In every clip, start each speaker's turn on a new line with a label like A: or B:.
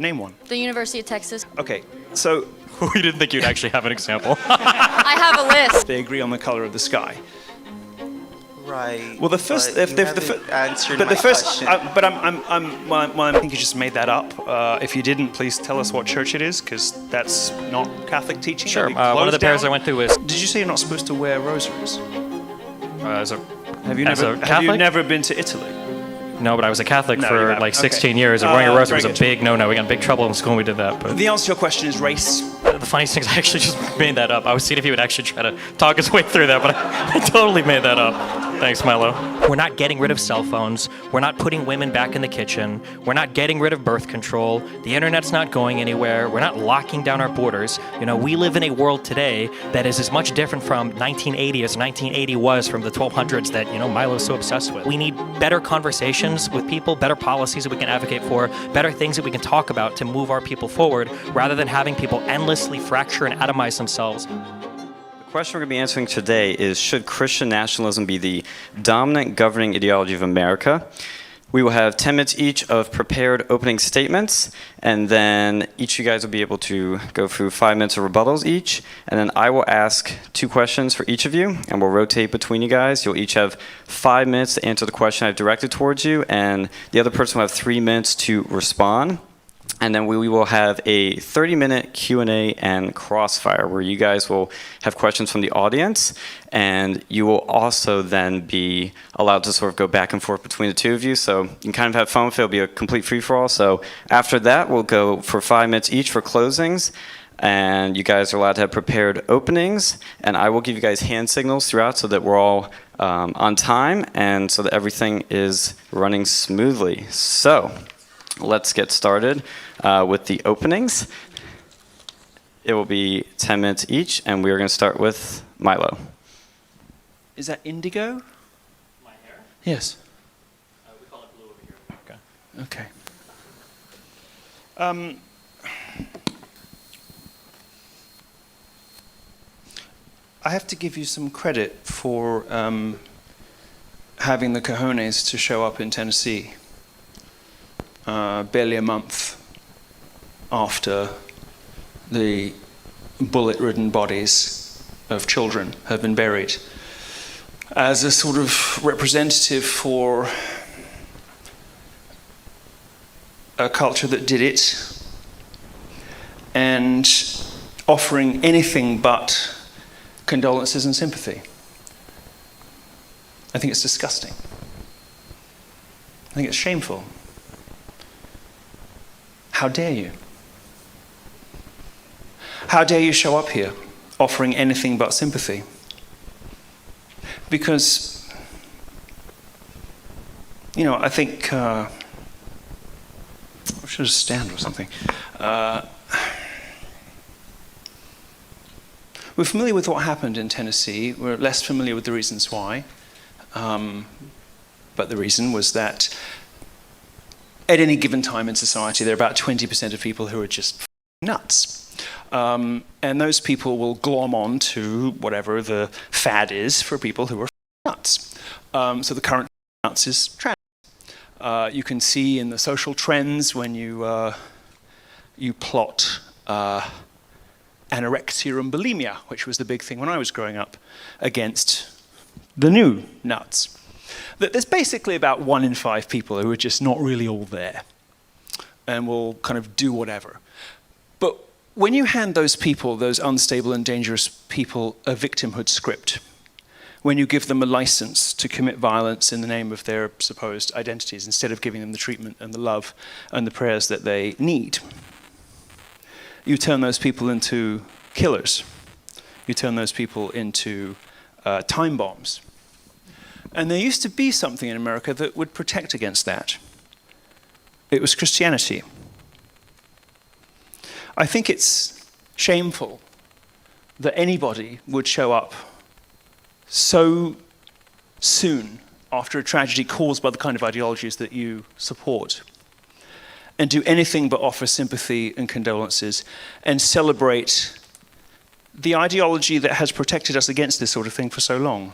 A: Name one.
B: The University of Texas.
A: Okay, so
C: We didn't think you'd actually have an example.
B: I have a list.
A: they agree on the color of the sky.
D: Right.
A: Well, the first,
D: but you haven't answered my question.
A: but I think you just made that up. If you didn't, please tell us what church it is, because that's not Catholic teaching.
C: Sure.
A: That'd be
C: One of the
A: closed
C: pairs
A: down.
C: I went to was
A: Did you say you're not supposed to wear rosaries?
C: as a
A: Have you
C: As a
A: never? Have you
C: Catholic?
A: never been to Italy?
C: no, but I was a Catholic
A: No, you
C: for
A: haven't.
C: like 16
A: Okay.
C: years, and wearing a rosary was
A: very
C: a
A: good.
C: big no-no. We got in big trouble in school when we did that. But
A: The answer to your question is race.
C: the funniest thing is I actually just made that up. I was seeing if he would actually try to talk his way through that, but I totally made that up. Thanks, Milo. We're not getting rid of cell phones. We're not putting women back in the kitchen. We're not getting rid of birth control. The internet's not going anywhere. We're not locking down our borders. You know, we live in a world today that is as much different from 1980 as 1980 was from the 1200s that, you know, Milo's so obsessed with. We need better conversations with people, better policies that we can advocate for, better things that we can talk about to move our people forward, rather than having people endlessly fracture and atomize themselves.
E: The question we're going to be answering today is, should Christian nationalism be the dominant governing ideology of America? We will have 10 minutes each of prepared opening statements, and then each of you guys will be able to go through 5 minutes of rebuttals each, and then I will ask 2 questions for each of you, and we'll rotate between you guys. You'll each have 5 minutes to answer the question I've directed towards you, and the other person will have 3 minutes to respond. And then we will have a 30-minute Q&A and crossfire where you guys will have questions from the audience, and you will also then be allowed to sort of go back and forth between the two of you. So you can kind of have fun with it. It'll be a complete free-for-all. So after that, we'll go for 5 minutes each for closings, and you guys are allowed to have prepared openings, and I will give you guys hand signals throughout so that we're all on time and so that everything is running smoothly. So let's get started with the openings. It will be 10 minutes each, and we are going to start with Milo.
A: Is that indigo?
C: My hair?
A: Yes.
C: We call it blue over here. Okay.
A: Okay. I have to give you some credit for having the cojones to show up in Tennessee barely a month after the bullet-ridden bodies of children have been buried, as a sort of representative for a culture that did it, and offering anything but condolences and sympathy. I think it's disgusting. I think it's shameful. How dare you? How dare you show up here offering anything but sympathy? Because, you know, I think, I should stand or something. We're familiar with what happened in Tennessee. We're less familiar with the reasons why. But the reason was that at any given time in society, there are about 20% of people who are just nuts. And those people will glom on to whatever the fad is for people who are nuts. So the current nuts is trans. You can see in the social trends when you plot anorexia and bulimia, which was the big thing when I was growing up, against the new nuts. That there's basically about 1 in 5 people who are just not really all there and will kind of do whatever. But when you hand those people, those unstable and dangerous people, a victimhood script, when you give them a license to commit violence in the name of their supposed identities, instead of giving them the treatment and the love and the prayers that they need, you turn those people into killers. You turn those people into time bombs. And there used to be something in America that would protect against that. It was Christianity. I think it's shameful that anybody would show up so soon after a tragedy caused by the kind of ideologies that you support and do anything but offer sympathy and condolences and celebrate the ideology that has protected us against this sort of thing for so long.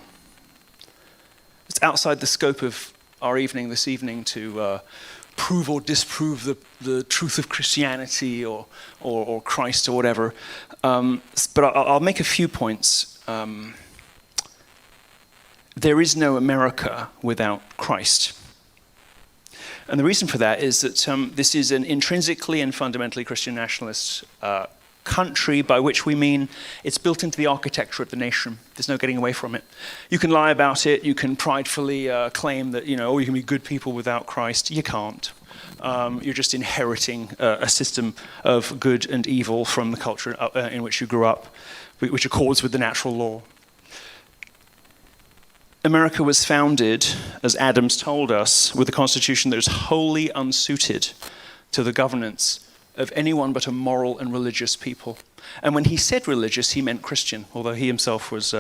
A: It's outside the scope of our evening this evening to prove or disprove the truth of Christianity or Christ or whatever. But I'll make a few points. There is no America without Christ. And the reason for that is that this is an intrinsically and fundamentally Christian nationalist country, by which we mean it's built into the architecture of the nation. There's no getting away from it. You can lie about it. You can pridefully claim that, you can be good people without Christ. You can't. You're just inheriting a system of good and evil from the culture in which you grew up, which accords with the natural law. America was founded, as Adams told us, with a constitution that is wholly unsuited to the governance of anyone but a moral and religious people. And when he said religious, he meant Christian, although he himself was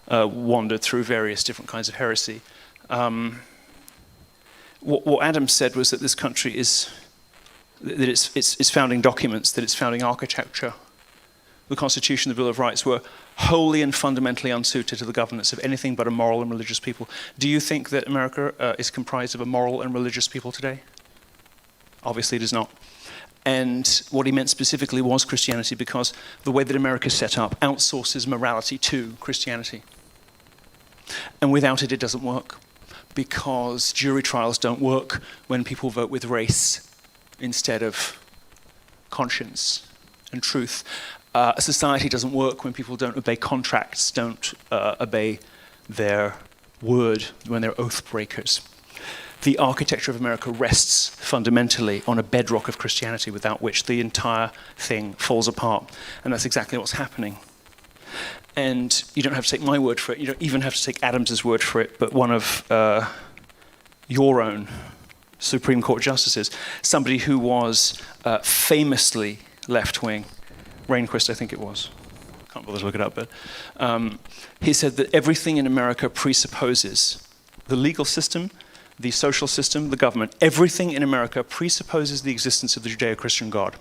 A: wandered through various different kinds of heresy. What Adams said was that this country is, that its founding documents, that its founding architecture, the Constitution, the Bill of Rights, were wholly and fundamentally unsuited to the governance of anything but a moral and religious people. Do you think that America is comprised of a moral and religious people today? Obviously it is not. And what he meant specifically was Christianity, because the way that America is set up outsources morality to Christianity. And without it, it doesn't work, because jury trials don't work when people vote with race instead of conscience and truth. A society doesn't work when people don't obey contracts, don't obey their word, when they're oath breakers. The architecture of America rests fundamentally on a bedrock of Christianity, without which the entire thing falls apart. And that's exactly what's happening. And you don't have to take my word for it. You don't even have to take Adams's word for it, but one of your own Supreme Court justices, somebody who was famously left-wing, Rehnquist, I think it was. Can't bother to look it up, but he said that everything in America presupposes the legal system, the social system, the government. Everything in America presupposes the existence of the Judeo-Christian God.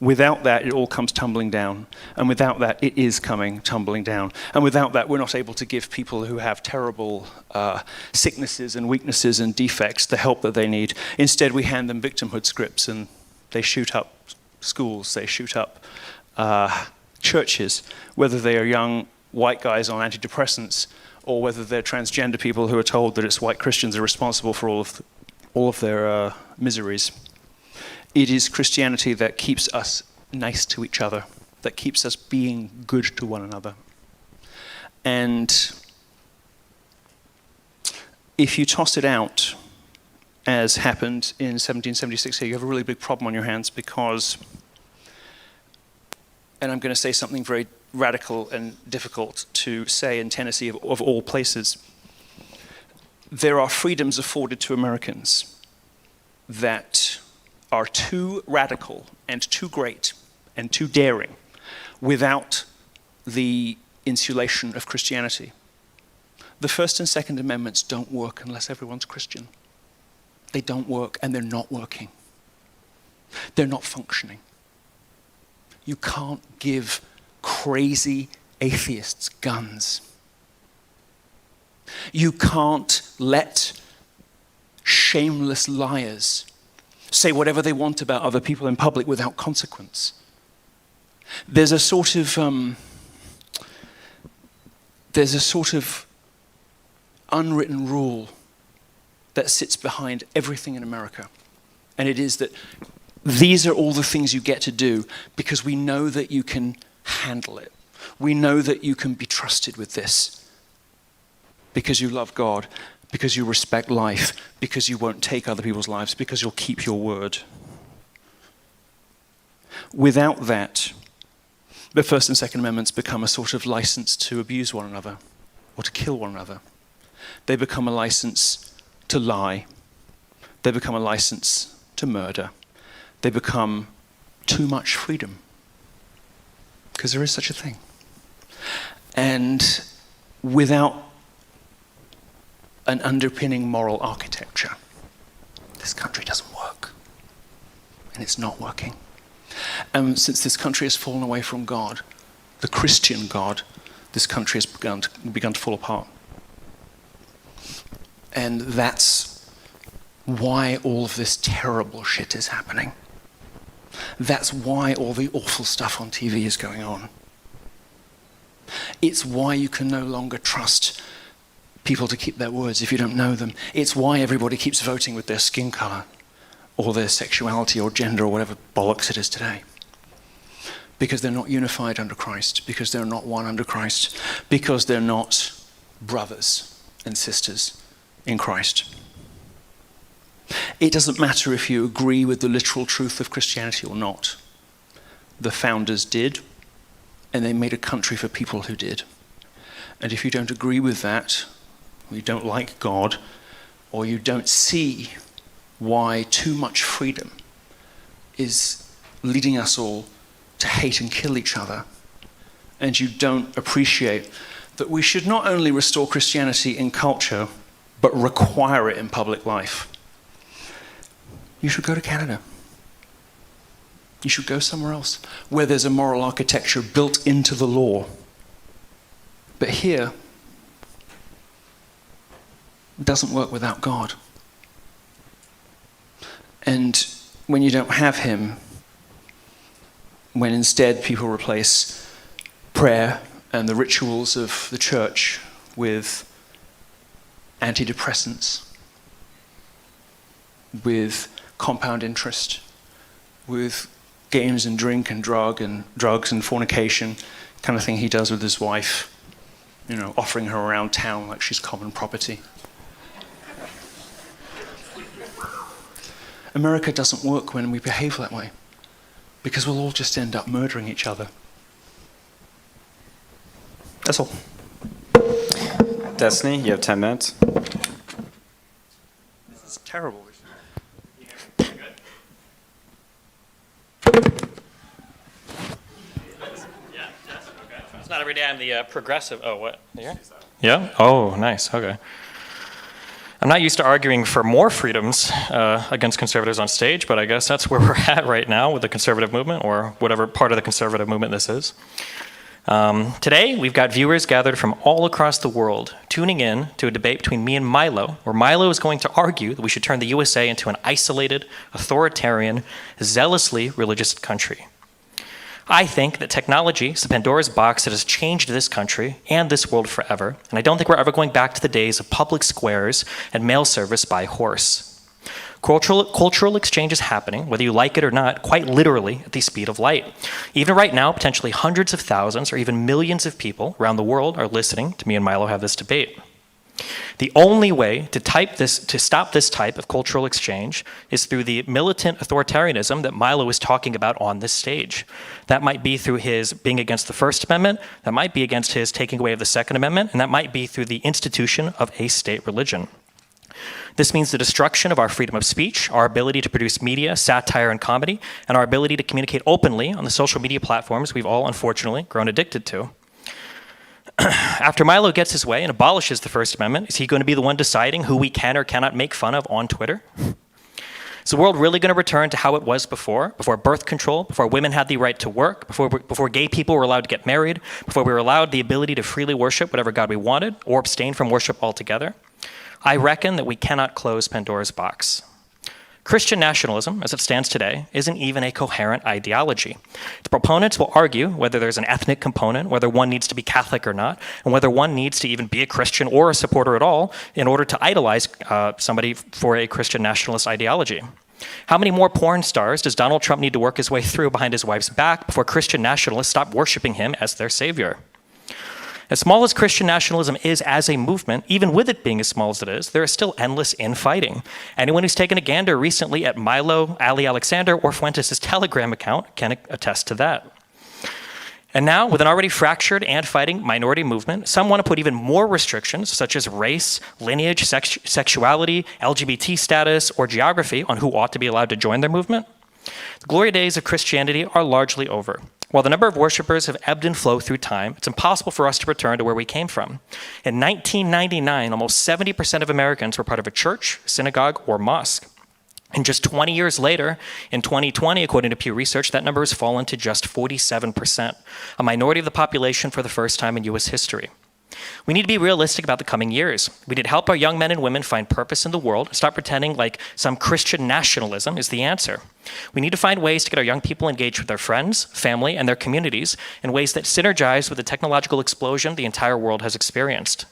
A: Without that, it all comes tumbling down. And without that, it is coming tumbling down. And without that, we're not able to give people who have terrible sicknesses and weaknesses and defects the help that they need. Instead, we hand them victimhood scripts, and they shoot up schools, they shoot up churches, whether they are young white guys on antidepressants or whether they're transgender people who are told that it's white Christians are responsible for all of their miseries. It is Christianity that keeps us nice to each other, that keeps us being good to one another. And if you toss it out, as happened in 1776 here, you have a really big problem on your hands, because, and I'm going to say something very radical and difficult to say in Tennessee of all places, there are freedoms afforded to Americans that are too radical and too great and too daring without the insulation of Christianity. The First and Second Amendments don't work unless everyone's Christian. They don't work, and they're not working. They're not functioning. You can't give crazy atheists guns. You can't let shameless liars say whatever they want about other people in public without consequence. There's a sort of unwritten rule that sits behind everything in America. And it is that these are all the things you get to do because we know that you can handle it. We know that you can be trusted with this because you love God, because you respect life, because you won't take other people's lives, because you'll keep your word. Without that, the First and Second Amendments become a sort of license to abuse one another or to kill one another. They become a license to lie. They become a license to murder. They become too much freedom, because there is such a thing. And without an underpinning moral architecture, this country doesn't work. And it's not working. And since this country has fallen away from God, the Christian God, this country has begun to fall apart. And that's why all of this terrible shit is happening. That's why all the awful stuff on TV is going on. It's why you can no longer trust people to keep their words if you don't know them. It's why everybody keeps voting with their skin color or their sexuality or gender or whatever bollocks it is today. Because they're not unified under Christ, because they're not one under Christ, because they're not brothers and sisters in Christ. It doesn't matter if you agree with the literal truth of Christianity or not. The founders did, and they made a country for people who did. And if you don't agree with that, or you don't like God, or you don't see why too much freedom is leading us all to hate and kill each other, and you don't appreciate that we should not only restore Christianity in culture, but require it in public life, you should go to Canada. You should go somewhere else where there's a moral architecture built into the law. But here, it doesn't work without God. And when you don't have him, when instead people replace prayer and the rituals of the church with antidepressants, with compound interest, with games and drink and drugs and fornication, kind of thing he does with his wife, you know, offering her around town like she's common property. America doesn't work when we behave that way, because we'll all just end up murdering each other. That's all.
E: Destiny, you have 10 minutes.
A: This is terrible.
C: It's not every day I'm the progressive. Oh, what? Here? Yeah? Oh, nice. Okay. I'm not used to arguing for more freedoms against conservatives on stage, but I guess that's where we're at right now with the conservative movement, or whatever part of the conservative movement this is. Today, we've got viewers gathered from all across the world tuning in to a debate between me and Milo, where Milo is going to argue that we should turn the USA into an isolated, authoritarian, zealously religious country. I think that technology is the Pandora's box that has changed this country and this world forever, and I don't think we're ever going back to the days of public squares and mail service by horse. Cultural exchange is happening, whether you like it or not, quite literally at the speed of light. Even right now, potentially hundreds of thousands or even millions of people around the world are listening to me and Milo have this debate. The only way to stop this type of cultural exchange is through the militant authoritarianism that Milo is talking about on this stage. That might be through his being against the First Amendment, that might be against his taking away of the Second Amendment, and that might be through the institution of a state religion. This means the destruction of our freedom of speech, our ability to produce media, satire, and comedy, and our ability to communicate openly on the social media platforms we've all unfortunately grown addicted to. After Milo gets his way and abolishes the First Amendment, is he going to be the one deciding who we can or cannot make fun of on Twitter? Is the world really going to return to how it was before birth control, before women had the right to work, before gay people were allowed to get married, before we were allowed the ability to freely worship whatever God we wanted, or abstain from worship altogether? I reckon that we cannot close Pandora's box. Christian nationalism, as it stands today, isn't even a coherent ideology. Its proponents will argue whether there's an ethnic component, whether one needs to be Catholic or not, and whether one needs to even be a Christian or a supporter at all in order to idolize somebody for a Christian nationalist ideology. How many more porn stars does Donald Trump need to work his way through behind his wife's back before Christian nationalists stop worshiping him as their savior? As small as Christian nationalism is as a movement, even with it being as small as it is, there is still endless infighting. Anyone who's taken a gander recently at Milo, Ali Alexander, or Fuentes' Telegram account can attest to that. And now, with an already fractured and fighting minority movement, some want to put even more restrictions, such as race, lineage, sexuality, LGBT status, or geography on who ought to be allowed to join their movement. The glory days of Christianity are largely over. While the number of worshipers have ebbed and flowed through time, it's impossible for us to return to where we came from. In 1999, almost 70% of Americans were part of a church, synagogue, or mosque. And just 20 years later, in 2020, according to Pew Research, that number has fallen to just 47%, a minority of the population for the first time in U.S. history. We need to be realistic about the coming years. We need to help our young men and women find purpose in the world, stop pretending like some Christian nationalism is the answer. We need to find ways to get our young people engaged with their friends, family, and their communities in ways that synergize with the technological explosion the entire world has experienced.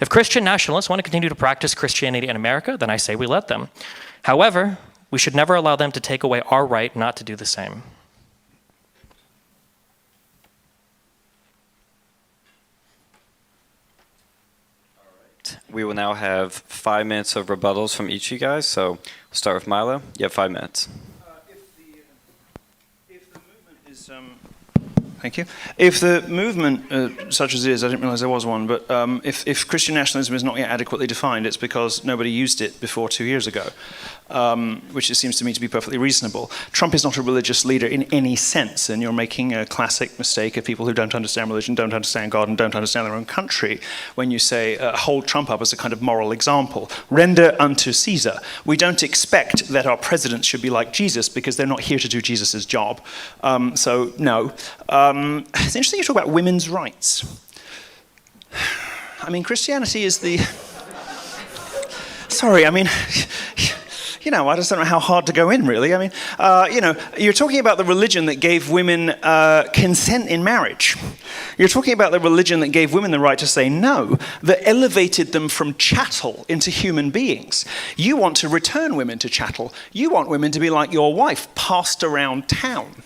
C: If Christian nationalists want to continue to practice Christianity in America, then I say we let them. However, we should never allow them to take away our right not to do the same.
E: We will now have 5 minutes of rebuttals from each of you guys. So we'll start with Milo. You have 5 minutes.
A: If the movement is, thank you. If the movement, such as it is, I didn't realize there was one, but if Christian nationalism is not yet adequately defined, it's because nobody used it before 2 years ago, which it seems to me to be perfectly reasonable. Trump is not a religious leader in any sense, and you're making a classic mistake of people who don't understand religion, don't understand God, and don't understand their own country when you say, hold Trump up as a kind of moral example. Render unto Caesar. We don't expect that our presidents should be like Jesus because they're not here to do Jesus' job. So, no. It's interesting you talk about women's rights. I mean, Christianity is the... Sorry, I mean... You know, I just don't know how hard to go in, really. I mean, you know, you're talking about the religion that gave women consent in marriage. You're talking about the religion that gave women the right to say no, that elevated them from chattel into human beings. You want to return women to chattel. You want women to be like your wife, passed around town.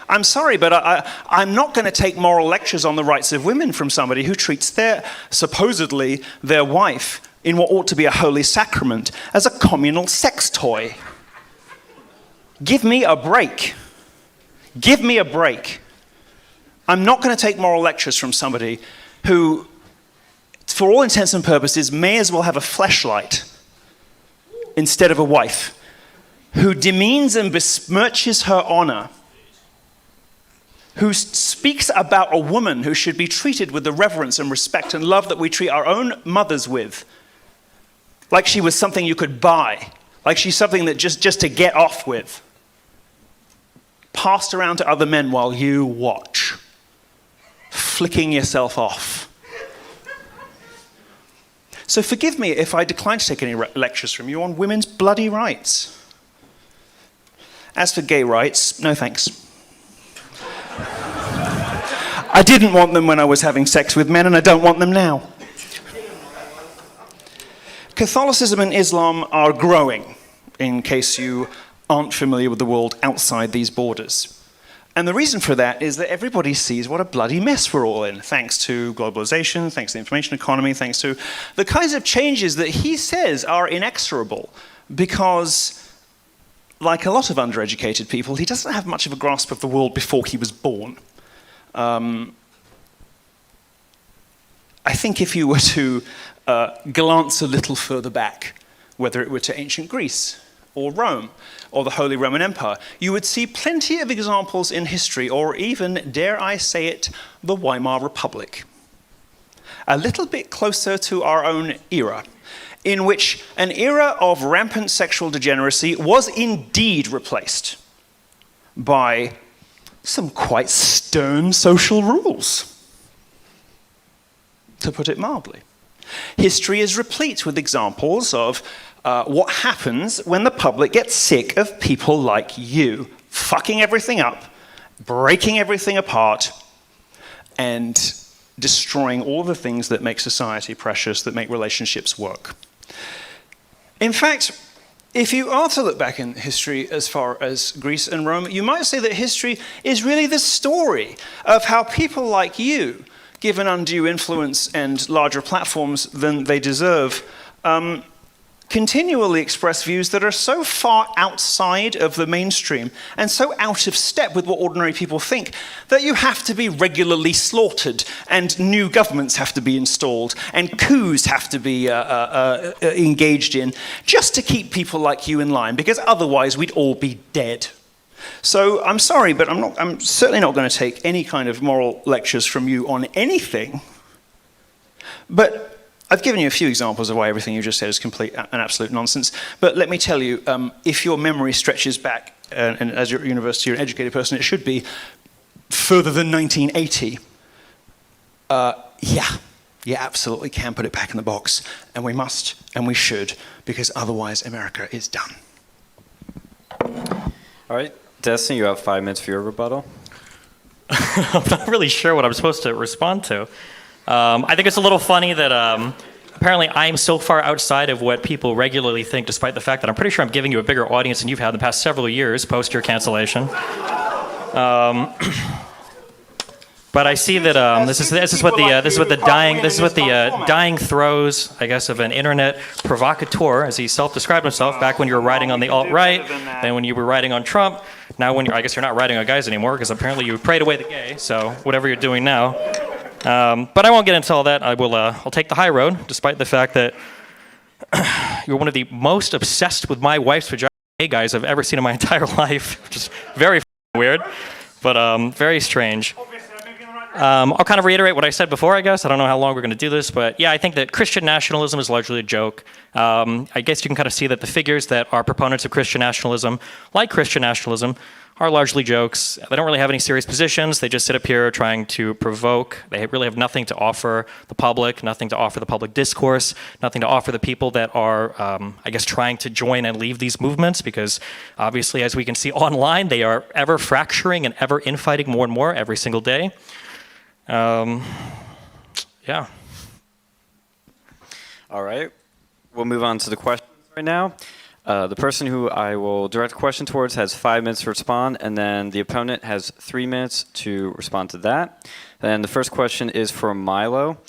A: I'm sorry, but I'm not going to take moral lectures on the rights of women from somebody who treats supposedly their wife in what ought to be a holy sacrament as a communal sex toy. Give me a break. Give me a break. I'm not going to take moral lectures from somebody who, for all intents and purposes, may as well have a fleshlight instead of a wife, who demeans and besmirches her honor, who speaks about a woman who should be treated with the reverence and respect and love that we treat our own mothers with, like she was something you could buy, like she's something that just to get off with, passed around to other men while you watch, flicking yourself off. So forgive me if I decline to take any lectures from you on women's bloody rights. As for gay rights, no thanks. I didn't want them when I was having sex with men, and I don't want them now. Catholicism and Islam are growing, in case you aren't familiar with the world outside these borders. And the reason for that is that everybody sees what a bloody mess we're all in, thanks to globalization, thanks to the information economy, thanks to the kinds of changes that he says are inexorable, because, like a lot of undereducated people, he doesn't have much of a grasp of the world before he was born. I think if you were to glance a little further back, whether it were to ancient Greece or Rome or the Holy Roman Empire, you would see plenty of examples in history, or even, dare I say it, the Weimar Republic. A little bit closer to our own era, in which an era of rampant sexual degeneracy was indeed replaced by some quite stern social rules, to put it mildly. History is replete with examples of what happens when the public gets sick of people like you fucking everything up, breaking everything apart, and destroying all the things that make society precious, that make relationships work. In fact, if you are to look back in history as far as Greece and Rome, you might say that history is really the story of how people like you, given undue influence and larger platforms than they deserve, continually express views that are so far outside of the mainstream and so out of step with what ordinary people think that you have to be regularly slaughtered, and new governments have to be installed, and coups have to be engaged in, just to keep people like you in line, because otherwise we'd all be dead. So I'm sorry, but I'm certainly not going to take any kind of moral lectures from you on anything. But I've given you a few examples of why everything you just said is complete and absolute nonsense. But let me tell you, if your memory stretches back, and as you're at university, you're an educated person, it should be further than 1980, Yeah, you absolutely can put it back in the box, and we must, and we should, because otherwise America is done.
E: All right, Destiny, you have 5 minutes for your rebuttal.
C: I'm not really sure what I'm supposed to respond to. I think it's a little funny that apparently I'm so far outside of what people regularly think, despite the fact that I'm pretty sure I'm giving you a bigger audience than you've had in the past several years post your cancellation. But I see that this is what the dying throes, I guess, of an internet provocateur, as he self-described himself back when you were writing on the alt-right, then when you were writing on Trump. Now I guess you're not writing on guys anymore because apparently you prayed away the gay. So whatever you're doing now. But I won't get into all that. I'll take the high road, despite the fact that you're one of the most obsessed with my wife's vagina gay guys I've ever seen in my entire life, which is very weird, but very strange. I'll kind of reiterate what I said before, I guess. I don't know how long we're going to do this, but yeah, I think that Christian nationalism is largely a joke. I guess you can kind of see that the figures that are proponents of Christian nationalism, like Christian nationalism, are largely jokes. They don't really have any serious positions. They just sit up here trying to provoke. They really have nothing to offer the public, nothing to offer the public discourse, nothing to offer the people that are, I guess, trying to join and leave these movements, because obviously, as we can see online, they are ever fracturing and ever infighting more and more every single day. Yeah.
E: All right. We'll move on to the questions right now. The person who I will direct a question towards has 5 minutes to respond, and then the opponent has 3 minutes to respond to that. Then the first question is for Milo.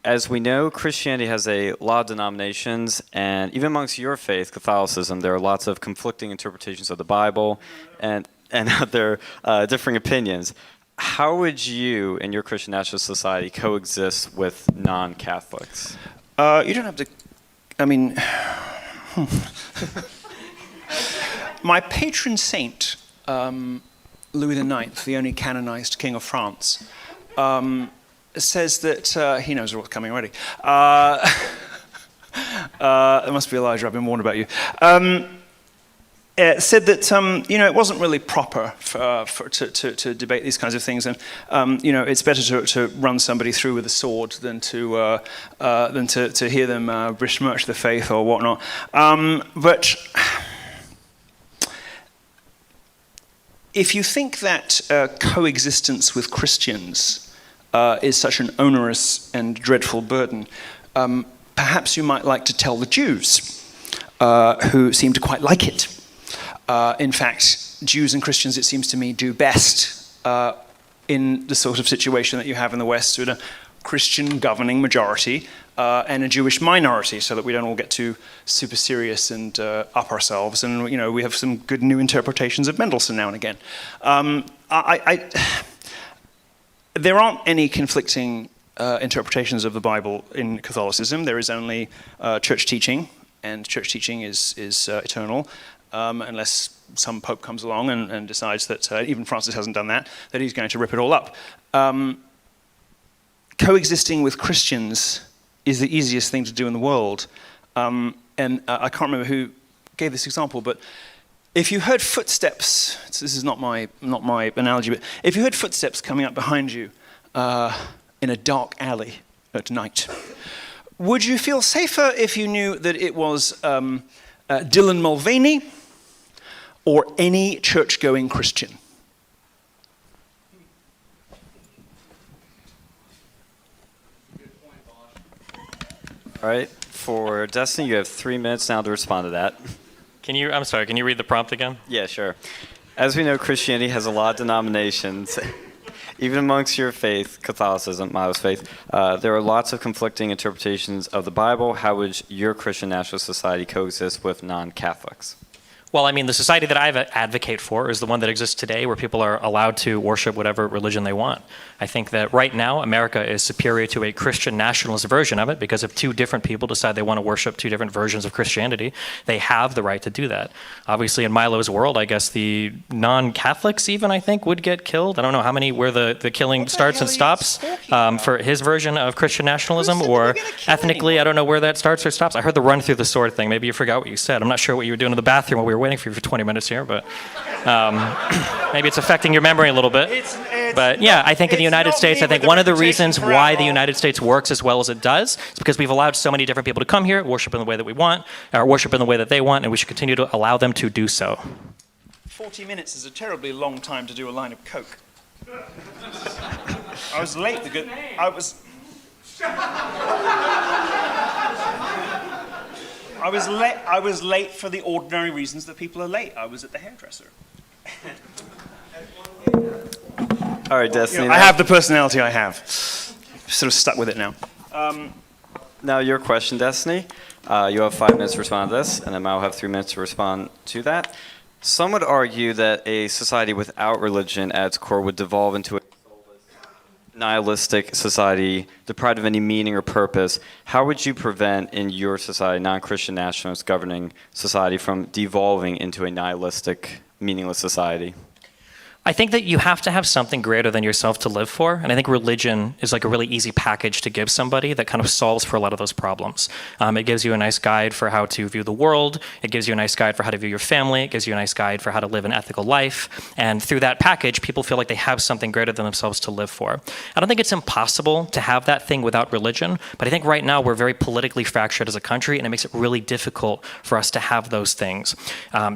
E: As we know, Christianity has a lot of denominations, and even amongst your faith, Catholicism, there are lots of conflicting interpretations of the Bible and other differing opinions. How would you, in your Christian national society, coexist with non-Catholics?
A: You don't have to, I mean, my patron saint, Louis IX, the only canonized king of France, says that, he knows what's coming already. There must be Elijah, I've been warned about you. Said that it wasn't really proper to debate these kinds of things, and it's better to run somebody through with a sword than to hear them besmirch the faith or whatnot. But if you think that coexistence with Christians is such an onerous and dreadful burden, perhaps you might like to tell the Jews, who seem to quite like it. In fact, Jews and Christians, it seems to me, do best in the sort of situation that you have in the West, with a Christian governing majority and a Jewish minority, so that we don't all get too super serious and up ourselves. And we have some good new interpretations of Mendelssohn now and again. There aren't any conflicting interpretations of the Bible in Catholicism. There is only church teaching, and church teaching is eternal. Unless some pope comes along and decides that, even Francis hasn't done that he's going to rip it all up. Coexisting with Christians is the easiest thing to do in the world. And I can't remember who gave this example, but if you heard footsteps, this is not my analogy, but if you heard footsteps coming up behind you in a dark alley at night, would you feel safer if you knew that it was Dylan Mulvaney or any church-going Christian?
E: All right. For Destiny, you have 3 minutes now to respond to that.
C: Can you read the prompt again?
E: Yeah, sure. As we know, Christianity has a lot of denominations. Even amongst your faith, Catholicism, Milo's faith, there are lots of conflicting interpretations of the Bible. How would your Christian national society coexist with non-Catholics?
C: Well, I mean, the society that I advocate for is the one that exists today, where people are allowed to worship whatever religion they want. I think that right now, America is superior to a Christian nationalist version of it, because if two different people decide they want to worship two different versions of Christianity, they have the right to do that. Obviously, in Milo's world, I guess the non-Catholics even, I think, would get killed. I don't know where the killing starts and stops for his version of Christian nationalism, or ethnically, I don't know where that starts or stops. I heard the run through the sword thing. Maybe you forgot what you said. I'm not sure what you were doing in the bathroom while we were waiting for you for 20 minutes here, but maybe it's affecting your memory a little bit.
A: It's an
C: But yeah, I think in the United States, I think one of the reasons why the United States works as well as it does is because we've allowed so many different people to come here, worship in the way that we want, or worship in the way that they want, and we should continue to allow them to do so.
A: 40 minutes is a terribly long time to do a line of coke. I was late. I was late for the ordinary reasons that people are late. I was at the hairdresser.
E: All right, Destiny.
A: I have the personality I have. Sort of stuck with it now.
E: Now your question, Destiny. You have 5 minutes to respond to this, and then Mao will have 3 minutes to respond to that. Some would argue that a society without religion at its core would devolve into a nihilistic society, deprived of any meaning or purpose. How would you prevent, in your society, non-Christian nationalist governing society, from devolving into a nihilistic, meaningless society?
C: I think that you have to have something greater than yourself to live for, and I think religion is like a really easy package to give somebody that kind of solves for a lot of those problems. It gives you a nice guide for how to view the world, it gives you a nice guide for how to view your family, it gives you a nice guide for how to live an ethical life, and through that package, people feel like they have something greater than themselves to live for. I don't think it's impossible to have that thing without religion, but I think right now we're very politically fractured as a country, and it makes it really difficult for us to have those things.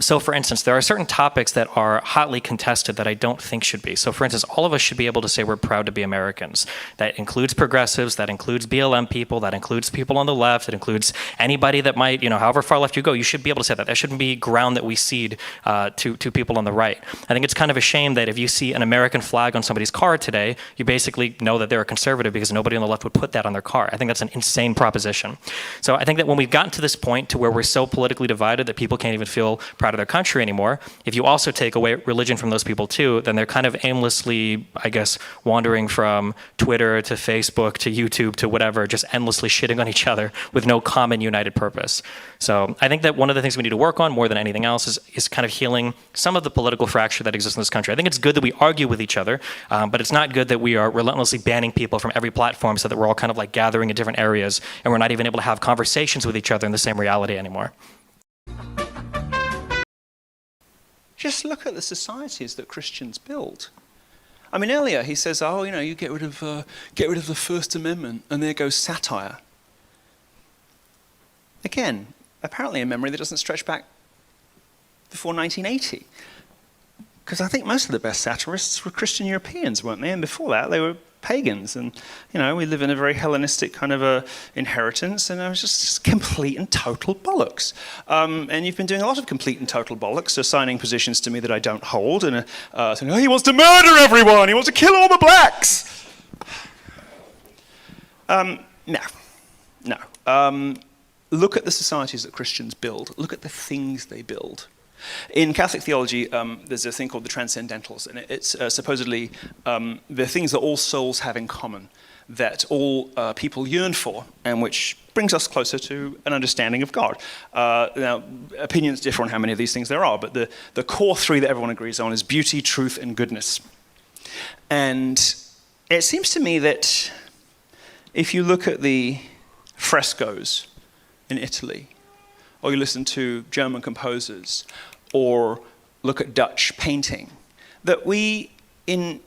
C: So for instance, there are certain topics that are hotly contested that I don't think should be. So for instance, all of us should be able to say we're proud to be Americans. That includes progressives, that includes BLM people, that includes people on the left, it includes anybody that might, however far left you go, you should be able to say that. That shouldn't be ground that we cede to people on the right. I think it's kind of a shame that if you see an American flag on somebody's car today, you basically know that they're a conservative because nobody on the left would put that on their car. I think that's an insane proposition. So I think that when we've gotten to this point to where we're so politically divided that people can't even feel proud of their country anymore, if you also take away religion from those people too, then they're kind of aimlessly, I guess, wandering from Twitter to Facebook to YouTube to whatever, just endlessly shitting on each other with no common united purpose. So I think that one of the things we need to work on more than anything else is kind of healing some of the political fracture that exists in this country. I think it's good that we argue with each other, but it's not good that we are relentlessly banning people from every platform so that we're all kind of like gathering in different areas and we're not even able to have conversations with each other in the same reality anymore.
A: Just look at the societies that Christians build. I mean, earlier he says, you get rid of the First Amendment, and there goes satire. Again, apparently a memory that doesn't stretch back before 1980. Because I think most of the best satirists were Christian Europeans, weren't they? And before that, they were pagans. And, we live in a very Hellenistic kind of inheritance, and it was just complete and total bollocks. And you've been doing a lot of complete and total bollocks, assigning positions to me that I don't hold, and saying, he wants to murder everyone, he wants to kill all the blacks. No. Look at the societies that Christians build. Look at the things they build. In Catholic theology, there's a thing called the transcendentals, and it's supposedly the things that all souls have in common, that all people yearn for, and which brings us closer to an understanding of God. Now, opinions differ on how many of these things there are, but the core three that everyone agrees on is beauty, truth, and goodness. And it seems to me that if you look at the frescoes in Italy, or you listen to German composers, or look at Dutch painting, that we in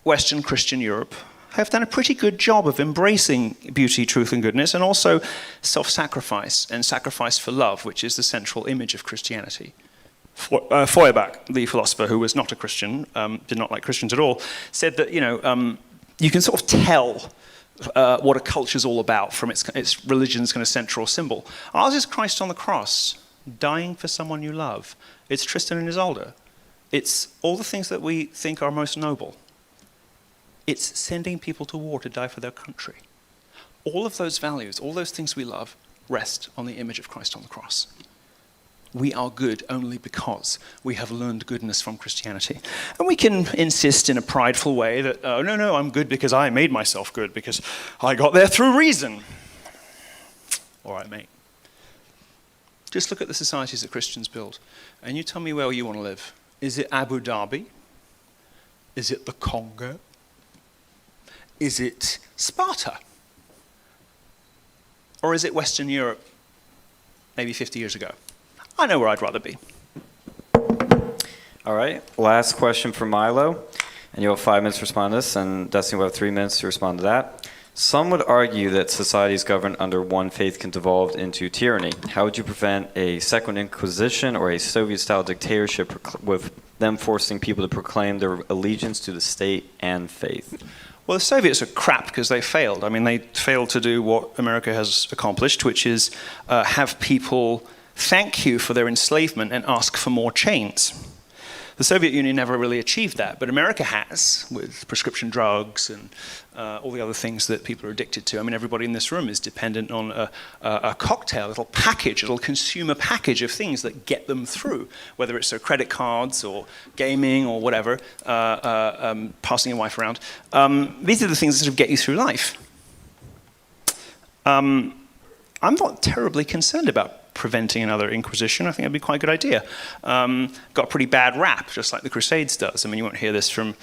A: Western Christian Europe have done a pretty good job of embracing beauty, truth, and goodness, and also self-sacrifice and sacrifice for love, which is the central image of Christianity. Feuerbach, the philosopher who was not a Christian, did not like Christians at all, said that you can sort of tell what a culture's all about from its religion's kind of central symbol. Ours is Christ on the cross, dying for someone you love. It's Tristan and Isolde. It's all the things that we think are most noble. It's sending people to war to die for their country. All of those values, all those things we love, rest on the image of Christ on the cross. We are good only because we have learned goodness from Christianity. And we can insist in a prideful way that, no, I'm good because I made myself good, because I got there through reason. All right, mate. Just look at the societies that Christians build, and you tell me where you want to live. Is it Abu Dhabi? Is it the Congo? Is it Sparta? Or is it Western Europe, maybe 50 years ago? I know where I'd rather be.
E: All right, last question for Milo. and you'll have 5 minutes to respond to this, and Destiny will have 3 minutes to respond to that. Some would argue that societies governed under one faith can devolve into tyranny. How would you prevent a second Inquisition or a Soviet-style dictatorship with them forcing people to proclaim their allegiance to the state and faith?
A: Well, the Soviets are crap because they failed. I mean, they failed to do what America has accomplished, which is have people thank you for their enslavement and ask for more chains. The Soviet Union never really achieved that, but America has, with prescription drugs and all the other things that people are addicted to. I mean, everybody in this room is dependent on a cocktail, a little package, a little consumer package of things that get them through, whether it's their credit cards or gaming or whatever, passing your wife around. These are the things that sort of get you through life. I'm not terribly concerned about preventing another Inquisition. I think that'd be quite a good idea. Got a pretty bad rap, just like the Crusades does. I mean, you won't hear this from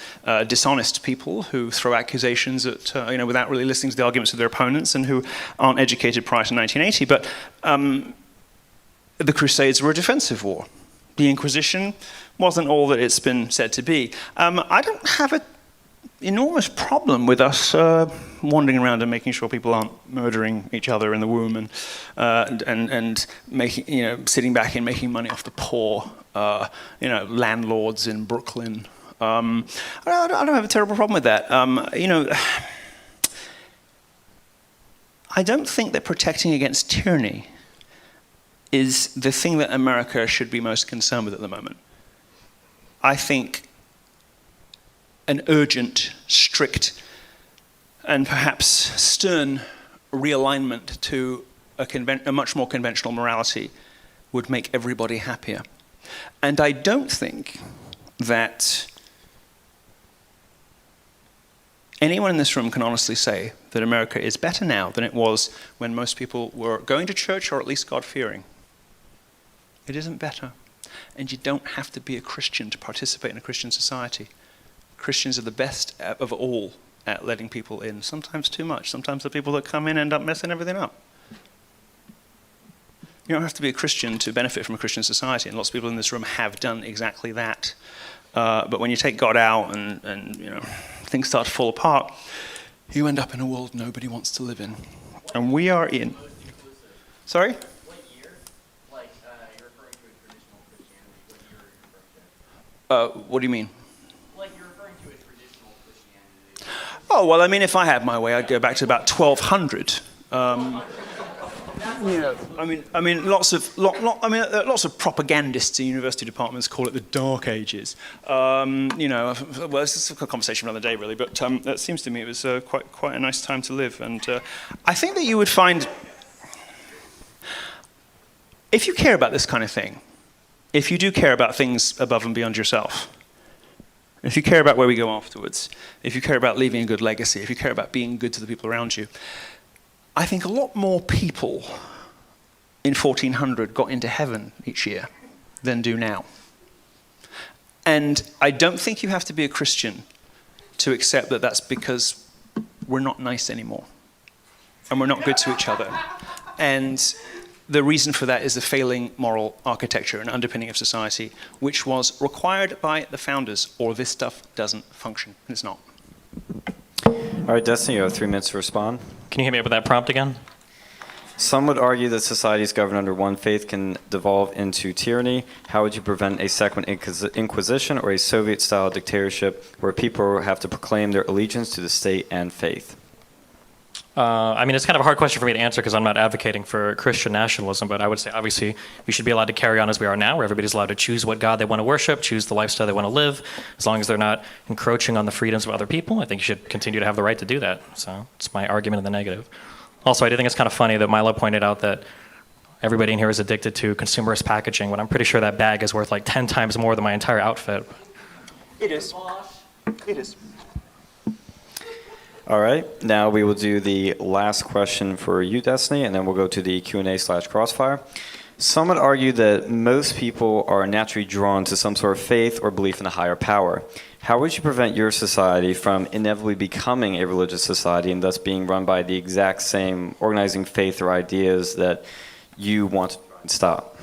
A: dishonest people who throw accusations at, without really listening to the arguments of their opponents and who aren't educated prior to 1980. But the Crusades were a defensive war. The Inquisition wasn't all that it's been said to be. I don't have an enormous problem with us wandering around and making sure people aren't murdering each other in the womb and making, sitting back and making money off the poor, landlords in Brooklyn. I don't have a terrible problem with that. I don't think that protecting against tyranny is the thing that America should be most concerned with at the moment. I think an urgent, strict, and perhaps stern realignment to a much more conventional morality would make everybody happier. And I don't think that anyone in this room can honestly say that America is better now than it was when most people were going to church or at least God-fearing. It isn't better. And you don't have to be a Christian to participate in a Christian society. Christians are the best of all at letting people in, sometimes too much. Sometimes the people that come in end up messing everything up. You don't have to be a Christian to benefit from a Christian society, and lots of people in this room have done exactly that. But when you take God out and things start to fall apart, you end up in a world nobody wants to live in. And we are in. Sorry?
F: What year? Like, you're referring to a traditional Christianity. What year are you referring to?
A: What do you mean?
F: Like, you're referring to a traditional Christianity.
A: Oh, well, I mean, if I had my way, I'd go back to about 1200. Lots of propagandists in university departments call it the Dark Ages. Well, this is a conversation for another day, really, but it seems to me it was quite a nice time to live. And I think that you would find, if you care about this kind of thing, if you do care about things above and beyond yourself, if you care about where we go afterwards, if you care about leaving a good legacy, if you care about being good to the people around you, I think a lot more people in 1400 got into heaven each year than do now. And I don't think you have to be a Christian to accept that that's because we're not nice anymore and we're not good to each other. And the reason for that is the failing moral architecture and underpinning of society, which was required by the founders, or this stuff doesn't function. And it's not.
E: All right, Destiny, you have 3 minutes to respond.
C: Can you hit me up with that prompt again?
E: Some would argue that societies governed under one faith can devolve into tyranny. How would you prevent a second Inquisition or a Soviet-style dictatorship where people have to proclaim their allegiance to the state and faith?
C: It's kind of a hard question for me to answer because I'm not advocating for Christian nationalism, but I would say obviously we should be allowed to carry on as we are now, where everybody's allowed to choose what God they want to worship, choose the lifestyle they want to live, as long as they're not encroaching on the freedoms of other people. I think you should continue to have the right to do that. So it's my argument in the negative. Also, I do think it's kind of funny that Milo pointed out that everybody in here is addicted to consumerist packaging, when I'm pretty sure that bag is worth like 10 times more than my entire outfit.
A: It is. It is.
E: All right, now we will do the last question for you, Destiny, and then we'll go to the Q&A/crossfire. Some would argue that most people are naturally drawn to some sort of faith or belief in a higher power. How would you prevent your society from inevitably becoming a religious society and thus being run by the exact same organizing faith or ideas that you want to try and stop?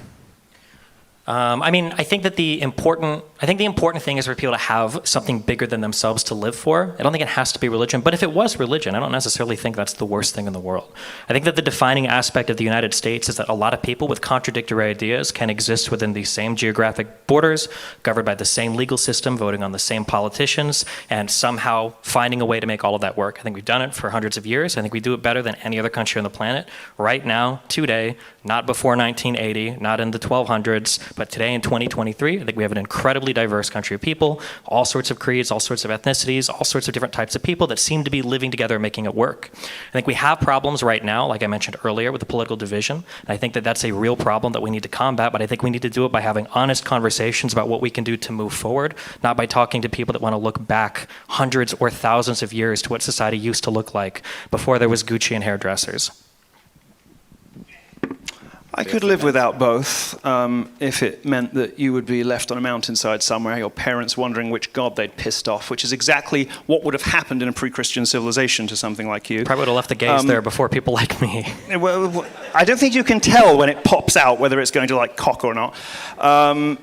C: I think that the important I think the important thing is for people to have something bigger than themselves to live for. I don't think it has to be religion, but if it was religion, I don't necessarily think that's the worst thing in the world. I think that the defining aspect of the United States is that a lot of people with contradictory ideas can exist within these same geographic borders, governed by the same legal system, voting on the same politicians, and somehow finding a way to make all of that work. I think we've done it for hundreds of years. I think we do it better than any other country on the planet. Right now, today, not before 1980, not in the 1200s, but today in 2023, I think we have an incredibly diverse country of people, all sorts of creeds, all sorts of ethnicities, all sorts of different types of people that seem to be living together and making it work. I think we have problems right now, like I mentioned earlier, with the political division. And I think that that's a real problem that we need to combat, but I think we need to do it by having honest conversations about what we can do to move forward, not by talking to people that want to look back hundreds or thousands of years to what society used to look like before there was Gucci and hairdressers.
A: I could live without both if it meant that you would be left on a mountainside somewhere, your parents wondering which god they'd pissed off, which is exactly what would have happened in a pre-Christian civilization to something like you.
C: Probably would have left the gays there before people like me.
A: Well, I don't think you can tell when it pops out whether it's going to like cock or not.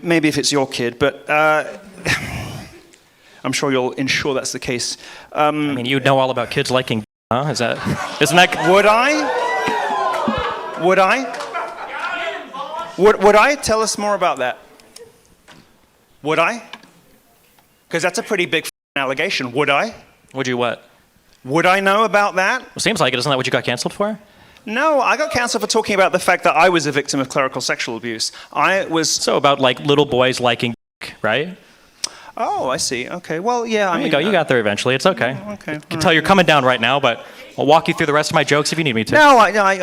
A: Maybe if it's your kid, but I'm sure you'll ensure that's the case.
C: I mean, you know all about kids liking, huh? Isn't that?
A: Would I? Would I? Would I? Tell us more about that. Would I? Because that's a pretty big allegation. Would I?
C: Would you what?
A: Would I know about that?
C: Well, seems like it. Isn't that what you got canceled for?
A: No, I got canceled for talking about the fact that I was a victim of clerical sexual abuse. I was...
C: So about like little boys liking, right?
A: Oh, I see. Okay. Well, yeah.
C: There you go. You got there eventually. It's okay.
A: Okay.
C: I can tell you're coming down right now, but I'll walk you through the rest of my jokes if you need me to.
A: No,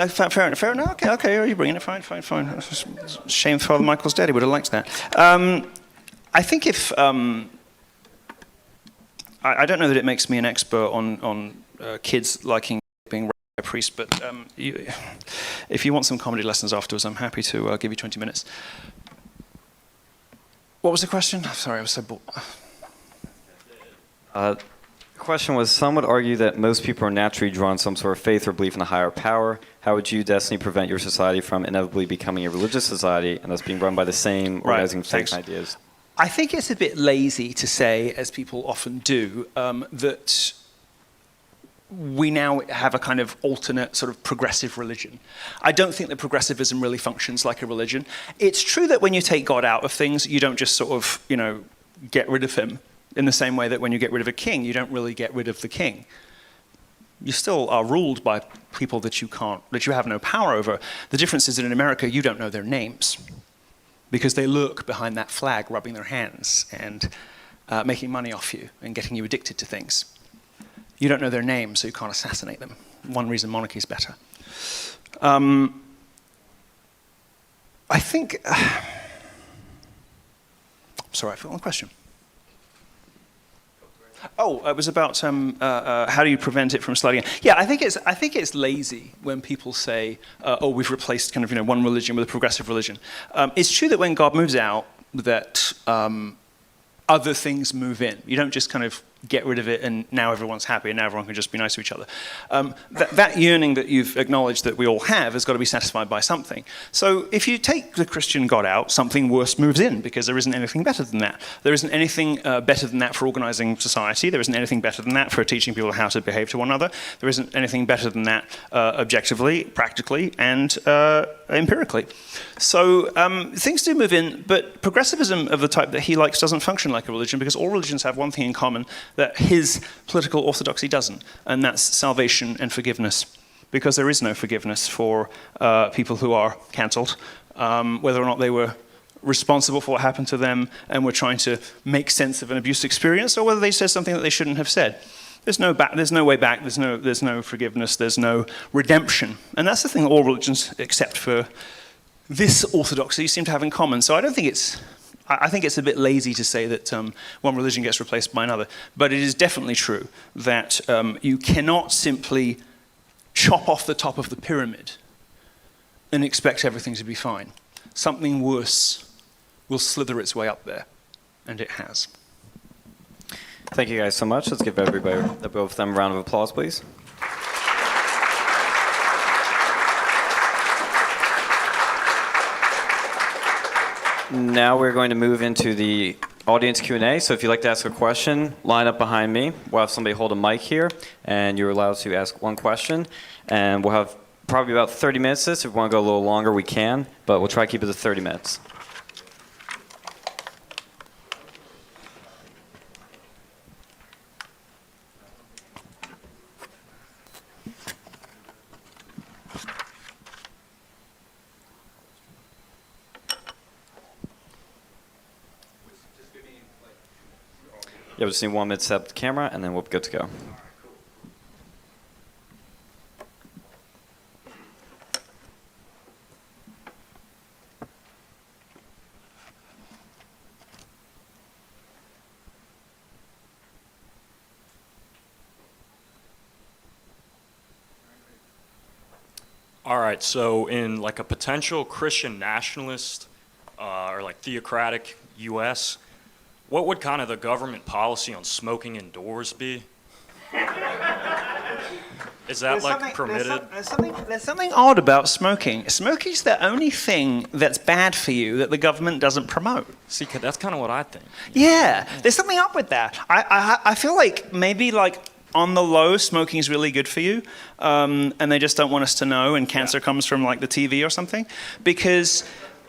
A: fair enough. No, okay. Are you bringing it? Fine. It's a shame Father Michael's daddy would have liked that. I think if I don't know that it makes me an expert on kids liking being raised by a priest, but if you want some comedy lessons afterwards, I'm happy to give you 20 minutes. What was the question? Sorry, I was so bored.
E: The question was, some would argue that most people are naturally drawn to some sort of faith or belief in a higher power. How would you, Destiny, prevent your society from inevitably becoming a religious society and thus being run by the same organizing faith ideas?
A: I think it's a bit lazy to say, as people often do, that we now have a kind of alternate sort of progressive religion. I don't think that progressivism really functions like a religion. It's true that when you take God out of things, you don't just sort of, get rid of him in the same way that when you get rid of a king, you don't really get rid of the king. You still are ruled by people that you have no power over. The difference is that in America, you don't know their names because they lurk behind that flag, rubbing their hands and making money off you and getting you addicted to things. You don't know their names, so you can't assassinate them. One reason monarchy is better. I think... sorry, I forgot the question. Oh, it was about how do you prevent it from sliding in? Yeah, I think it's lazy when people say, "Oh, we've replaced kind of one religion with a progressive religion." It's true that when God moves out, that other things move in. You don't just kind of get rid of it and now everyone's happy and now everyone can just be nice to each other. That yearning that you've acknowledged that we all have has got to be satisfied by something. So if you take the Christian God out, something worse moves in because there isn't anything better than that. There isn't anything better than that for organizing society. There isn't anything better than that for teaching people how to behave to one another. There isn't anything better than that objectively, practically, and empirically. So things do move in, but progressivism of the type that he likes doesn't function like a religion because all religions have one thing in common that his political orthodoxy doesn't, and that's salvation and forgiveness. Because there is no forgiveness for people who are cancelled, whether or not they were responsible for what happened to them and were trying to make sense of an abuse experience, or whether they said something that they shouldn't have said. There's no way back, there's no forgiveness, there's no redemption. And that's the thing that all religions, except for this orthodoxy, seem to have in common. So I think it's a bit lazy to say that one religion gets replaced by another, but it is definitely true that you cannot simply chop off the top of the pyramid and expect everything to be fine. Something worse will slither its way up there, and it has.
E: Thank you guys so much. Let's give everybody, both of them, a round of applause, please. Now we're going to move into the audience Q&A. So if you'd like to ask a question, line up behind me. We'll have somebody hold a mic here, and you're allowed to ask one question. And we'll have probably about 30 minutes this. If we want to go a little longer, we can, but we'll try to keep it to 30 minutes. Yeah, we just need 1 minute to set up the camera, and then we'll be good to go.
G: All right, so in like a potential Christian nationalist or like theocratic U.S., what would kind of the government policy on smoking indoors be? Is that like permitted?
A: There's something odd about smoking. Smoking's the only thing that's bad for you that the government doesn't promote.
G: See, that's kind of what I think.
A: Yeah, there's something up with that. I feel like maybe like on the low, smoking is really good for you, and they just don't want us to know, and cancer comes from like the TV or something, because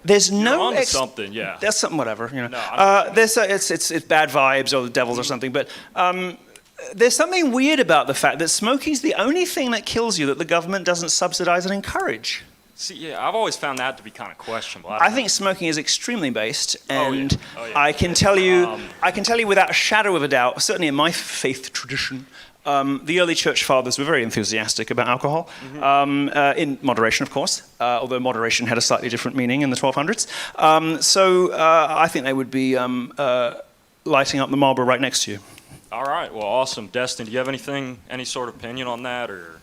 A: there's no
G: onto something, yeah.
A: That's something, whatever, you know.
G: No,
A: it's bad vibes or the devils or something, but there's something weird about the fact that smoking's the only thing that kills you that the government doesn't subsidize and encourage.
G: See, yeah, I've always found that to be kind of questionable.
A: I think smoking is extremely based, and
G: Oh, yeah.
A: I can tell you without a shadow of a doubt, certainly in my faith tradition, the early church fathers were very enthusiastic about alcohol, in moderation, of course, although moderation had a slightly different meaning in the 1200s. So I think they would be lighting up the Marlboro right next to you.
G: All right, well, awesome. Destin, do you have any sort of opinion on that, or?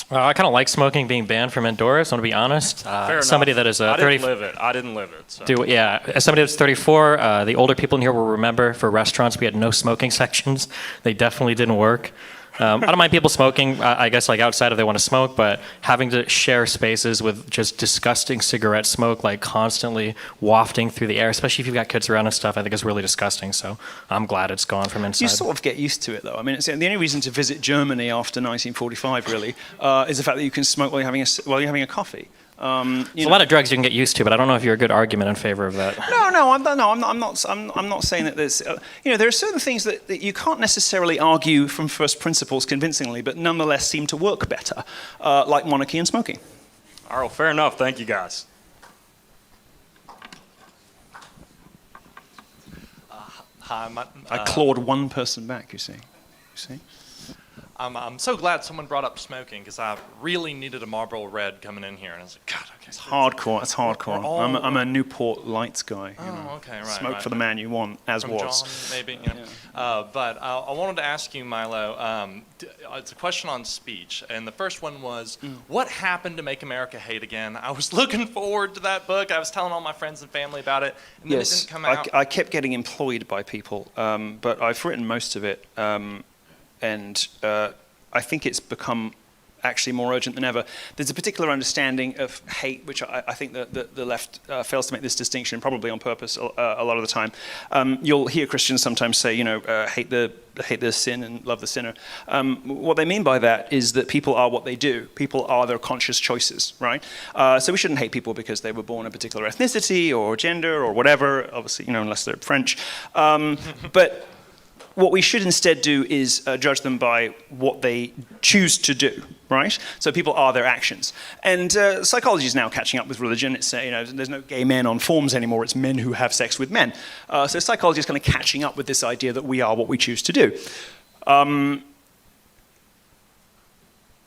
C: I kind of like smoking being banned from indoors, I'm going to be honest.
G: Fair
C: somebody
G: enough.
C: that is
G: I
C: 30.
G: didn't live it. So.
C: As somebody that's 34, the older people in here will remember for restaurants we had no smoking sections. They definitely didn't work. I don't mind people smoking, I guess, like outside if they want to smoke, but having to share spaces with just disgusting cigarette smoke, like constantly wafting through the air, especially if you've got kids around and stuff, I think it's really disgusting. So I'm glad it's gone from inside.
A: You sort of get used to it, though. I mean, the only reason to visit Germany after 1945, really, is the fact that you can smoke while you're having a coffee.
C: There's a lot of drugs you can get used to, but I don't know if you're a good argument in favor of that.
A: I'm not saying that there's, there are certain things that you can't necessarily argue from first principles convincingly, but nonetheless seem to work better, like monarchy and smoking.
G: All right, well, fair enough. Thank you, guys.
H: Hi,
A: I clawed one person back, you see.
H: I'm so glad someone brought up smoking because I really needed a Marlboro Red coming in here, and I was like, God, okay.
A: It's hardcore. I'm a Newport Lights guy.
H: Okay, right.
A: Smoke
H: right.
A: for the man you want, as
H: From
A: was.
H: John, maybe. But I wanted to ask you, Milo. It's a question on speech, and the first one was, what happened to make America hate again? I was looking forward to that book. I was telling all my friends and family about it, and then it didn't come out.
A: I kept getting employed by people, but I've written most of it. And I think it's become actually more urgent than ever. There's a particular understanding of hate, which I think that the left fails to make this distinction, probably on purpose a lot of the time. You'll hear Christians sometimes say, hate the sin and love the sinner. What they mean by that is that people are what they do. People are their conscious choices, right? So we shouldn't hate people because they were born a particular ethnicity or gender or whatever, obviously, unless they're French. But what we should instead do is judge them by what they choose to do, right? So people are their actions. And psychology is now catching up with religion. It's, there's no gay men on forms anymore. It's men who have sex with men. So psychology is kind of catching up with this idea that we are what we choose to do.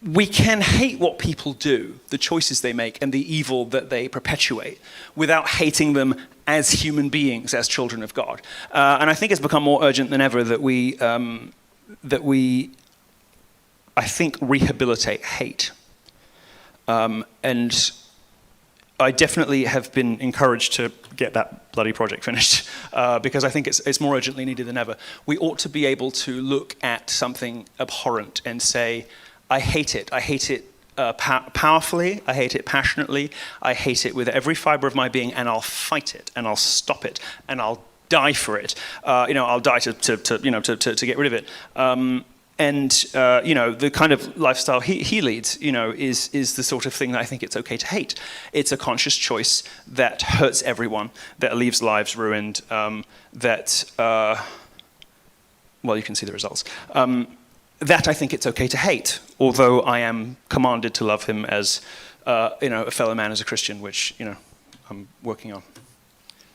A: We can hate what people do, the choices they make, and the evil that they perpetuate, without hating them as human beings, as children of God. And I think it's become more urgent than ever that we, I think, rehabilitate hate. And I definitely have been encouraged to get that bloody project finished, because I think it's more urgently needed than ever. We ought to be able to look at something abhorrent and say, I hate it. I hate it powerfully. I hate it passionately. I hate it with every fiber of my being, and I'll fight it, and I'll stop it, and I'll die for it. I'll die to get rid of it. The kind of lifestyle he leads, is the sort of thing that I think it's okay to hate. It's a conscious choice that hurts everyone, that leaves lives ruined, you can see the results. That I think it's okay to hate, although I am commanded to love him as, a fellow man, as a Christian, which, I'm working on.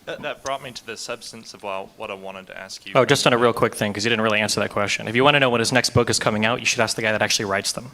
H: That brought me to the substance of what I wanted to ask you.
C: Oh, just on a real quick thing, because you didn't really answer that question. If you want to know when his next book is coming out, you should ask the guy that actually writes them.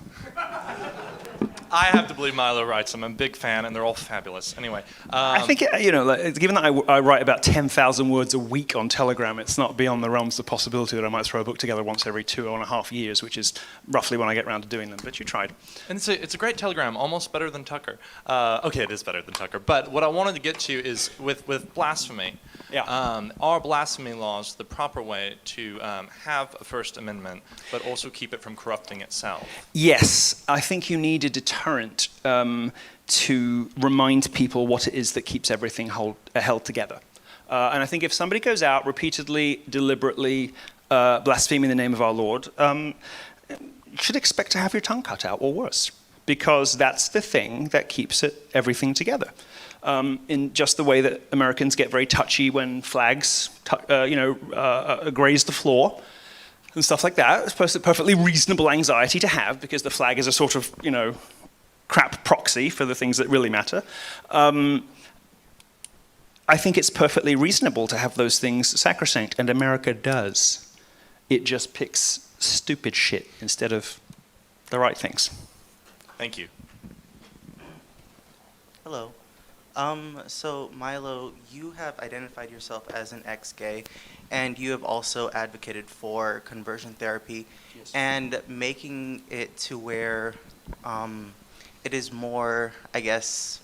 H: I have to believe Milo writes them. I'm a big fan, and they're all fabulous. Anyway.
A: I think, given that I write about 10,000 words a week on Telegram, it's not beyond the realms of possibility that I might throw a book together once every 2.5 years, which is roughly when I get around to doing them. But you tried.
H: And it's a great Telegram, almost better than Tucker. Okay, it is better than Tucker. But what I wanted to get to is with blasphemy.
A: Yeah.
H: Are blasphemy laws the proper way to have a First Amendment, but also keep it from corrupting itself?
A: Yes, I think you need a deterrent to remind people what it is that keeps everything held together. And I think if somebody goes out repeatedly, deliberately blaspheming the name of our Lord, you should expect to have your tongue cut out or worse, because that's the thing that keeps everything together. In just the way that Americans get very touchy when flags, graze the floor and stuff like that. It's a perfectly reasonable anxiety to have, because the flag is a sort of, crap proxy for the things that really matter. I think it's perfectly reasonable to have those things sacrosanct, and America does. It just picks stupid shit instead of the right things.
H: Thank you.
D: Hello. So Milo, you have identified yourself as an ex-gay, and you have also advocated for conversion therapy.
A: Yes.
D: And making it to where it is more, I guess,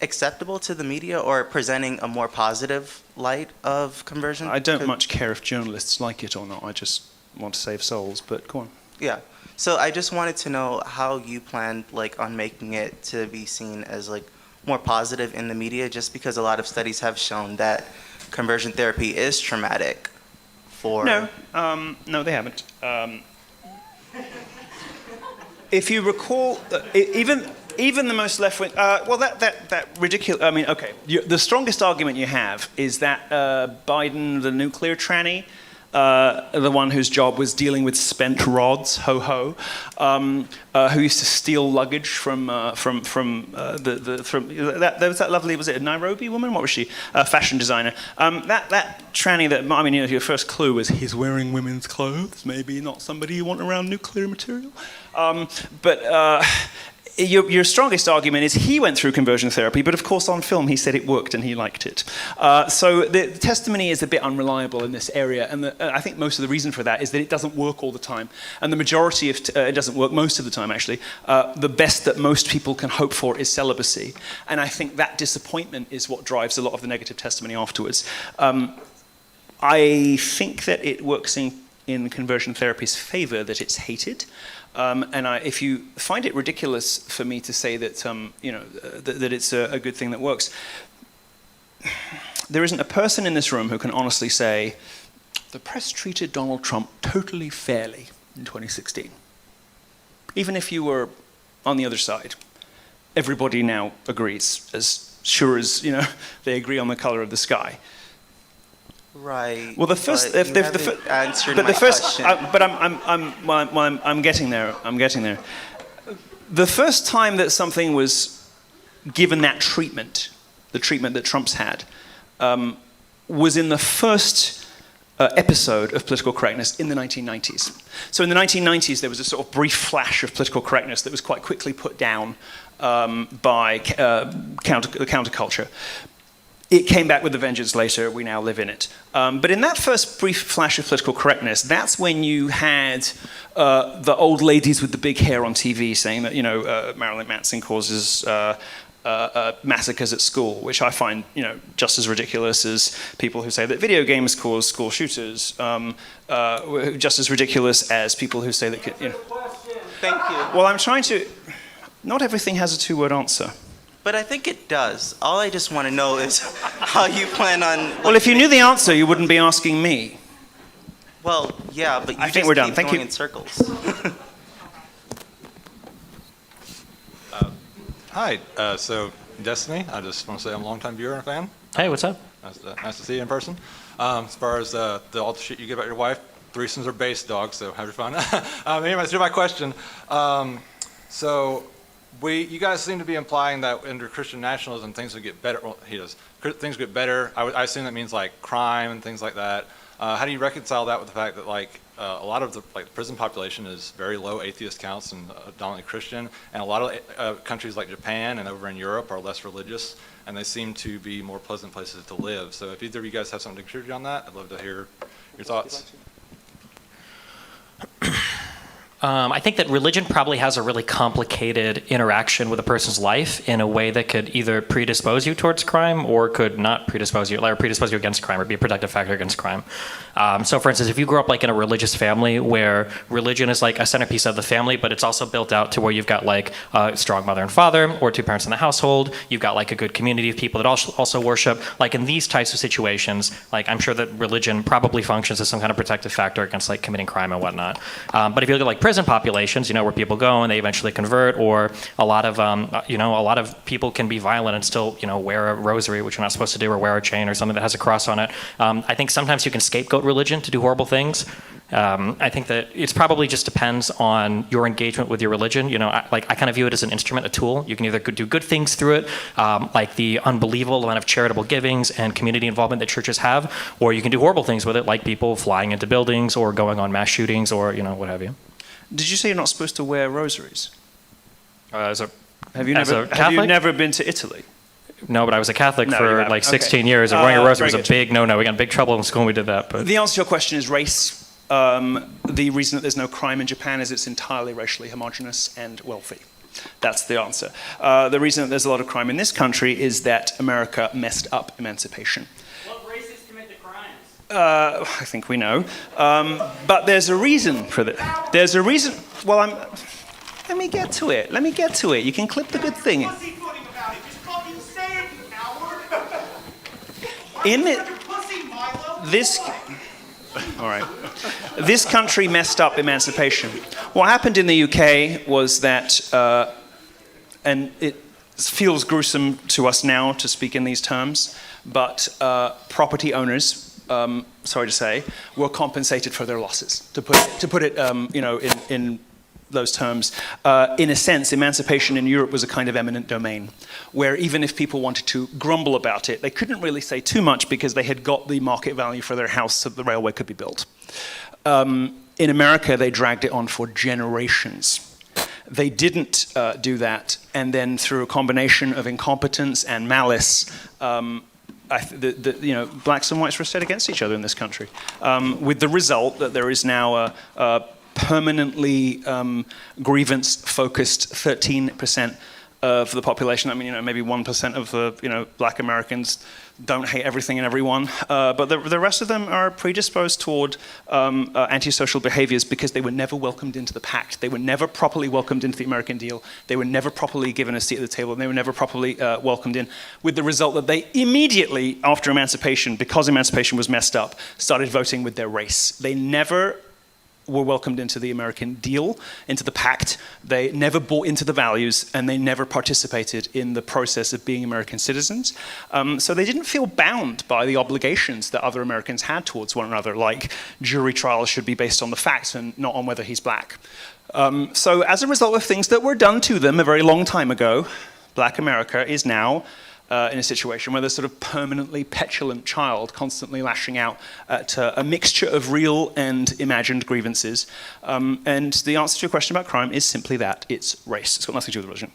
D: acceptable to the media, or presenting a more positive light of conversion.
A: I don't much care if journalists like it or not. I just want to save souls, but go on.
D: Yeah. So I just wanted to know how you planned on making it to be seen as more positive in the media, just because a lot of studies have shown that conversion therapy is traumatic for...
A: No, they haven't. If you recall, even the most left-wing... that ridiculous... I mean, okay, the strongest argument you have is that Biden, the nuclear tranny, the one whose job was dealing with spent rods, who used to steal luggage from there was that lovely, was it a Nairobi woman? What was she? A fashion designer. That tranny your first clue was he's wearing women's clothes. Maybe not somebody you want around nuclear material. Your strongest argument is he went through conversion therapy, but of course on film he said it worked and he liked it. So the testimony is a bit unreliable in this area, and I think most of the reason for that is that it doesn't work all the time. And the majority of it doesn't work most of the time, actually. The best that most people can hope for is celibacy. And I think that disappointment is what drives a lot of the negative testimony afterwards. I think that it works in conversion therapy's favor that it's hated. If you find it ridiculous for me to say that, that it's a good thing that works, there isn't a person in this room who can honestly say, the press treated Donald Trump totally fairly in 2016. Even if you were on the other side, everybody now agrees, as sure as, they agree on the color of the sky.
D: Right.
A: Well, the first,
D: but answered my question.
A: I'm getting there. The first time that something was given that treatment, the treatment that Trump's had, was in the first episode of political correctness in the 1990s. So in the 1990s, there was a sort of brief flash of political correctness that was quite quickly put down by counterculture. It came back with a vengeance later. We now live in it. But in that first brief flash of political correctness, that's when you had the old ladies with the big hair on TV saying that, Marilyn Manson causes massacres at school, which I find, just as ridiculous as people who say that video games cause school shooters, just as ridiculous as people who say that.
D: Thank you.
A: Well, I'm trying to. Not everything has a two-word answer.
D: But I think it does. All I just want to know is how you plan on.
A: Well, if you knew the answer, you wouldn't be asking me.
D: Well, yeah, but you
A: I think
D: just
A: we're done.
D: keep
A: Thank
D: going
A: you.
D: in circles.
I: Hi, so Destiny, I just want to say I'm a longtime viewer and fan.
C: Hey, what's up?
I: Nice to see you in person. As far as all the shit you get about your wife, threesomes are base, dog, so have your fun. Anyways, to my question. You guys seem to be implying that under Christian nationalism, things would get better. Well, he does. Things get better. I assume that means like crime and things like that. How do you reconcile that with the fact that a lot of the prison population is very low atheist counts and dominantly Christian, and a lot of countries like Japan and over in Europe are less religious, and they seem to be more pleasant places to live. So if either of you guys have something to contribute on that, I'd love to hear your thoughts.
C: I think that religion probably has a really complicated interaction with a person's life in a way that could either predispose you towards crime or could not predispose you, or predispose you against crime, or be a protective factor against crime. So, for instance, if you grew up in a religious family where religion is a centerpiece of the family, but it's also built out to where you've got a strong mother and father, or two parents in the household, you've got a good community of people that also worship. In these types of situations, I'm sure that religion probably functions as some kind of protective factor against committing crime and whatnot. But if you look at prison populations, where people go and they eventually convert, or a lot of people can be violent and still, wear a rosary, which you're not supposed to do, or wear a chain or something that has a cross on it. I think sometimes you can scapegoat religion to do horrible things. I think that it's probably just depends on your engagement with your religion. I kind of view it as an instrument, a tool. You can either do good things through it, like the unbelievable amount of charitable givings and community involvement that churches have, or you can do horrible things with it, like people flying into buildings or going on mass shootings or what have you.
A: Did you say you're not supposed to wear rosaries?
C: Have
A: Have you never been to Italy?
C: No, but I was a Catholic
A: No,
C: for
A: okay.
C: 16 years, and wearing a rosary was
A: very
C: a
A: good.
C: big no-no. We got in big trouble in school when we did that. But
A: The answer to your question is race. The reason that there's no crime in Japan is it's entirely racially homogenous and wealthy. That's the answer. The reason that there's a lot of crime in this country is that America messed up emancipation.
F: What races commit the crimes?
A: I think we know. But there's a reason for that. There's a reason. Well, let me get to it. You can clip the good thing.
F: Pussyfooting about it. Just fucking say it, you coward.
A: In it,
F: Pussy, Milo.
A: this. All right. This country messed up emancipation. What happened in the UK was that, and it feels gruesome to us now to speak in these terms, but property owners, sorry to say, were compensated for their losses. To put it, in those terms, in a sense, emancipation in Europe was a kind of eminent domain, where even if people wanted to grumble about it, they couldn't really say too much because they had got the market value for their house so the railway could be built. In America, they dragged it on for generations. They didn't do that, and then through a combination of incompetence and malice, blacks and whites were set against each other in this country, with the result that there is now a permanently grievance-focused 13% of the population. I mean, maybe 1% of the black Americans don't hate everything and everyone, but the rest of them are predisposed toward antisocial behaviors because they were never welcomed into the pact. They were never properly welcomed into the American deal. They were never properly given a seat at the table, and they were never properly welcomed in, with the result that they immediately, after emancipation, because emancipation was messed up, started voting with their race. They never were welcomed into the American deal, into the pact. They never bought into the values, and they never participated in the process of being American citizens. So they didn't feel bound by the obligations that other Americans had towards one another, like jury trials should be based on the facts and not on whether he's black. So as a result of things that were done to them a very long time ago, black America is now in a situation where there's sort of permanently petulant child constantly lashing out at a mixture of real and imagined grievances. And the answer to your question about crime is simply that. It's race. It's got nothing to do with religion.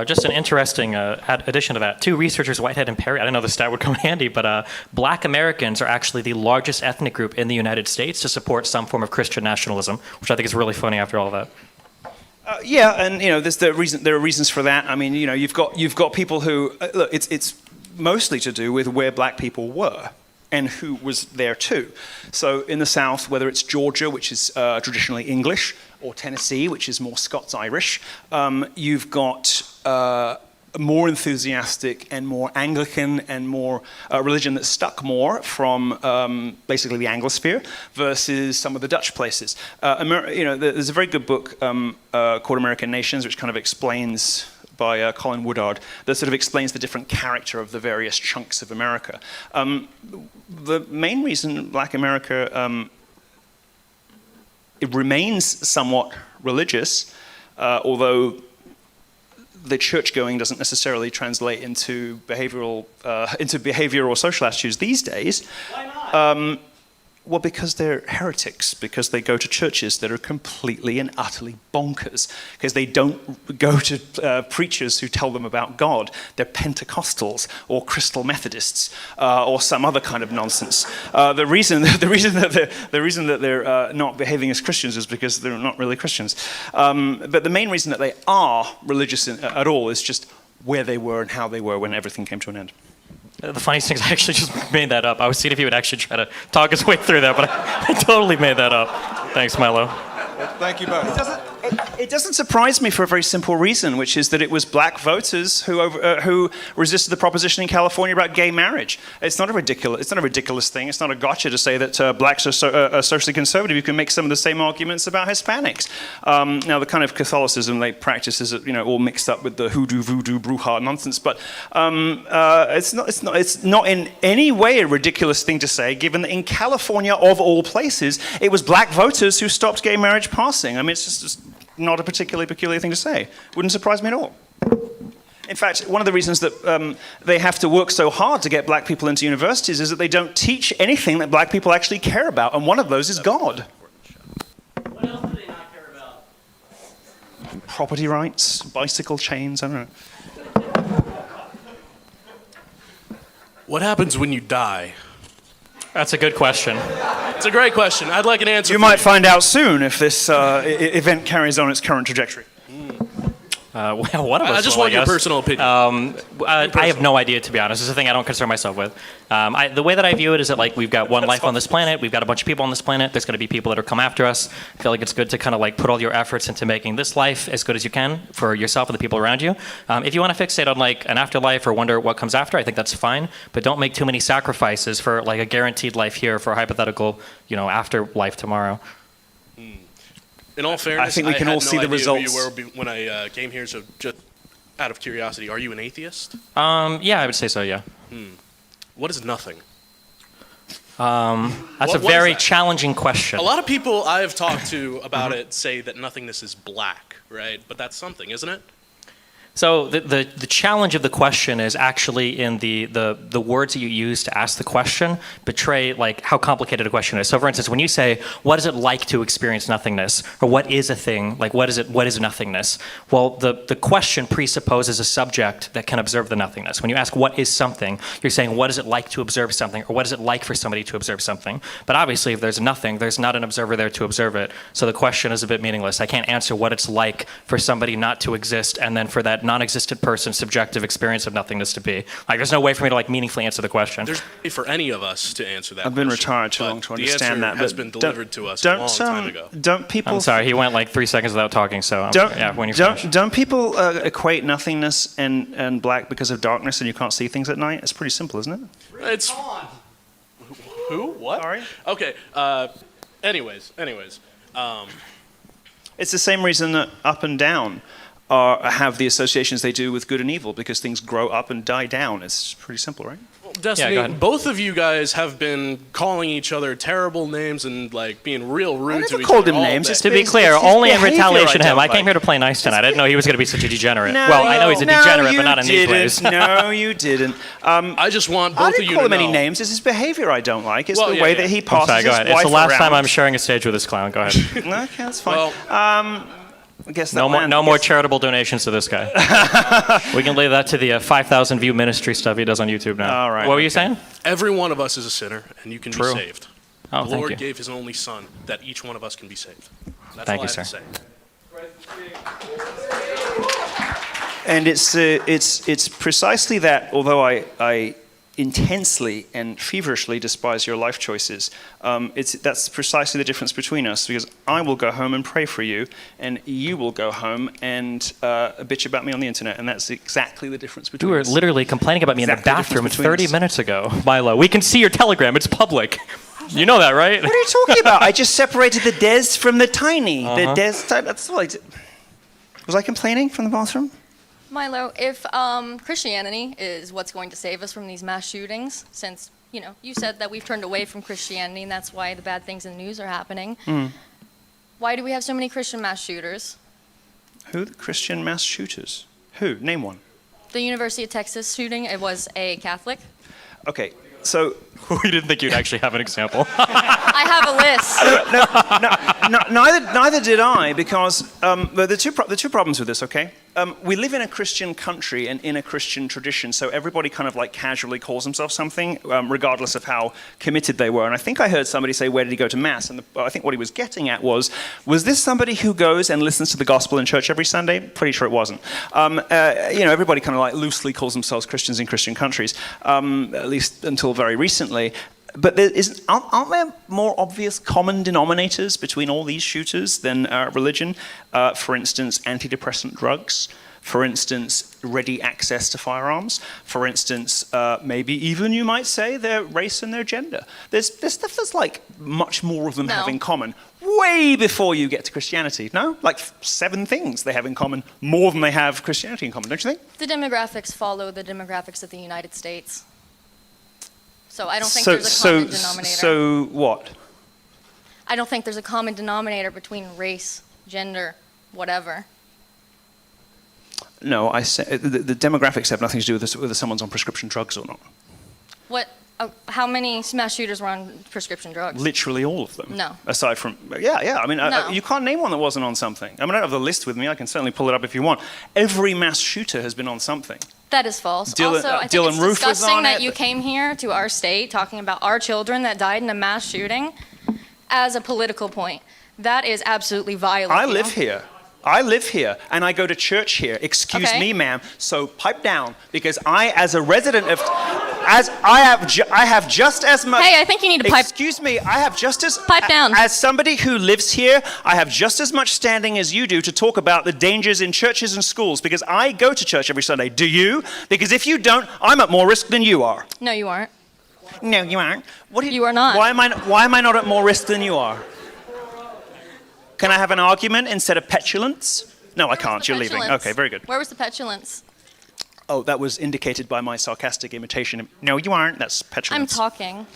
C: just an interesting addition to that. Two researchers, Whitehead and Perry, I didn't know the stat would come in handy, but black Americans are actually the largest ethnic group in the United States to support some form of Christian nationalism, which I think is really funny after all that.
A: Yeah, and there are reasons for that. I mean, you've got people who look. It's mostly to do with where black people were and who was there too. So in the South, whether it's Georgia, which is traditionally English, or Tennessee, which is more Scots-Irish, you've got more enthusiastic and more Anglican and more religion that stuck more from basically the Anglosphere versus some of the Dutch places. There's a very good book called American Nations, which kind of explains, by Colin Woodard, that sort of explains the different character of the various chunks of America. The main reason Black America it remains somewhat religious, although the church going doesn't necessarily translate into behavior or social attitudes these days.
F: Why not?
A: Well, because they're heretics, because they go to churches that are completely and utterly bonkers, because they don't go to preachers who tell them about God. They're Pentecostals or Crystal Methodists or some other kind of nonsense. The reason that they're not behaving as Christians is because they're not really Christians. But the main reason that they are religious at all is just where they were and how they were when everything came to an end.
C: The funniest thing is I actually just made that up. I was seeing if he would actually try to talk his way through that, but I totally made that up. Thanks, Milo.
I: Well, thank you both.
A: It doesn't surprise me for a very simple reason, which is that it was black voters who resisted the proposition in California about gay marriage. It's not a ridiculous thing. It's not a gotcha to say that blacks are socially conservative. You can make some of the same arguments about Hispanics. Now, the kind of Catholicism they practice is all mixed up with the hoodoo, voodoo, bruja nonsense. But it's not in any way a ridiculous thing to say, given that in California, of all places, it was black voters who stopped gay marriage passing. I mean, it's just not a particularly peculiar thing to say. Wouldn't surprise me at all. In fact, one of the reasons that they have to work so hard to get black people into universities is that they don't teach anything that black people actually care about, and one of those is God.
F: What else do they not care about?
A: Property rights, bicycle chains, I don't know.
J: What happens when you die?
C: That's a good question.
J: It's a great question. I'd like an answer.
A: You might find out soon if this event carries on its current trajectory.
C: Well, one of us
J: I just
C: will,
J: want
C: I
J: your
C: guess.
J: personal opinion.
C: I have no idea, to be honest. It's a thing I don't concern myself with. The way that I view it is that we've got one life on this planet. We've got a bunch of people on this planet. There's going to be people that are come after us. I feel like it's good to kind of put all your efforts into making this life as good as you can for yourself and the people around you. If you want to fixate on an afterlife or wonder what comes after, I think that's fine. But don't make too many sacrifices for a guaranteed life here for a hypothetical, afterlife tomorrow.
J: In all fairness,
A: I think we can all see the results.
J: Who you were when I came here, so just out of curiosity, are you an atheist?
C: Yeah, I would say so, yeah.
J: What is nothing?
C: That's a
J: What
C: very
J: is that?
C: challenging question.
J: A lot of people I've talked to about it say that nothingness is black, right? But that's something, isn't it?
C: So the challenge of the question is actually in the words that you use to ask the question betray how complicated a question is. So for instance, when you say, what is it like to experience nothingness? Or what is a thing? What is nothingness? Well, the question presupposes a subject that can observe the nothingness. When you ask what is something, you're saying what is it like to observe something? Or what is it like for somebody to observe something? But obviously if there's nothing, there's not an observer there to observe it. So the question is a bit meaningless. I can't answer what it's like for somebody not to exist and then for that non-existent person's subjective experience of nothingness to be. There's no way for me to meaningfully answer the question.
J: There's no way for any of us to answer that.
A: I've been
J: question,
A: retired too long to understand that.
J: The answer has
A: but
J: been delivered to us a long time ago.
A: Don't people?
C: I'm sorry, he went 3 seconds without talking, so
A: don't people equate nothingness and black because of darkness and you can't see things at night? It's pretty simple, isn't it?
J: It's who? What?
A: Sorry?
J: Okay. Anyways.
A: It's the same reason that up and down have the associations they do with good and evil, because things grow up and die down. It's pretty simple, right?
J: Well, Destiny,
C: go ahead.
J: both of you guys have been calling each other terrible names and being real rude to each
A: called
J: other
A: him
J: all
A: names.
J: day.
C: To be clear,
A: It's his
C: only in
A: behavior
C: retaliation
A: I
C: to him.
A: don't
C: I came
A: like.
C: here to play nice tonight. I didn't know he was going to be such a degenerate.
A: No,
C: well, I know he's a degenerate, but not in these ways.
A: No, you didn't.
J: I just want
A: I
J: both of
A: didn't
J: you
A: call
J: to
A: him any
J: know.
A: names. It's his behavior I don't like. It's
J: Well,
A: the
J: yeah,
A: way
J: yeah.
A: that he
C: I'm
A: passes
C: sorry, go ahead.
A: his
C: It's
A: wife
C: the last time
A: around.
C: I'm sharing a stage with this clown. Go ahead.
A: Okay, that's fine.
J: Well,
A: I guess
C: No more charitable donations to this guy. We can leave that to the 5,000 view ministry stuff he does on YouTube now.
A: All right,
C: What were you saying?
J: every one of us is a sinner, and you can
C: True.
J: be saved.
C: Oh,
J: the
C: thank
J: Lord
C: you.
J: gave His only Son that each one of us can be saved. That's
C: Thank
J: all
C: you,
J: I have
C: sir.
J: to say.
A: And it's precisely that. Although I intensely and feverishly despise your life choices. That's precisely the difference between us, because I will go home and pray for you, and you will go home and bitch about me on the internet, and that's exactly the difference
C: You
A: between
C: were
A: us.
C: literally complaining about me in the
A: Exactly the
C: bathroom
A: difference between
C: 30
A: us.
C: minutes ago, Milo. We can see your Telegram. It's public. You know that, right?
A: What are you talking about? I just separated the des from the tiny. The des, that's all I did. Was I complaining from the bathroom?
B: Milo, if Christianity is what's going to save us from these mass shootings, since you said that we've turned away from Christianity and that's why the bad things in the news are happening, why do we have so many Christian mass shooters?
A: Who? The Christian mass shooters? Who? Name one.
B: The University of Texas shooting, it was a Catholic.
A: Okay, so
C: We didn't think you'd actually have an example.
B: I have a list.
A: neither did I, because the two problems with this. Okay, we live in a Christian country and in a Christian tradition, so everybody kind of like casually calls themselves something, regardless of how committed they were. And I think I heard somebody say, "Where did he go to mass?" And I think what he was getting at was this somebody who goes and listens to the gospel in church every Sunday? Pretty sure it wasn't. Everybody kind of like loosely calls themselves Christians in Christian countries, at least until very recently. But aren't there more obvious common denominators between all these shooters than religion? For instance, antidepressant drugs. For instance, ready access to firearms. For instance, maybe even you might say their race and their gender. There's stuff that's like much more of them have in common. Way before you get to Christianity, no? Like 7 things they have in common, more than they have Christianity in common, don't you think?
B: The demographics follow the demographics of the United States. So I don't think there's a common denominator.
A: So what?
B: I don't think there's a common denominator between race, gender, whatever.
A: No, I say the demographics have nothing to do with whether someone's on prescription drugs or not.
B: What? How many mass shooters were on prescription drugs?
A: Literally all of them.
B: No.
A: Aside from, yeah. I mean,
B: No.
A: you can't name one that wasn't on something. I mean, I don't have the list with me. I can certainly pull it up if you want. Every mass shooter has been on something.
B: That is false.
A: Dylan-
B: Also, I think
A: Dylan
B: it's
A: Roof was
B: disgusting
A: on
B: that
A: it.
B: you came here to our state talking about our children that died in a mass shooting as a political point. That is absolutely vile.
A: I live here. And I go to church here. Excuse me, ma'am. So pipe down, because I, as a resident of, I have just as much.
B: Hey, I think you need to pipe.
A: Excuse me, I have just as.
B: Pipe down.
A: As somebody who lives here, I have just as much standing as you do to talk about the dangers in churches and schools, because I go to church every Sunday. Do you? Because if you don't, I'm at more risk than you are.
B: No, you aren't.
A: No, you aren't.
B: You are not.
A: Why am I not at more risk than you are? Can I have an argument instead of petulance? No, I can't. You're leaving. Okay, very good.
B: Where was the petulance?
A: Oh, that was indicated by my sarcastic imitation. No, you aren't. That's
B: I'm
A: petulance.
B: talking.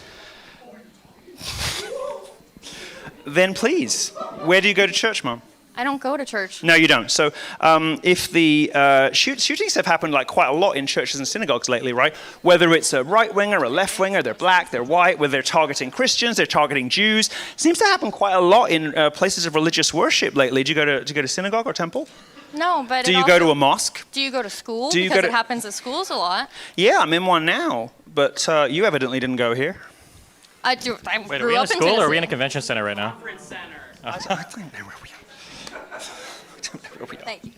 A: Then please, where do you go to church, Mom?
B: I don't go to church.
A: No, you don't. So if the shootings have happened like quite a lot in churches and synagogues lately, right? Whether it's a right-winger, a left-winger, they're black, they're white, whether they're targeting Christians, they're targeting Jews. Seems to happen quite a lot in places of religious worship lately. Do you go to synagogue or temple?
B: No, but
A: Do you go to a mosque?
B: Do you go to school?
A: Do you
B: because
A: go
B: it
A: to-
B: happens at schools a lot.
A: Yeah, I'm in one now, but you evidently didn't go here.
B: I
C: Wait, are
B: grew
C: we in a
B: up in
C: school or are we in a
B: Tennessee.
C: convention center right now?
B: Thank you.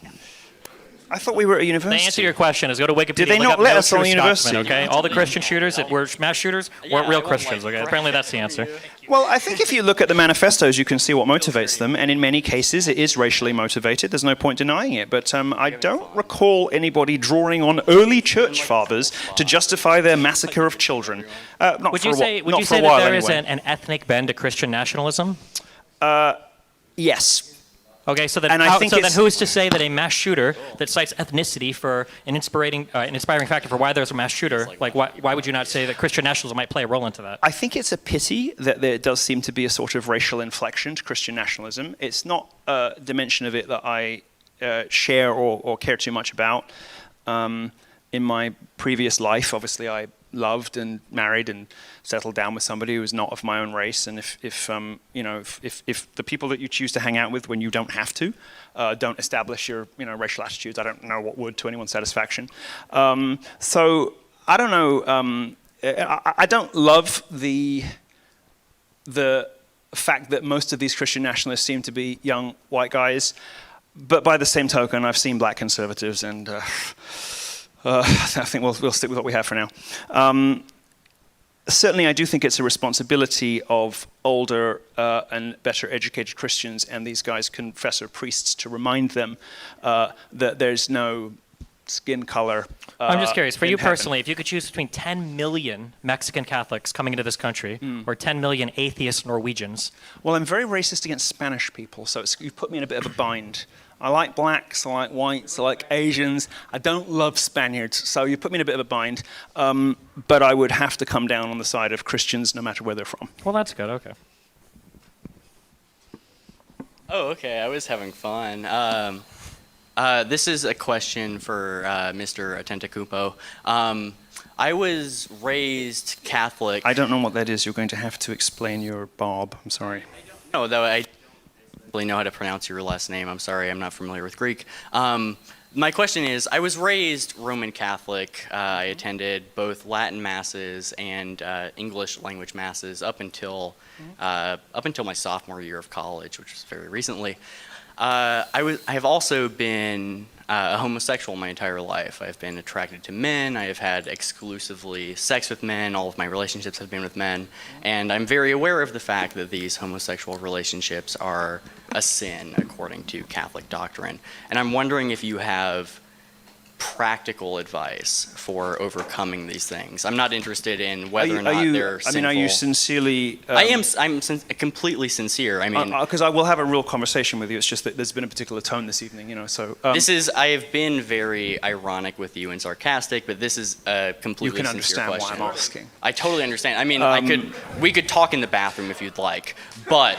A: I thought we were at a
C: The
A: university.
C: answer to your question is go to Wikipedia.
A: Did they
C: look
A: not
C: up
A: let
C: no
A: us on
C: true
A: the university?
C: Scotsman, okay? All the Christian shooters that were mass shooters weren't real Christians, okay? Apparently that's the answer.
A: Well, I think if you look at the manifestos, you can see what motivates them, and in many cases it is racially motivated. There's no point denying it, but I don't recall anybody drawing on early church fathers to justify their massacre of children. Not
C: Would
A: for
C: you
A: a
C: say,
A: whi-
C: would
A: not
C: you
A: for
C: say
A: a
C: that
A: while
C: there is
A: anyway.
C: an ethnic bend to Christian nationalism?
A: Yes.
C: Okay, so then,
A: And I think
C: then
A: it's-
C: who's to say that a mass shooter that cites ethnicity for an inspiring factor for why there's a mass shooter, like why would you not say that Christian nationalism might play a role into that?
A: I think it's a pity that there does seem to be a sort of racial inflection to Christian nationalism. It's not a dimension of it that I share or care too much about. In my previous life, obviously, I loved and married and settled down with somebody who was not of my own race. And if the people that you choose to hang out with when you don't have to don't establish your racial attitudes, I don't know what would to anyone's satisfaction. So I don't know. I don't love the fact that most of these Christian nationalists seem to be young white guys. But by the same token, I've seen black conservatives, and I think we'll stick with what we have for now. certainly I do think it's a responsibility of older and better educated Christians and these guys, confessor priests, to remind them that there's no skin color.
C: I'm just curious, for
A: in
C: you
A: heaven.
C: personally, if you could choose between 10 million Mexican Catholics coming into this country or 10 million atheist Norwegians.
A: Well, I'm very racist against Spanish people, so you've put me in a bit of a bind. I like blacks, I like whites, I like Asians. I don't love Spaniards, so you put me in a bit of a bind. But I would have to come down on the side of Christians no matter where they're from.
C: Well, that's good, okay.
F: Oh, okay. I was having fun. This is a question for Mr. Atentacumpo. I was raised Catholic.
A: I don't know what that is. You're going to have to explain your Bob. I'm sorry.
F: No, though I don't really know how to pronounce your last name. I'm sorry, I'm not familiar with Greek. My question is, I was raised Roman Catholic. I attended both Latin masses and English language masses up until my sophomore year of college, which was very recently. I have also been a homosexual my entire life. I've been attracted to men. I have had exclusively sex with men. All of my relationships have been with men. And I'm very aware of the fact that these homosexual relationships are a sin according to Catholic doctrine. And I'm wondering if you have practical advice for overcoming these things. I'm not interested in whether or not they're sinful.
A: Are you sincerely...
F: I'm completely sincere. I mean...
A: Because I will have a real conversation with you. It's just that there's been a particular tone this evening, so...
F: I have been very ironic with you and sarcastic, but this is a completely sincere question.
A: You can understand why I'm asking.
F: I totally understand. I mean, we could talk in the bathroom if you'd like, but...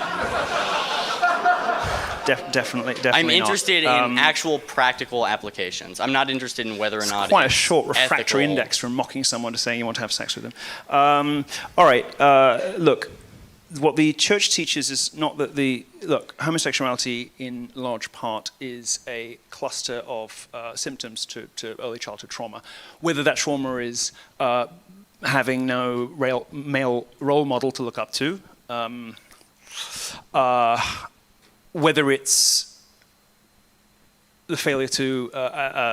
A: Definitely
F: I'm interested
A: not.
F: in actual practical applications. I'm not interested in whether or not
A: Quite a
F: it's
A: short refractory
F: ethical.
A: index from mocking someone to saying you want to have sex with them. All right, look, what the church teaches is not that homosexuality in large part is a cluster of symptoms to early childhood trauma. Whether that trauma is having no male role model to look up to, whether it's the failure to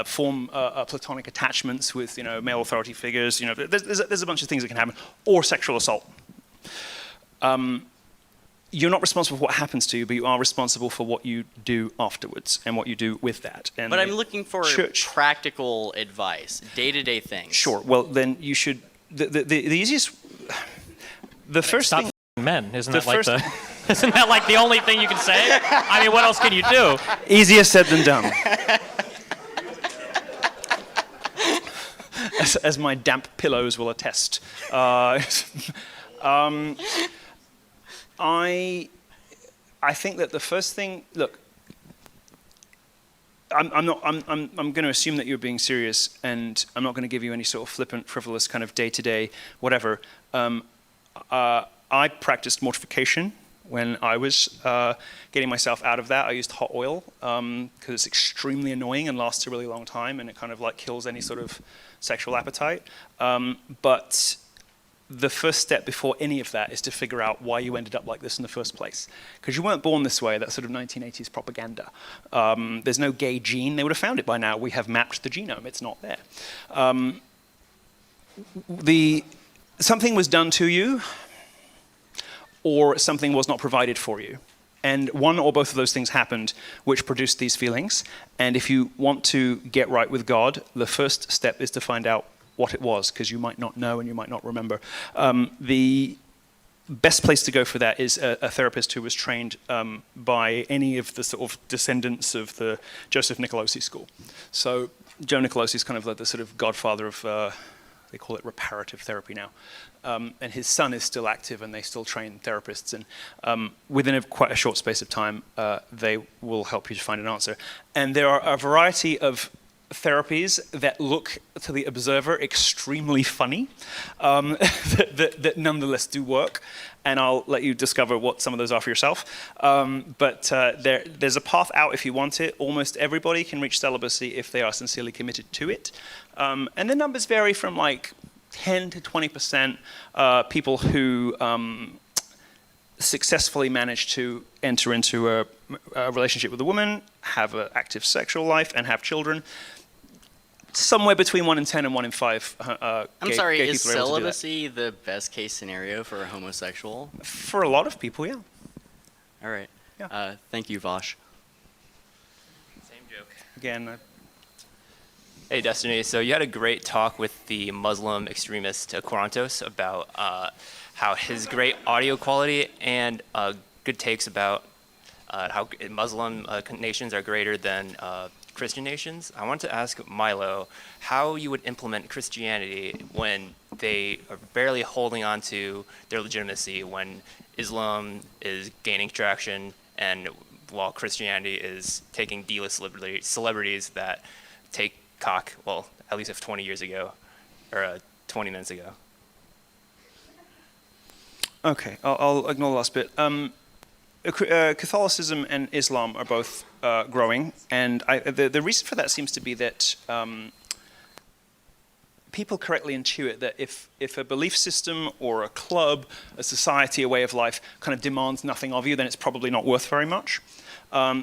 A: form platonic attachments with male authority figures, there's a bunch of things that can happen, or sexual assault. You're not responsible for what happens to you, but you are responsible for what you do afterwards and what you do with that. And
F: But I'm looking for
A: church,
F: practical advice, day-to-day things.
A: Sure. Well, then you should. The easiest. The first
C: Stop
A: thing.
C: Men, isn't that like the only thing you can say? I mean, what else can you do?
A: Easier said than done. as my damp pillows will attest. I think that the first thing. Look, I'm going to assume that you're being serious, and I'm not going to give you any sort of flippant, frivolous kind of day-to-day whatever. I practiced mortification when I was getting myself out of that. I used hot oil because it's extremely annoying and lasts a really long time, and it kind of like kills any sort of sexual appetite. But the first step before any of that is to figure out why you ended up like this in the first place. Because you weren't born this way, that's sort of 1980s propaganda. There's no gay gene. They would have found it by now. We have mapped the genome. It's not there. Something was done to you, or something was not provided for you. And one or both of those things happened, which produced these feelings. And if you want to get right with God, the first step is to find out what it was, because you might not know and you might not remember. The best place to go for that is a therapist who was trained by any of the sort of descendants of the Joseph Nicolosi school. So Joe Nicolosi is kind of like the sort of godfather of, they call it reparative therapy now. And his son is still active, and they still train therapists. And within quite a short space of time, they will help you to find an answer. And there are a variety of therapies that look to the observer extremely funny, that nonetheless do work. And I'll let you discover what some of those are for yourself. But there's a path out if you want it. Almost everybody can reach celibacy if they are sincerely committed to it. And the numbers vary from like 10 to 20% people who successfully manage to enter into a relationship with a woman, have an active sexual life, and have children. somewhere between 1 in 10 and 1 in 5
F: I'm
A: gay,
F: sorry,
A: gay
F: is
A: people are able to do that.
F: celibacy the best case scenario for a homosexual?
A: For a lot of people, yeah.
F: All right.
A: Yeah.
F: Thank you, Vosh.
K: Same joke.
A: Again,
K: Hey, Destiny. So you had a great talk with the Muslim extremist Quarantos about how his great audio quality and good takes about how Muslim nations are greater than Christian nations. I want to ask Milo how you would implement Christianity when they are barely holding on to their legitimacy, when Islam is gaining traction and while Christianity is taking D-list celebrities that take cock, well, at least of 20 years ago, or 20 minutes ago.
A: okay, I'll ignore the last bit. Catholicism and Islam are both growing, and the reason for that seems to be that people correctly intuit that if a belief system or a club, a society, a way of life kind of demands nothing of you, then it's probably not worth very much.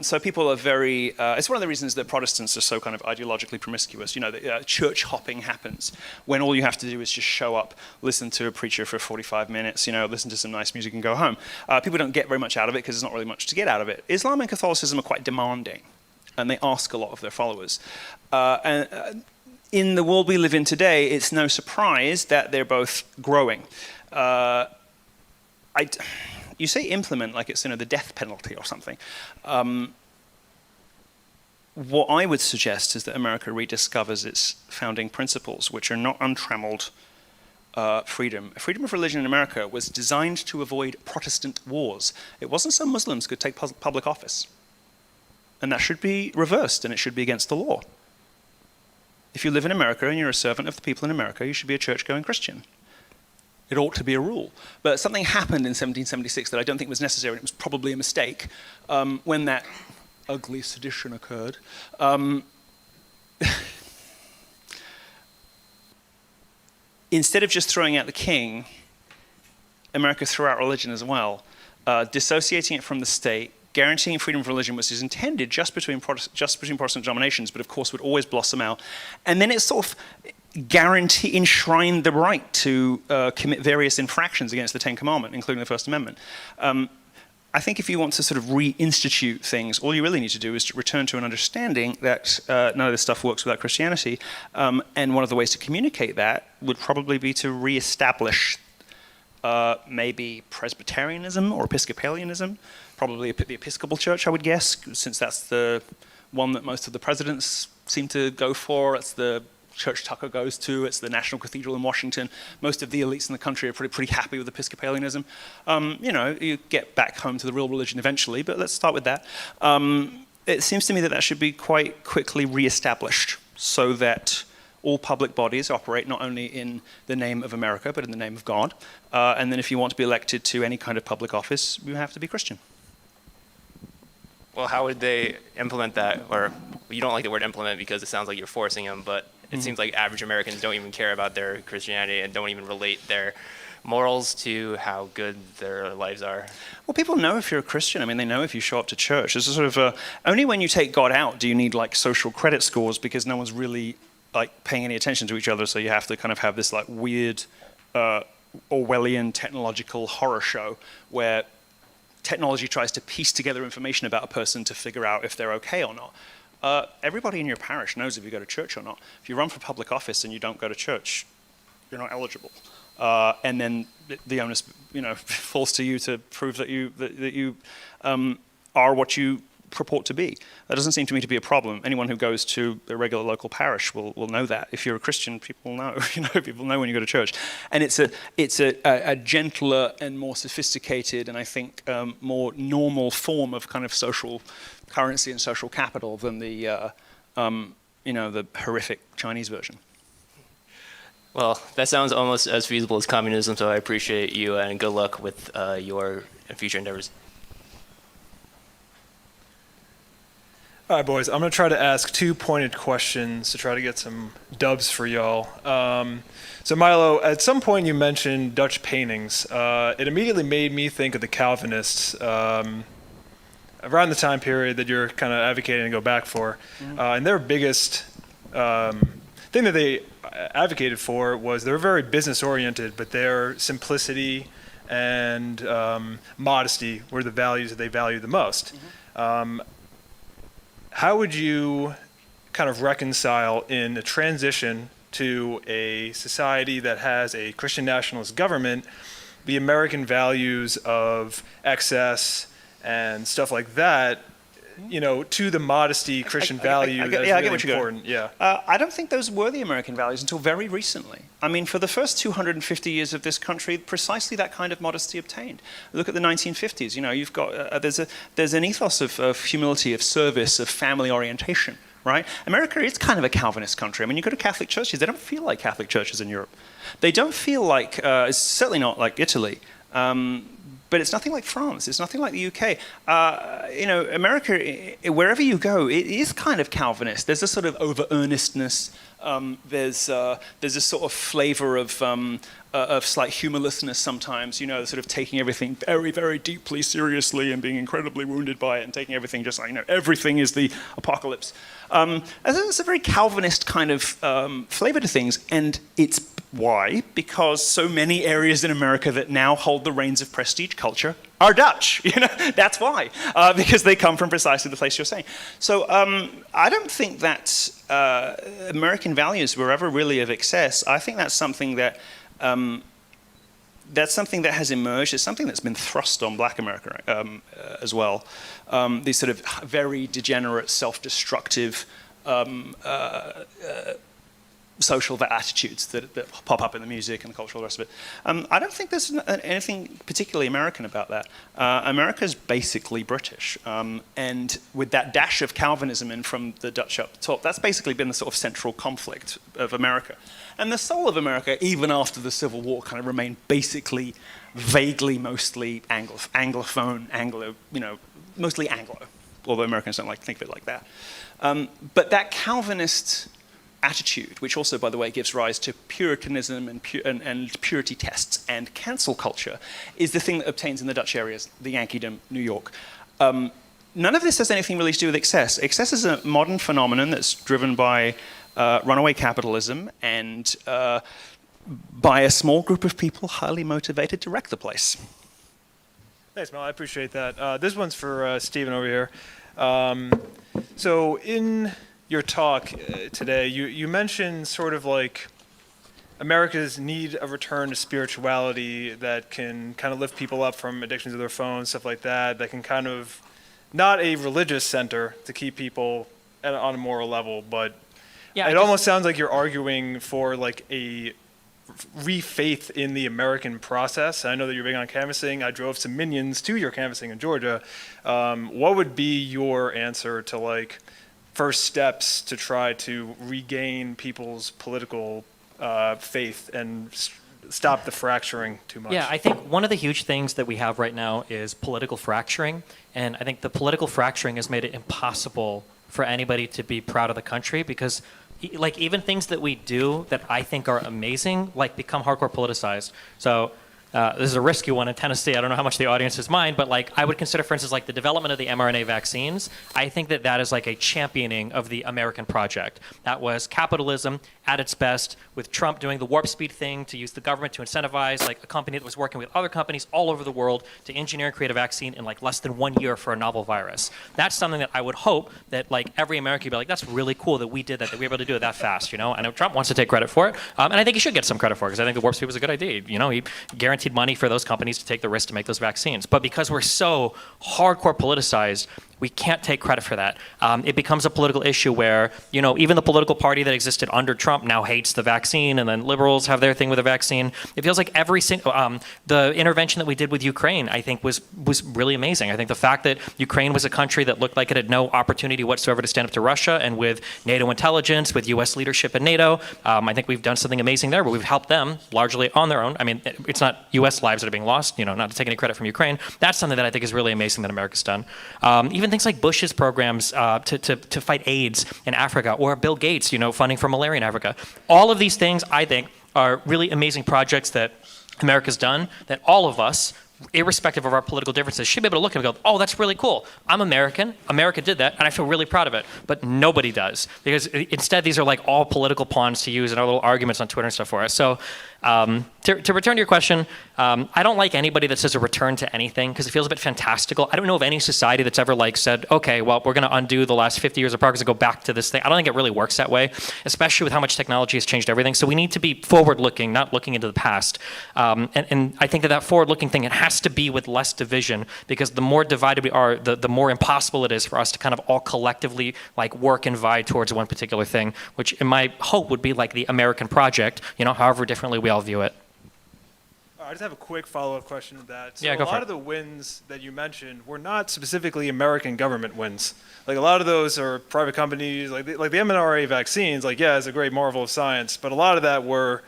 A: So people are very, it's one of the reasons that Protestants are so kind of ideologically promiscuous. You know, church hopping happens when all you have to do is just show up, listen to a preacher for 45 minutes, you know, listen to some nice music and go home. People don't get very much out of it because there's not really much to get out of it. Islam and Catholicism are quite demanding, and they ask a lot of their followers. In the world we live in today, it's no surprise that they're both growing. You say implement like it's, you know, the death penalty or something. What I would suggest is that America rediscovers its founding principles, which are not untrammeled freedom. Freedom of religion in America was designed to avoid Protestant wars. It wasn't so Muslims could take public office. And that should be reversed, and it should be against the law. If you live in America and you're a servant of the people in America, you should be a church-going Christian. It ought to be a rule. But something happened in 1776 that I don't think was necessary, and it was probably a mistake, when that ugly sedition occurred. Instead of just throwing out the king, America threw out religion as well, dissociating it from the state, guaranteeing freedom of religion, which is intended just between Protestant denominations, but of course would always blossom out. And then it sort of enshrined the right to commit various infractions against the Ten Commandments, including the First Amendment. I think if you want to sort of reinstitute things, all you really need to do is to return to an understanding that none of this stuff works without Christianity. And one of the ways to communicate that would probably be to reestablish maybe Presbyterianism or Episcopalianism, probably the Episcopal Church, I would guess, since that's the one that most of the presidents seem to go for. It's the church Tucker goes to. It's the National Cathedral in Washington. Most of the elites in the country are pretty happy with Episcopalianism. You know, you get back home to the real religion eventually, but let's start with that. It seems to me that that should be quite quickly reestablished so that all public bodies operate not only in the name of America, but in the name of God. And then if you want to be elected to any kind of public office, you have to be Christian.
K: Well, how would they implement that? Or you don't like the word implement because it sounds like you're forcing them, but it seems like average Americans don't even care about their Christianity and don't even relate their morals to how good their lives are.
A: Well, people know if you're a Christian. I mean, they know if you show up to church. It's a sort of only when you take God out do you need like social credit scores, because no one's really like paying any attention to each other. So you have to kind of have this like weird Orwellian technological horror show where technology tries to piece together information about a person to figure out if they're okay or not. Everybody in your parish knows if you go to church or not. If you run for public office and you don't go to church, you're not eligible. And then the onus, you know, falls to you to prove that you are what you purport to be. That doesn't seem to me to be a problem. Anyone who goes to a regular local parish will know that. If you're a Christian, people know. You know, people know when you go to church. And it's a gentler and more sophisticated and I think more normal form of kind of social currency and social capital than the you know, the horrific Chinese version.
K: Well, that sounds almost as feasible as communism, so I appreciate you and good luck with your future endeavors.
L: All right, boys, I'm going to try to ask two pointed questions to try to get some dubs for y'all. So, Milo, at some point you mentioned Dutch paintings. It immediately made me think of the Calvinists around the time period that you're kind of advocating to go back for. And their biggest thing that they advocated for was they're very business oriented, but their simplicity and modesty were the values that they valued the most. How would you kind of reconcile in a transition to a society that has a Christian nationalist government, the American values of excess and stuff like that, to the modesty Christian value that's
A: I
L: really
A: get what you're
L: important?
A: going. I don't think those were the American values until very recently. I mean, for the first 250 years of this country, precisely that kind of modesty obtained. Look at the 1950s. You've got there's an ethos of humility, of service, of family orientation. Right? America is kind of a Calvinist country. I mean, you go to Catholic churches, they don't feel like Catholic churches in Europe. They don't feel like, it's certainly not like Italy, but it's nothing like France. It's nothing like the UK. America, wherever you go, it is kind of Calvinist. There's a sort of over-earnestness. There's a sort of flavor of slight humorlessness sometimes, sort of taking everything very, very deeply seriously and being incredibly wounded by it and taking everything just like, everything is the apocalypse. It's a very Calvinist kind of flavor to things, and it's why? Because so many areas in America that now hold the reins of prestige culture are Dutch. That's why, because they come from precisely the place you're saying. So I don't think that American values were ever really of excess. I think that's something that has emerged. It's something that's been thrust on Black America as well. These sort of very degenerate, self-destructive social attitudes that pop up in the music and the culture, all the rest of it. I don't think there's anything particularly American about that. America's basically British. And with that dash of Calvinism in from the Dutch up top, that's basically been the sort of central conflict of America. And the soul of America, even after the Civil War, kind of remained basically, vaguely, mostly Anglophone, mostly Anglo, although Americans don't like to think of it like that. But that Calvinist attitude, which also, by the way, gives rise to Puritanism and purity tests and cancel culture, is the thing that obtains in the Dutch areas, the Yankeedom, New York. None of this has anything really to do with excess. Excess is a modern phenomenon that's driven by runaway capitalism and by a small group of people highly motivated to wreck the place.
L: Thanks, Mel. I appreciate that. This one's for Stephen over here. So in your talk today, you mentioned sort of like America's need a return to spirituality that can kind of lift people up from addictions to their phones, stuff like that, that can kind of, not a religious center to keep people on a moral level, but it almost sounds like you're arguing for like a re-faith in the American process. I know that you're big on canvassing. I drove some minions to your canvassing in Georgia. What would be your answer to like first steps to try to regain people's political faith and stop the fracturing too much?
C: Yeah, I think one of the huge things that we have right now is political fracturing. And I think the political fracturing has made it impossible for anybody to be proud of the country because like even things that we do that I think are amazing, like become hardcore politicized. So this is a risky one in Tennessee. I don't know how much the audiences mind, but like I would consider, for instance, like the development of the mRNA vaccines. I think that is like a championing of the American project. That was capitalism at its best, with Trump doing the warp speed thing to use the government to incentivize like a company that was working with other companies all over the world to engineer and create a vaccine in like less than 1 year for a novel virus. That's something that I would hope that like every American would be like, that's really cool that we did that we were able to do it that fast. I know Trump wants to take credit for it, and I think he should get some credit for it because I think the warp speed was a good idea. He guaranteed money for those companies to take the risk to make those vaccines. But because we're so hardcore politicized, we can't take credit for that. It becomes a political issue where, even the political party that existed under Trump now hates the vaccine, and then liberals have their thing with the vaccine. It feels like every single, the intervention that we did with Ukraine, I think was really amazing. I think the fact that Ukraine was a country that looked like it had no opportunity whatsoever to stand up to Russia, and with NATO intelligence, with US leadership in NATO, I think we've done something amazing there, but we've helped them largely on their own. I mean, it's not US lives that are being lost, not to take any credit from Ukraine. That's something that I think is really amazing that America's done. Even things like Bush's programs to fight AIDS in Africa, or Bill Gates, funding for malaria in Africa. All of these things, I think, are really amazing projects that America's done, that all of us irrespective of our political differences, should be able to look and go, oh, that's really cool. I'm American. America did that, and I feel really proud of it. But nobody does, because instead these are like all political pawns to use in our little arguments on Twitter and stuff for us. So to return to your question, I don't like anybody that says a return to anything, because it feels a bit fantastical. I don't know of any society that's ever like said, okay, well, we're going to undo the last 50 years of progress and go back to this thing. I don't think it really works that way, especially with how much technology has changed everything. So we need to be forward-looking, not looking into the past. And I think that forward-looking thing, it has to be with less division, because the more divided we are, the more impossible it is for us to kind of all collectively like work and vie towards one particular thing, which in my hope would be like the American project, however differently we all view it.
L: I just have a quick follow-up question to that. So
C: Yeah, go
L: a
C: for
L: lot
C: it.
L: of the wins that you mentioned were not specifically American government wins. Like a lot of those are private companies, like the mRNA vaccines. Like, yeah, it's a great marvel of science, but a lot of that were,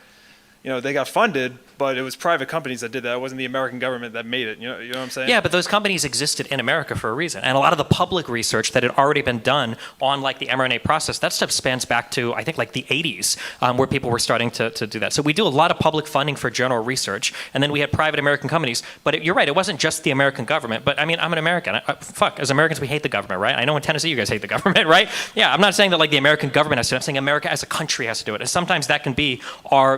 L: they got funded, but it was private companies that did that. It wasn't the American government that made it. You know what I'm saying?
C: Yeah, but those companies existed in America for a reason. And a lot of the public research that had already been done on like the mRNA process, that stuff spans back to, I think, like the 80s, where people were starting to do that. So we do a lot of public funding for general research. And then we had private American companies. But you're right, it wasn't just the American government. But I mean, I'm an American. As Americans, we hate the government, right? I know in Tennessee you guys hate the government, right? Yeah, I'm not saying that like the American government has to do it. I'm saying America as a country has to do it. And sometimes that can be our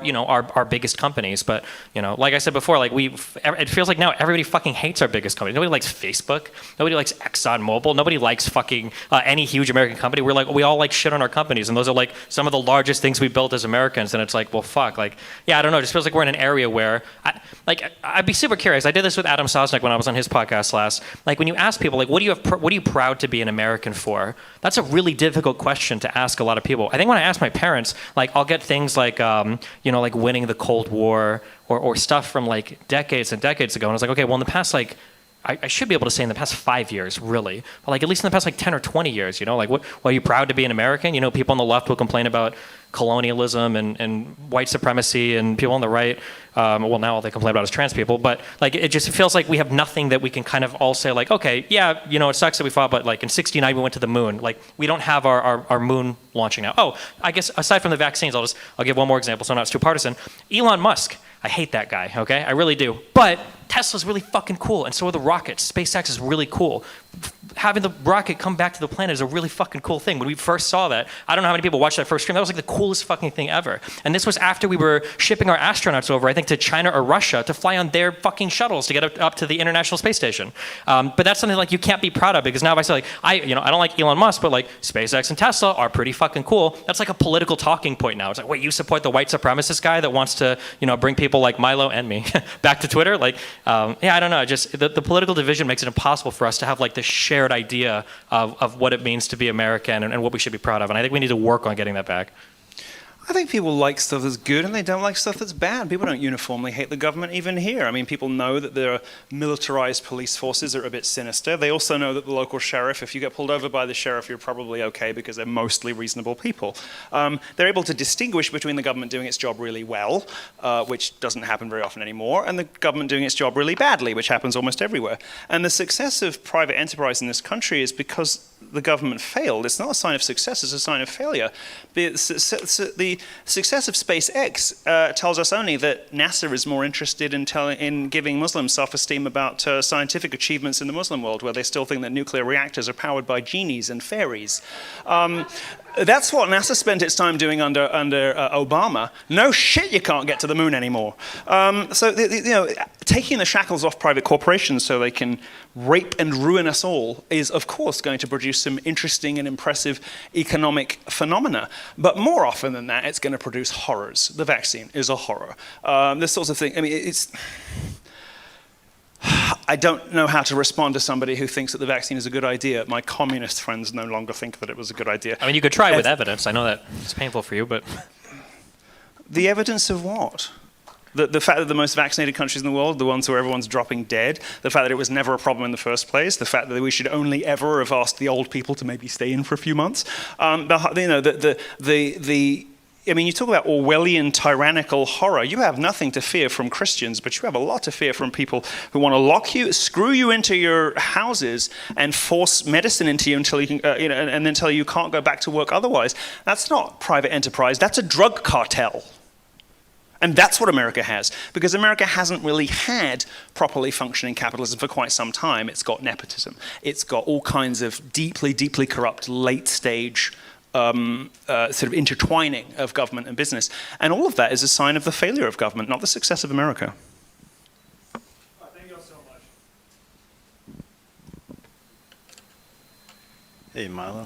C: biggest companies. But, like I said before, like it feels like now everybody fucking hates our biggest company. Nobody likes Facebook. Nobody likes ExxonMobil. Nobody likes fucking any huge American company. We all like shit on our companies, and those are like some of the largest things we built as Americans. And it's like, well, fuck. Like, yeah, I don't know. It just feels like we're in an area where, I'd be super curious. I did this with Adam Sosnick when I was on his podcast last. Like, when you ask people, like, what are you proud to be an American for? That's a really difficult question to ask a lot of people. I think when I ask my parents, like, I'll get things like, like winning the Cold War. Or stuff from like decades and decades ago. And I was like, okay, well in the past, like, I should be able to say in the past 5 years, really. But like at least in the past like 10 or 20 years, like what are you proud to be an American? People on the left will complain about colonialism and white supremacy, and people on the right, well now all they complain about is trans people, but like it just feels like we have nothing that we can kind of all say like, okay, yeah, it sucks that we fought, but like in '69 we went to the moon. Like we don't have our moon launching now. Oh, I guess aside from the vaccines, I'll give one more example so I'm not too partisan. Elon Musk. I hate that guy, okay? I really do. But Tesla's really fucking cool, and so are the rockets. SpaceX is really cool. Having the rocket come back to the planet is a really fucking cool thing. When we first saw that, I don't know how many people watched that first stream. That was like the coolest fucking thing ever. And this was after we were shipping our astronauts over, I think, to China or Russia to fly on their fucking shuttles to get up to the International Space Station. But that's something like you can't be proud of, because now if I say like, I don't like Elon Musk, but like SpaceX and Tesla are pretty fucking cool. That's like a political talking point now. It's like, wait, you support the white supremacist guy that wants to, bring people like Milo and me back to Twitter? Like, yeah, I don't know. Just the political division makes it impossible for us to have like this shared idea of what it means to be American and what we should be proud of. And I think we need to work on getting that back.
A: I think people like stuff that's good and they don't like stuff that's bad. People don't uniformly hate the government even here. I mean, people know that there are militarized police forces that are a bit sinister. They also know that the local sheriff, if you get pulled over by the sheriff, you're probably okay because they're mostly reasonable people. They're able to distinguish between the government doing its job really well, which doesn't happen very often anymore, and the government doing its job really badly, which happens almost everywhere. And the success of private enterprise in this country is because the government failed. It's not a sign of success, it's a sign of failure. The success of SpaceX tells us only that NASA is more interested in giving Muslims self-esteem about scientific achievements in the Muslim world, where they still think that nuclear reactors are powered by genies and fairies. That's what NASA spent its time doing under Obama. No shit, you can't get to the moon anymore. Taking the shackles off private corporations so they can rape and ruin us all is, of course, going to produce some interesting and impressive economic phenomena. But more often than that, it's going to produce horrors. The vaccine is a horror. This sort of thing. I mean, I don't know how to respond to somebody who thinks that the vaccine is a good idea. My communist friends no longer think that it was a good idea.
C: I mean, you could try with evidence. I know that it's painful for you, but...
A: The evidence of what? The fact that the most vaccinated countries in the world, the ones where everyone's dropping dead, the fact that it was never a problem in the first place, the fact that we should only ever have asked the old people to maybe stay in for a few months. I mean, you talk about Orwellian tyrannical horror. You have nothing to fear from Christians, but you have a lot to fear from people who want to lock you, screw you into your houses, and force medicine into you until you can, and then tell you can't go back to work otherwise. That's not private enterprise. That's a drug cartel. And that's what America has, because America hasn't really had properly functioning capitalism for quite some time. It's got nepotism. It's got all kinds of deeply, deeply corrupt late stage sort of intertwining of government and business. And all of that is a sign of the failure of government, not the success of America.
L: Thank you all so much.
M: Hey, Milo.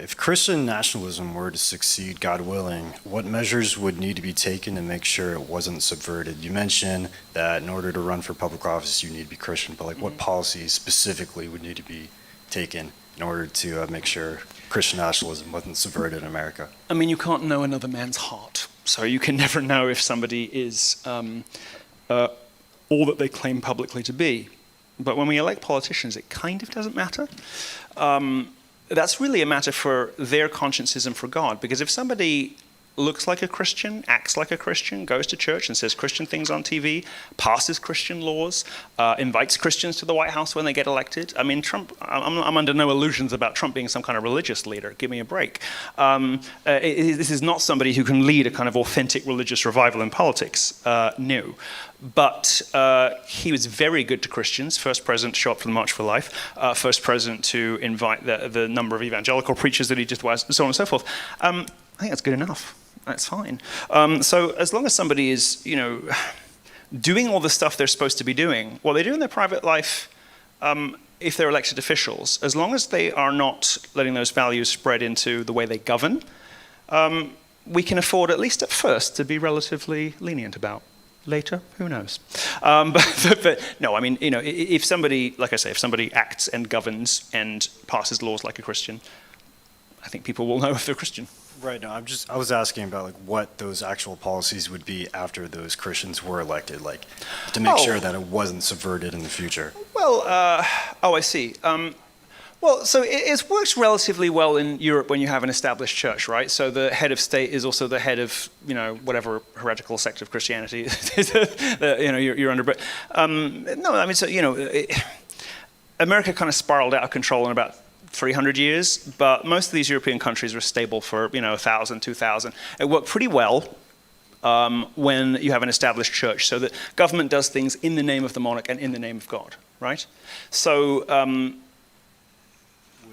M: If Christian nationalism were to succeed, God willing, what measures would need to be taken to make sure it wasn't subverted? You mentioned that in order to run for public office, you need to be Christian, but like, what policies specifically would need to be taken in order to make sure Christian nationalism wasn't subverted in America?
A: I mean, you can't know another man's heart, so you can never know if somebody is all that they claim publicly to be. But when we elect politicians, it kind of doesn't matter. That's really a matter for their consciences and for God, because if somebody looks like a Christian, acts like a Christian, goes to church and says Christian things on TV, passes Christian laws, invites Christians to the White House when they get elected. I mean, Trump, I'm under no illusions about Trump being some kind of religious leader. Give me a break. This is not somebody who can lead a kind of authentic religious revival in politics. No. But he was very good to Christians, first president to show up for the March for Life, first president to invite the number of evangelical preachers that he just was, and so on and so forth. I think that's good enough. That's fine. So as long as somebody is, doing all the stuff they're supposed to be doing, what they do in their private life, if they're elected officials, as long as they are not letting those values spread into the way they govern, we can afford, at least at first, to be relatively lenient about. Later, who knows? But no, I mean, if somebody, like I say, if somebody acts and governs and passes laws like a Christian, I think people will know if they're Christian.
M: Right. No, I was asking about like what those actual policies would be after those Christians were elected, like to make sure that it wasn't subverted in the future.
A: Well, I see. Well, so it works relatively well in Europe when you have an established church, right? So the head of state is also the head of, whatever heretical sect of Christianity you're under. But no, I mean, so America kind of spiraled out of control in about 300 years, but most of these European countries were stable for 1,000, 2,000. It worked pretty well when you have an established church, so that government does things in the name of the monarch and in the name of God, right? So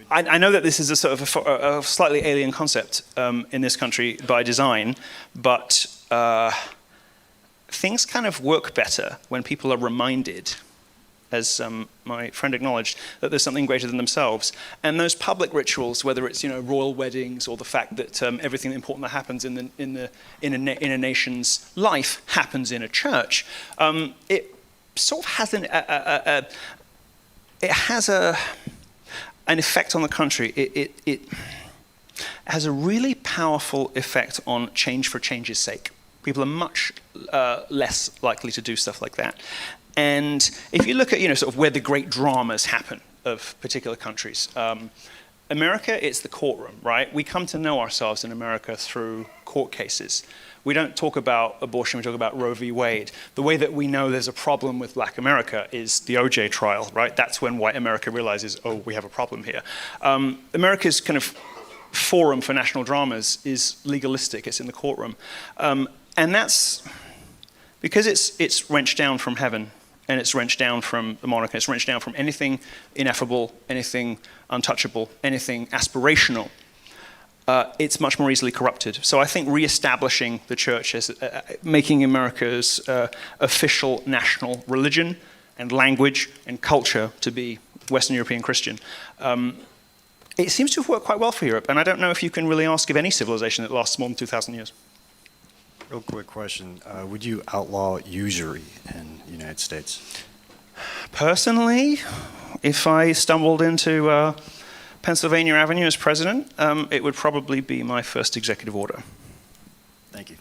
A: I know that this is a sort of a slightly alien concept in this country by design, but things kind of work better when people are reminded, as my friend acknowledged, that there's something greater than themselves. And those public rituals, whether it's royal weddings or the fact that everything important that happens in a nation's life happens in a church, it sort of has an effect on the country. It has a really powerful effect on change for change's sake. People are much less likely to do stuff like that. And if you look at sort of where the great dramas happen of particular countries, America, it's the courtroom, right? We come to know ourselves in America through court cases. We don't talk about abortion, we talk about Roe v. Wade. The way that we know there's a problem with Black America is the OJ trial, right? That's when white America realizes, oh, we have a problem here. America's kind of forum for national dramas is legalistic, it's in the courtroom. And that's because it's wrenched down from heaven, and it's wrenched down from the monarch, and it's wrenched down from anything ineffable, anything untouchable, anything aspirational. It's much more easily corrupted. So I think reestablishing the church as making America's official national religion and language and culture to be Western European Christian, it seems to have worked quite well for Europe. And I don't know if you can really ask of any civilization that lasts more than 2,000 years.
M: Real quick question. Would you outlaw usury in the United States?
A: Personally, if I stumbled into Pennsylvania Avenue as president, it would probably be my first executive order.
M: Thank you.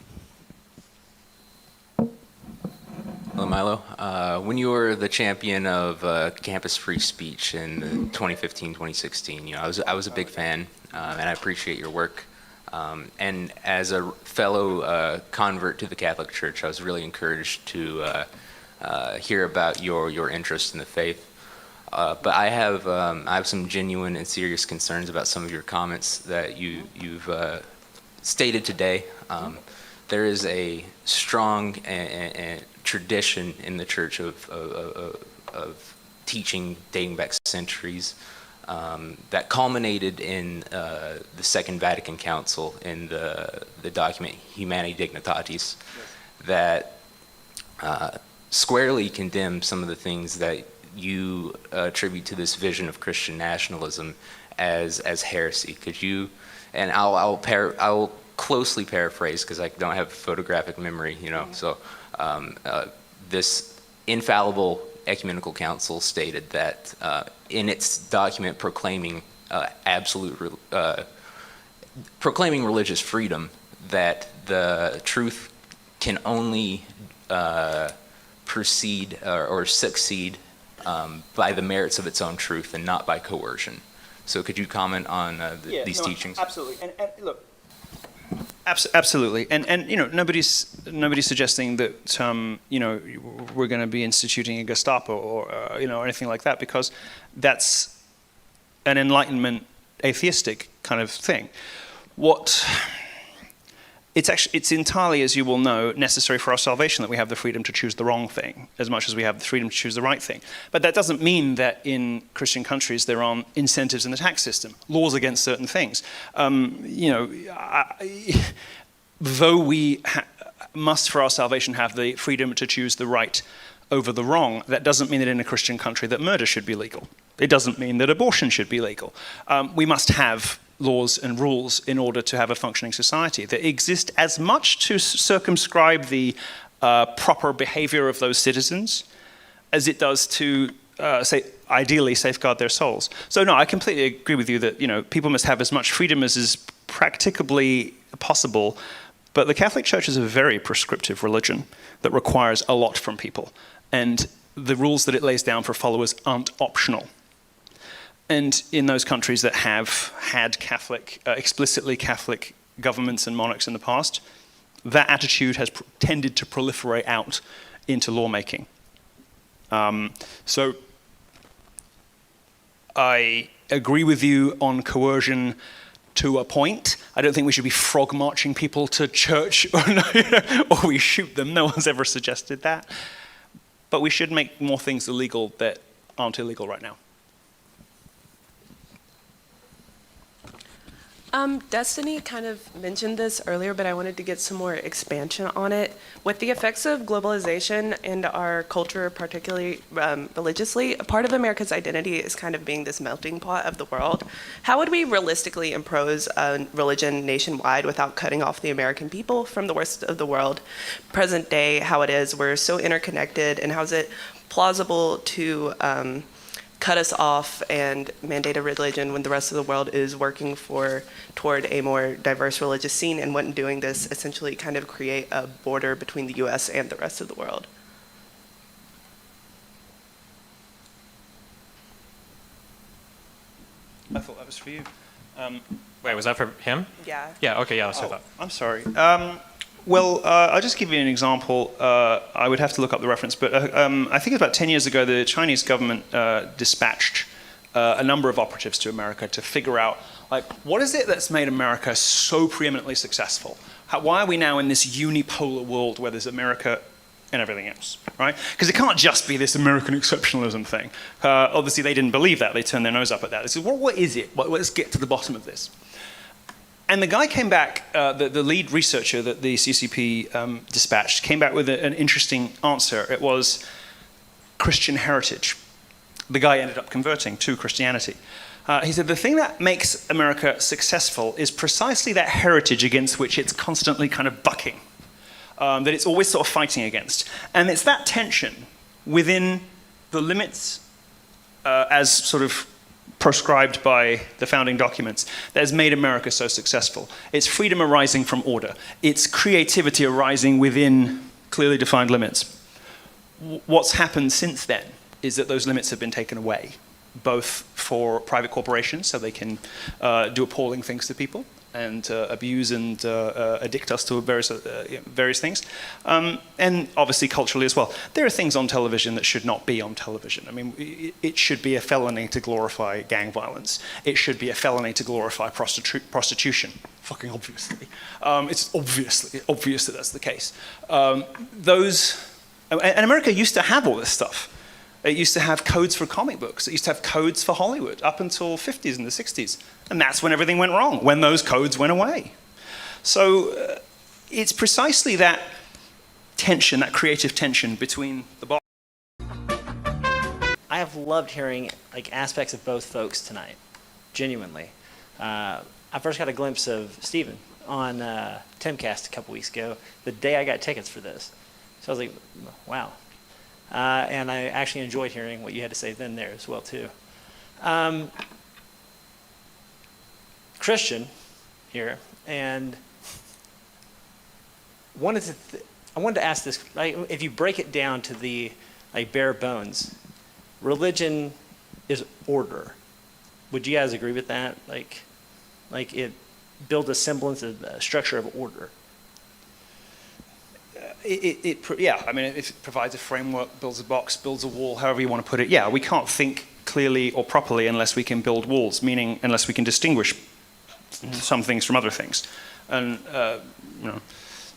N: Hello, Milo. When you were the champion of campus free speech in 2015, 2016, I was a big fan, and I appreciate your work. And as a fellow convert to the Catholic Church, I was really encouraged to hear about your interest in the faith. But I have some genuine and serious concerns about some of your comments that you've stated today. there is a strong tradition in the church of teaching dating back centuries that culminated in the Second Vatican Council in the document Humani Dignitatis, that squarely condemns some of the things that you attribute to this vision of Christian nationalism as heresy. Could you, and I'll closely paraphrase because I don't have photographic memory, so this infallible ecumenical council stated that in its document proclaiming proclaiming religious freedom, that the truth can only proceed or succeed by the merits of its own truth and not by coercion. So could you comment on these teachings?
A: Absolutely. And look, absolutely. And nobody's suggesting that we're going to be instituting a Gestapo or anything like that, because that's an Enlightenment atheistic kind of thing. It's entirely, as you will know, necessary for our salvation that we have the freedom to choose the wrong thing as much as we have the freedom to choose the right thing. But that doesn't mean that in Christian countries there aren't incentives in the tax system, laws against certain things. Though we must, for our salvation, have the freedom to choose the right over the wrong, that doesn't mean that in a Christian country that murder should be legal. It doesn't mean that abortion should be legal. We must have laws and rules in order to have a functioning society that exist as much to circumscribe the proper behavior of those citizens as it does to, ideally safeguard their souls. So no, I completely agree with you that people must have as much freedom as is practicably possible, but the Catholic Church is a very prescriptive religion that requires a lot from people, and the rules that it lays down for followers aren't optional. And in those countries that have had explicitly Catholic governments and monarchs in the past, that attitude has tended to proliferate out into lawmaking. So I agree with you on coercion to a point. I don't think we should be frog marching people to church or we shoot them. No one's ever suggested that. But we should make more things illegal that aren't illegal right now.
O: Destiny kind of mentioned this earlier, but I wanted to get some more expansion on it. With the effects of globalization and our culture, particularly religiously, a part of America's identity is kind of being this melting pot of the world. How would we realistically impose religion nationwide without cutting off the American people from the rest of the world? Present day, how it is, we're so interconnected, and how is it plausible to cut us off and mandate a religion when the rest of the world is working toward a more diverse religious scene, and when doing this essentially kind of create a border between the US and the rest of the world?
A: I thought that was for you.
C: Wait, was that for him?
O: Yeah.
C: Yeah, okay, yeah, that's what I thought.
A: I'm sorry. I'll just give you an example. I would have to look up the reference, but I think it was about 10 years ago, the Chinese government dispatched a number of operatives to America to figure out, what is it that's made America so preeminently successful? Why are we now in this unipolar world where there's America and everything else, right? Because it can't just be this American exceptionalism thing. Obviously, they didn't believe that. They turned their nose up at that. They said, what is it? Let's get to the bottom of this. And the guy came back, the lead researcher that the CCP dispatched, came back with an interesting answer. It was Christian heritage. The guy ended up converting to Christianity. He said, the thing that makes America successful is precisely that heritage against which it's constantly kind of bucking, that it's always sort of fighting against. And it's that tension within the limits as sort of proscribed by the founding documents that has made America so successful. It's freedom arising from order. It's creativity arising within clearly defined limits. What's happened since then is that those limits have been taken away, both for private corporations so they can do appalling things to people, and abuse and addict us to various things. And obviously culturally as well. There are things on television that should not be on television. I mean, it should be a felony to glorify gang violence. It should be a felony to glorify prostitution. Fucking obviously. It's obvious that that's the case. And America used to have all this stuff. It used to have codes for comic books. It used to have codes for Hollywood up until 50s and the 60s. And that's when everything went wrong, when those codes went away. So it's precisely that tension, that creative tension between the box.
P: I have loved hearing like aspects of both folks tonight, genuinely. I first got a glimpse of Stephen on Timcast a couple weeks ago, the day I got tickets for this. So I was like, wow. And I actually enjoyed hearing what you had to say then there as well too. Christian here, and I wanted to ask this, like, if you break it down to the like bare bones, religion is order. Would you guys agree with that? Like it builds a semblance of a structure of order.
A: Yeah, I mean, it provides a framework, builds a box, builds a wall, however you want to put it. Yeah, we can't think clearly or properly unless we can build walls, meaning unless we can distinguish some things from other things. And,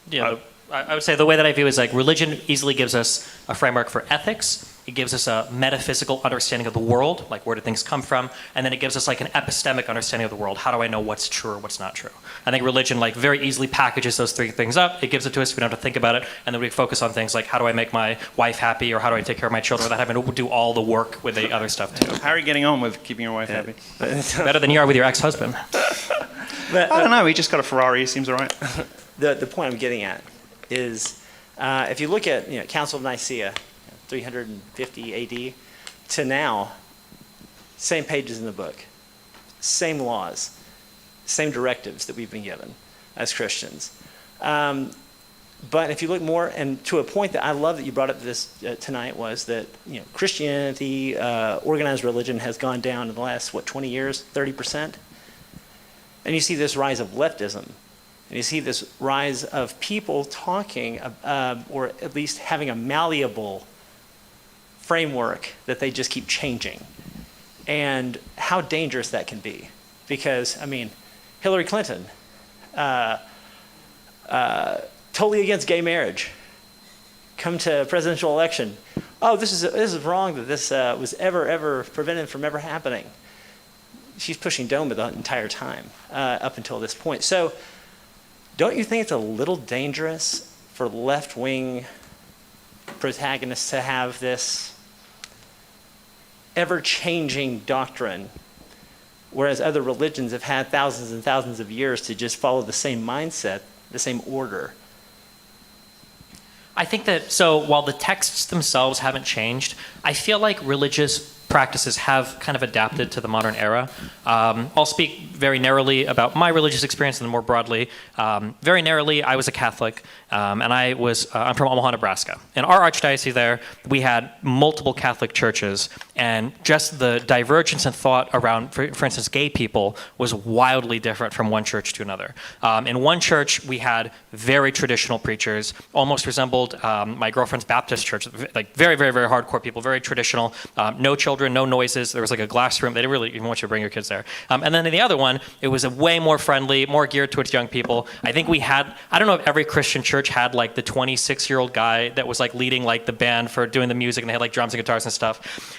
C: Yeah, I would say the way that I view it is like religion easily gives us a framework for ethics. It gives us a metaphysical understanding of the world, like where do things come from, and then it gives us like an epistemic understanding of the world. How do I know what's true or what's not true? I think religion like very easily packages those three things up. It gives it to us. We don't have to think about it, and then we focus on things like how do I make my wife happy, or how do I take care of my children without having to do all the work with the other stuff too.
A: How are you getting on with keeping your wife happy?
C: Better than you are with your ex-husband.
A: But, I don't know. He just got a Ferrari. He seems all right.
P: The point I'm getting at is if you look at Council of Nicaea, 350 AD, to now, same pages in the book, same laws, same directives that we've been given as Christians. But if you look more, and to a point that I love that you brought up this tonight, was that Christianity, organized religion, has gone down in the last 20 years, 30%, and you see this rise of leftism. And you see this rise of people talking, or at least having a malleable framework that they just keep changing. And how dangerous that can be. Because, I mean, Hillary Clinton, totally against gay marriage. Come to presidential election. Oh, this is wrong that this was ever prevented from ever happening. She's pushing DOMA the entire time up until this point. So, don't you think it's a little dangerous for left-wing protagonists to have this ever-changing doctrine, whereas other religions have had thousands and thousands of years to just follow the same mindset, the same order?
C: I think that, so while the texts themselves haven't changed, I feel like religious practices have kind of adapted to the modern era. I'll speak very narrowly about my religious experience and then more broadly. Very narrowly, I was a Catholic, and I'm from Omaha, Nebraska. In our archdiocese there, we had multiple Catholic churches, and just the divergence in thought around, for instance, gay people was wildly different from one church to another. In one church, we had very traditional preachers, almost resembled my girlfriend's Baptist church, like very, very, very hardcore people, very traditional, no children, no noises. There was like a glass room. They didn't really even want you to bring your kids there. And then in the other one, it was a way more friendly, more geared towards young people. I think we had, I don't know if every Christian church had like the 26-year-old guy that was like leading like the band for doing the music, and they had like drums and guitars and stuff.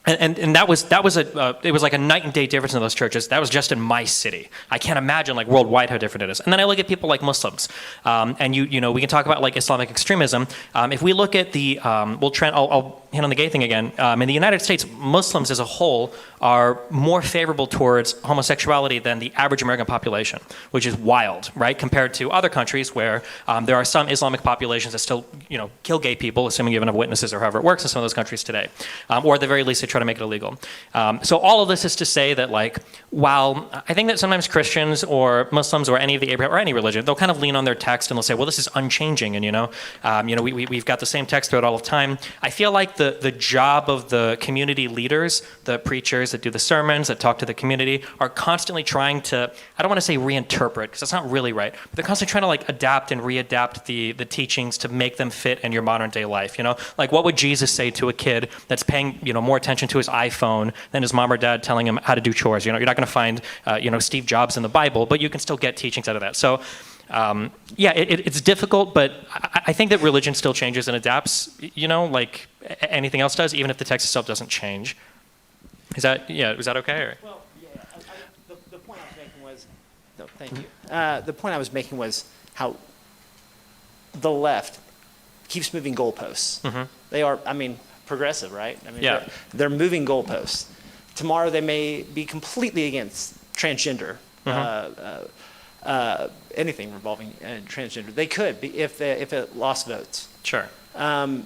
C: And that was it was like a night and day difference in those churches. That was just in my city. I can't imagine like worldwide how different it is. And then I look at people like Muslims, and we can talk about like Islamic extremism. If we look at the, I'll hit on the gay thing again. In the United States, Muslims as a whole are more favorable towards homosexuality than the average American population, which is wild, right? Compared to other countries where there are some Islamic populations that still, kill gay people, assuming you have enough witnesses or however it works in some of those countries today, or at the very least, it try to make it illegal. So all of this is to say that, like, while I think that sometimes Christians or Muslims or any of the Abraham or any religion, they'll kind of lean on their text and they'll say, well, this is unchanging, and we've got the same text throughout all of time. I feel like the job of the community leaders, the preachers that do the sermons, that talk to the community, are constantly trying to, I don't want to say reinterpret, because that's not really right, but they're constantly trying to like adapt and readapt the teachings to make them fit in your modern day life. Like, what would Jesus say to a kid that's paying more attention to his iPhone than his mom or dad telling him how to do chores? You're not going to find Steve Jobs in the Bible, but you can still get teachings out of that. So it's difficult, but I think that religion still changes and adapts, like anything else does, even if the text itself doesn't change. Was that okay? Or?
P: Well, yeah. The point I was making was, no, thank you. The point I was making was how the left keeps moving goalposts.
C: Mm-hmm.
P: They are, progressive, right?
C: Yeah.
P: They're moving goalposts. Tomorrow they may be completely against transgender.
C: Mm-hmm.
P: Anything revolving transgender. They could be if it lost votes.
C: Sure.
P: And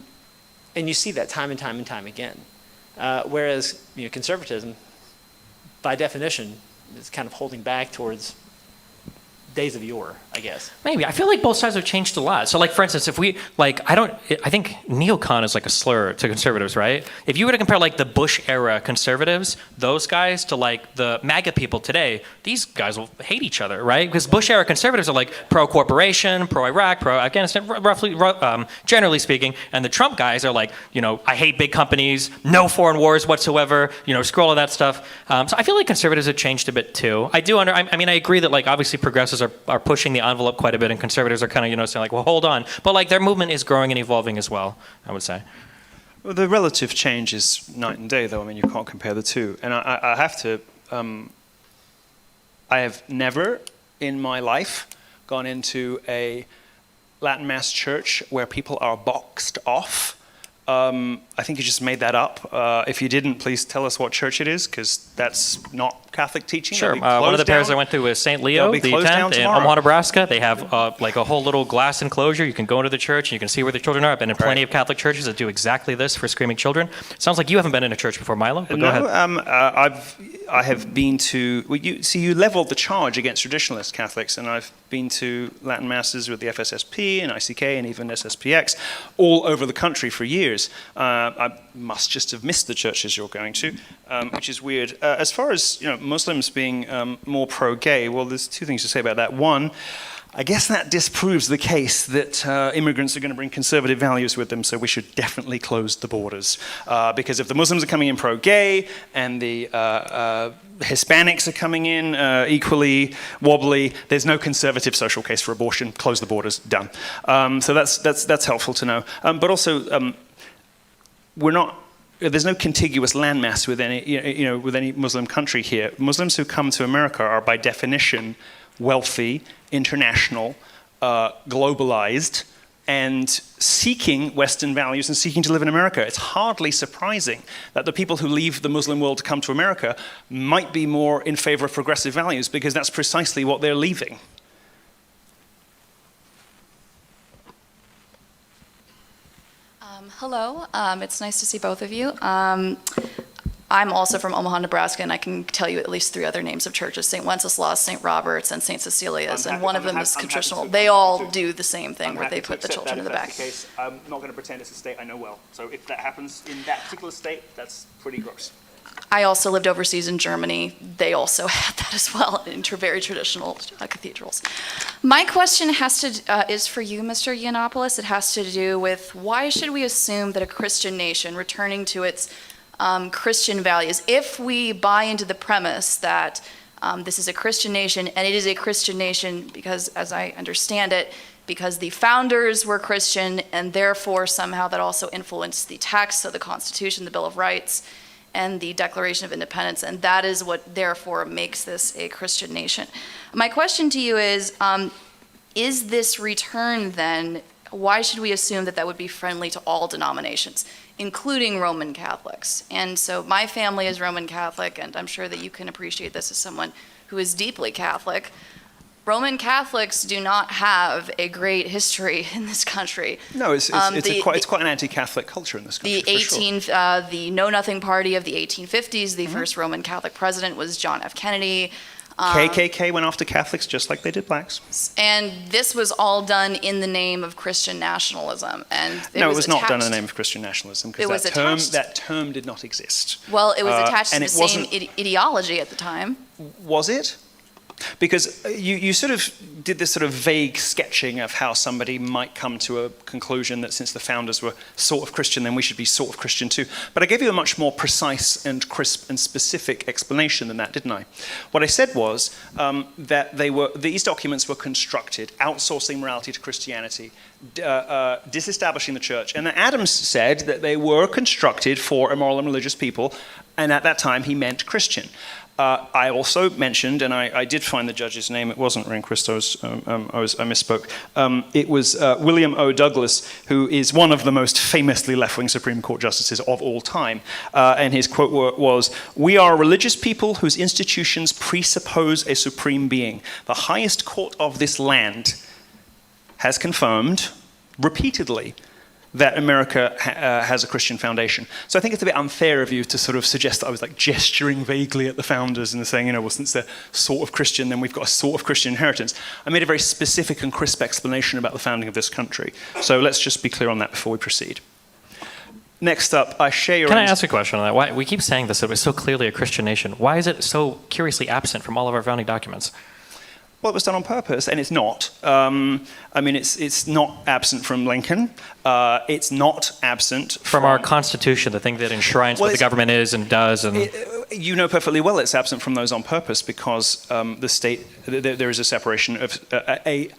P: you see that time and time and time again. Whereas conservatism, by definition, is kind of holding back towards days of yore, I guess.
C: Maybe. I feel like both sides have changed a lot. So, like, for instance, if we, like, I think neocon is like a slur to conservatives, right? If you were to compare, like, the Bush era conservatives, those guys, to, like, the MAGA people today, these guys will hate each other, right? Because Bush era conservatives are, like, pro-corporation, pro-Iraq, pro-Afghanistan, roughly, generally speaking. And the Trump guys are like, I hate big companies, no foreign wars whatsoever, screw all of that stuff. So I feel like conservatives have changed a bit, too. I agree that, like, obviously progressives are pushing the envelope quite a bit, and conservatives are kind of saying like, well, hold on, but like their movement is growing and evolving as well, I would say.
A: Well, the relative change is night and day, though. You can't compare the two. And I have to, I have never in my life gone into a Latin Mass church where people are boxed off. I think you just made that up. If you didn't, please tell us what church it is, because that's not Catholic teaching.
C: Sure. One of the pairs I went to was St. Leo, the 10th, in Omaha, Nebraska. They have like a whole little glass enclosure. You can go into the church and you can see where the children are. I've been in plenty of Catholic churches that do exactly this for screaming children. Sounds like you haven't been in a church before, Milo, but go ahead.
A: I have been to, you leveled the charge against traditionalist Catholics, and I've been to Latin Masses with the FSSP and ICK and even SSPX all over the country for years. I must just have missed the churches you're going to, which is weird. As far as Muslims being more pro-gay, well, there's two things to say about that. One, I guess that disproves the case that immigrants are going to bring conservative values with them, so we should definitely close the borders. Because if the Muslims are coming in pro-gay and the Hispanics are coming in equally wobbly, there's no conservative social case for abortion. Close the borders, done. So that's helpful to know. But also, there's no contiguous landmass with any Muslim country here. Muslims who come to America are by definition wealthy, international, globalized, and seeking Western values and seeking to live in America. It's hardly surprising that the people who leave the Muslim world to come to America might be more in favor of progressive values, because that's precisely what they're leaving.
Q: Hello, it's nice to see both of you. I'm also from Omaha, Nebraska, and I can tell you at least 3 other names of churches: St. Wenceslaus, St. Robert's, and St. Cecilia's, and one of them is traditional. They all do the same thing, where they put the children in the back.
A: I'm not going to pretend it's a state I know well. So if that happens in that particular state, that's pretty gross.
Q: I also lived overseas in Germany. They also had that as well, in very traditional cathedrals. My question is for you, Mr. Yiannopoulos. It has to do with, why should we assume that a Christian nation, returning to its Christian values, if we buy into the premise that this is a Christian nation, and it is a Christian nation because, as I understand it, because the founders were Christian, and therefore somehow that also influenced the text of the Constitution, the Bill of Rights, and the Declaration of Independence, and that is what therefore makes this a Christian nation. My question to you is this return then, why should we assume that that would be friendly to all denominations, including Roman Catholics? And so my family is Roman Catholic, and I'm sure that you can appreciate this as someone who is deeply Catholic. Roman Catholics do not have a great history in this country.
A: No, it's quite an anti-Catholic culture in this country.
Q: The Know Nothing Party of the 1850s, the first Roman Catholic president was John F. Kennedy.
A: KKK went after Catholics just like they did blacks.
Q: And this was all done in the name of Christian nationalism. And
A: it was not done in the name of Christian nationalism, because that term did not exist.
Q: Well, it was attached to the same ideology at the time.
A: Was it? Because you sort of did this sort of vague sketching of how somebody might come to a conclusion that since the founders were sort of Christian, then we should be sort of Christian too. But I gave you a much more precise and crisp and specific explanation than that, didn't I? What I said was that these documents were constructed outsourcing morality to Christianity, disestablishing the church. And that Adams said that they were constructed for immoral and religious people, and at that time he meant Christian. I also mentioned, and I did find the judge's name. It wasn't Rehnquist. I misspoke. It was William O. Douglas, who is one of the most famously left-wing Supreme Court justices of all time. And his quote was, "We are a religious people whose institutions presuppose a supreme being. The highest court of this land has confirmed repeatedly that America has a Christian foundation." So I think it's a bit unfair of you to sort of suggest that I was like gesturing vaguely at the founders and saying, well, since they're sort of Christian, then we've got a sort of Christian inheritance. I made a very specific and crisp explanation about the founding of this country. So let's just be clear on that before we proceed. Next up, I share your...
C: Can I ask a question on that? Why, we keep saying this, it was so clearly a Christian nation. Why is it so curiously absent from all of our founding documents?
A: Well, it was done on purpose, and it's not. It's not absent from Lincoln. It's not absent
C: from our Constitution, the thing that enshrines what the government is and does. And
A: you know perfectly well it's absent from those on purpose because the state, there is a separation of a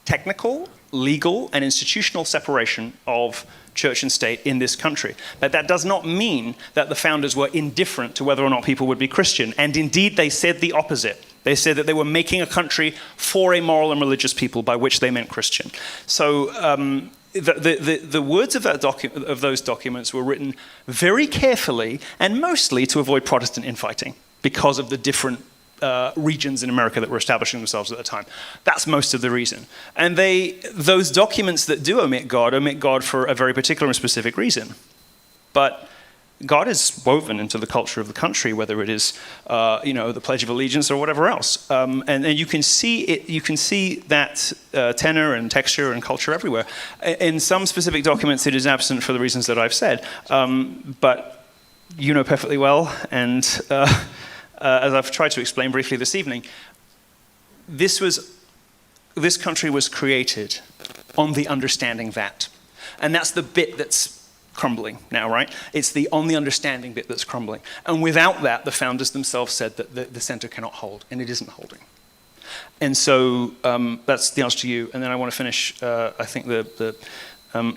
A: technical, legal, and institutional separation of church and state in this country. But that does not mean that the founders were indifferent to whether or not people would be Christian. And indeed, they said the opposite. They said that they were making a country for a moral and religious people, by which they meant Christian. So the words of those documents were written very carefully and mostly to avoid Protestant infighting because of the different regions in America that were establishing themselves at the time. That's most of the reason. And those documents that do omit God for a very particular and specific reason. But God is woven into the culture of the country, whether it is, the Pledge of Allegiance or whatever else, and you can see it. You can see that tenor and texture and culture everywhere. In some specific documents, it is absent for the reasons that I've said, but you know perfectly well, and as I've tried to explain briefly this evening, this country was created on the understanding that, and that's the bit that's crumbling now, right? It's the on the understanding bit that's crumbling. And without that, the founders themselves said that the center cannot hold, and it isn't holding. And so that's the answer to you. And then I want to finish, I think the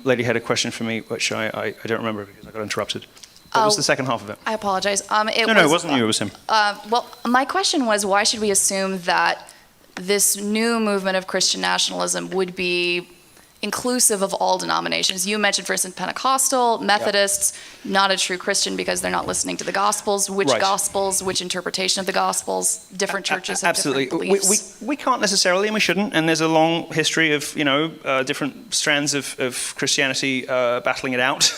A: lady had a question for me, which I don't remember because I got interrupted. What was the second half of it?
Q: I apologize.
A: No, it wasn't you, it was him.
Q: Well, my question was, why should we assume that this new movement of Christian nationalism would be inclusive of all denominations? You mentioned, for instance, Pentecostal, Methodists, not a true Christian because they're not listening to the Gospels. Which Gospels, which interpretation of the Gospels? Different churches have different beliefs.
A: We can't necessarily, and we shouldn't, and there's a long history of, different strands of Christianity battling it out.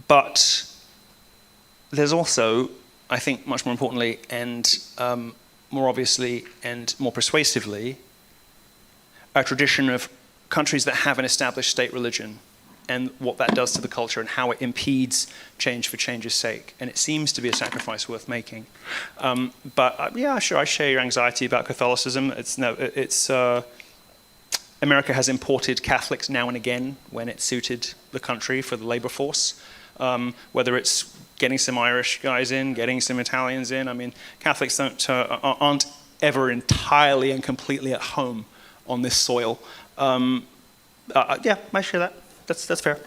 A: But there's also, I think, much more importantly, and more obviously and more persuasively, a tradition of countries that have an established state religion and what that does to the culture and how it impedes change for change's sake. And it seems to be a sacrifice worth making. But yeah, sure, I share your anxiety about Catholicism. America has imported Catholics now and again when it suited the country for the labor force, whether it's getting some Irish guys in, getting some Italians in. I mean, Catholics aren't ever entirely and completely at home on this soil. Yeah, I share that. That's fair.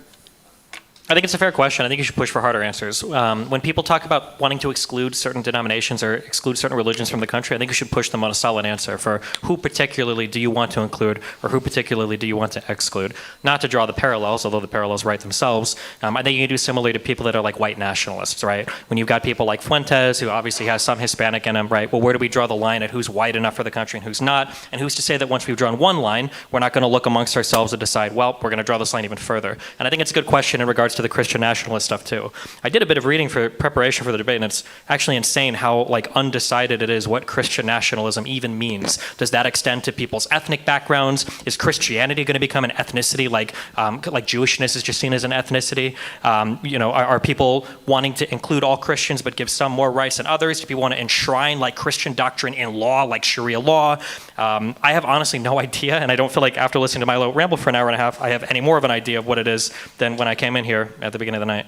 C: I think it's a fair question. I think you should push for harder answers. When people talk about wanting to exclude certain denominations or exclude certain religions from the country, I think you should push them on a solid answer for who particularly do you want to include or who particularly do you want to exclude. Not to draw the parallels, although the parallels write themselves. I think you can do similarly to people that are like white nationalists, right? When you've got people like Fuentes, who obviously has some Hispanic in him, right? Well, where do we draw the line at who's white enough for the country and who's not? And who's to say that once we've drawn one line, we're not going to look amongst ourselves and decide, well, we're going to draw this line even further. And I think it's a good question in regards to the Christian nationalist stuff too. I did a bit of reading for preparation for the debate, and it's actually insane how like undecided it is what Christian nationalism even means. Does that extend to people's ethnic backgrounds? Is Christianity going to become an ethnicity like Jewishness is just seen as an ethnicity? Are people wanting to include all Christians but give some more rights than others? Do people want to enshrine like Christian doctrine in law, like Sharia law? I have honestly no idea, and I don't feel like after listening to Milo ramble for an hour and a half, I have any more of an idea of what it is than when I came in here at the beginning of the night.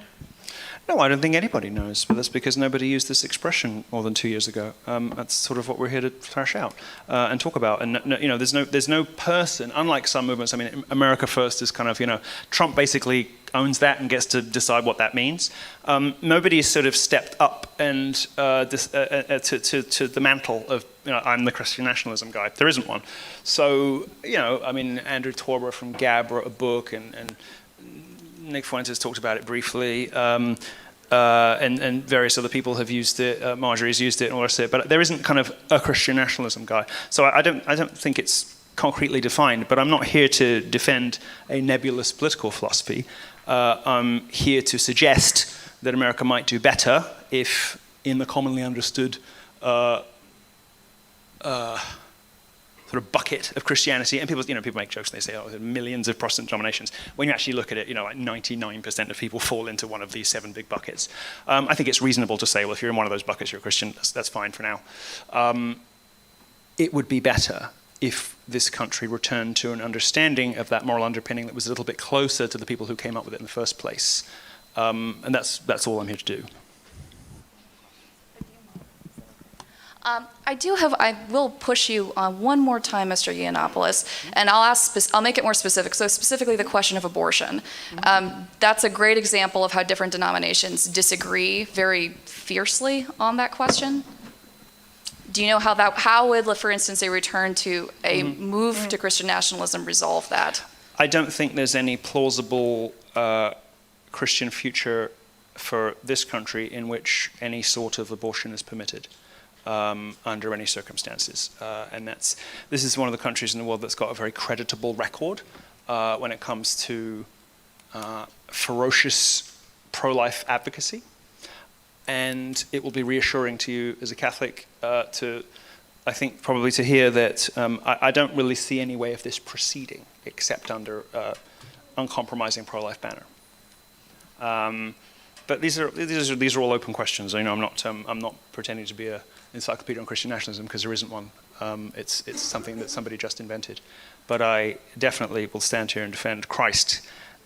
A: No, I don't think anybody knows, but that's because nobody used this expression more than 2 years ago. That's sort of what we're here to thrash out and talk about. And there's no person, unlike some movements. I mean, America First is kind of, Trump basically owns that and gets to decide what that means. Nobody has sort of stepped up and to the mantle of, I'm the Christian nationalism guy. There isn't one. So, Andrew Torber from Gab wrote a book, and Nick Fuentes talked about it briefly, and various other people have used it. Marjorie's used it and all the rest of it. But there isn't kind of a Christian nationalism guy. So I don't think it's concretely defined. But I'm not here to defend a nebulous political philosophy. I'm here to suggest that America might do better if, in the commonly understood sort of bucket of Christianity, and people make jokes and they say, oh, there are millions of Protestant denominations. When you actually look at it, like 99% of people fall into one of these 7 big buckets. I think it's reasonable to say, well, if you're in one of those buckets, you're a Christian, that's fine for now. It would be better if this country returned to an understanding of that moral underpinning that was a little bit closer to the people who came up with it in the first place. And that's all I'm here to do.
Q: I will push you on one more time, Mr. Yiannopoulos, and I'll make it more specific. So specifically the question of abortion. That's a great example of how different denominations disagree very fiercely on that question. Do you know how would, for instance, a return to a move to Christian nationalism resolve that?
A: I don't think there's any plausible Christian future for this country in which any sort of abortion is permitted. Under any circumstances. And this is one of the countries in the world that's got a very creditable record when it comes to ferocious pro-life advocacy. And it will be reassuring to you as a Catholic I think probably to hear that I don't really see any way of this proceeding except under uncompromising pro-life banner. But these are all open questions. I'm not pretending to be an encyclopedia on Christian nationalism because there isn't one. It's something that somebody just invented. But I definitely will stand here and defend Christ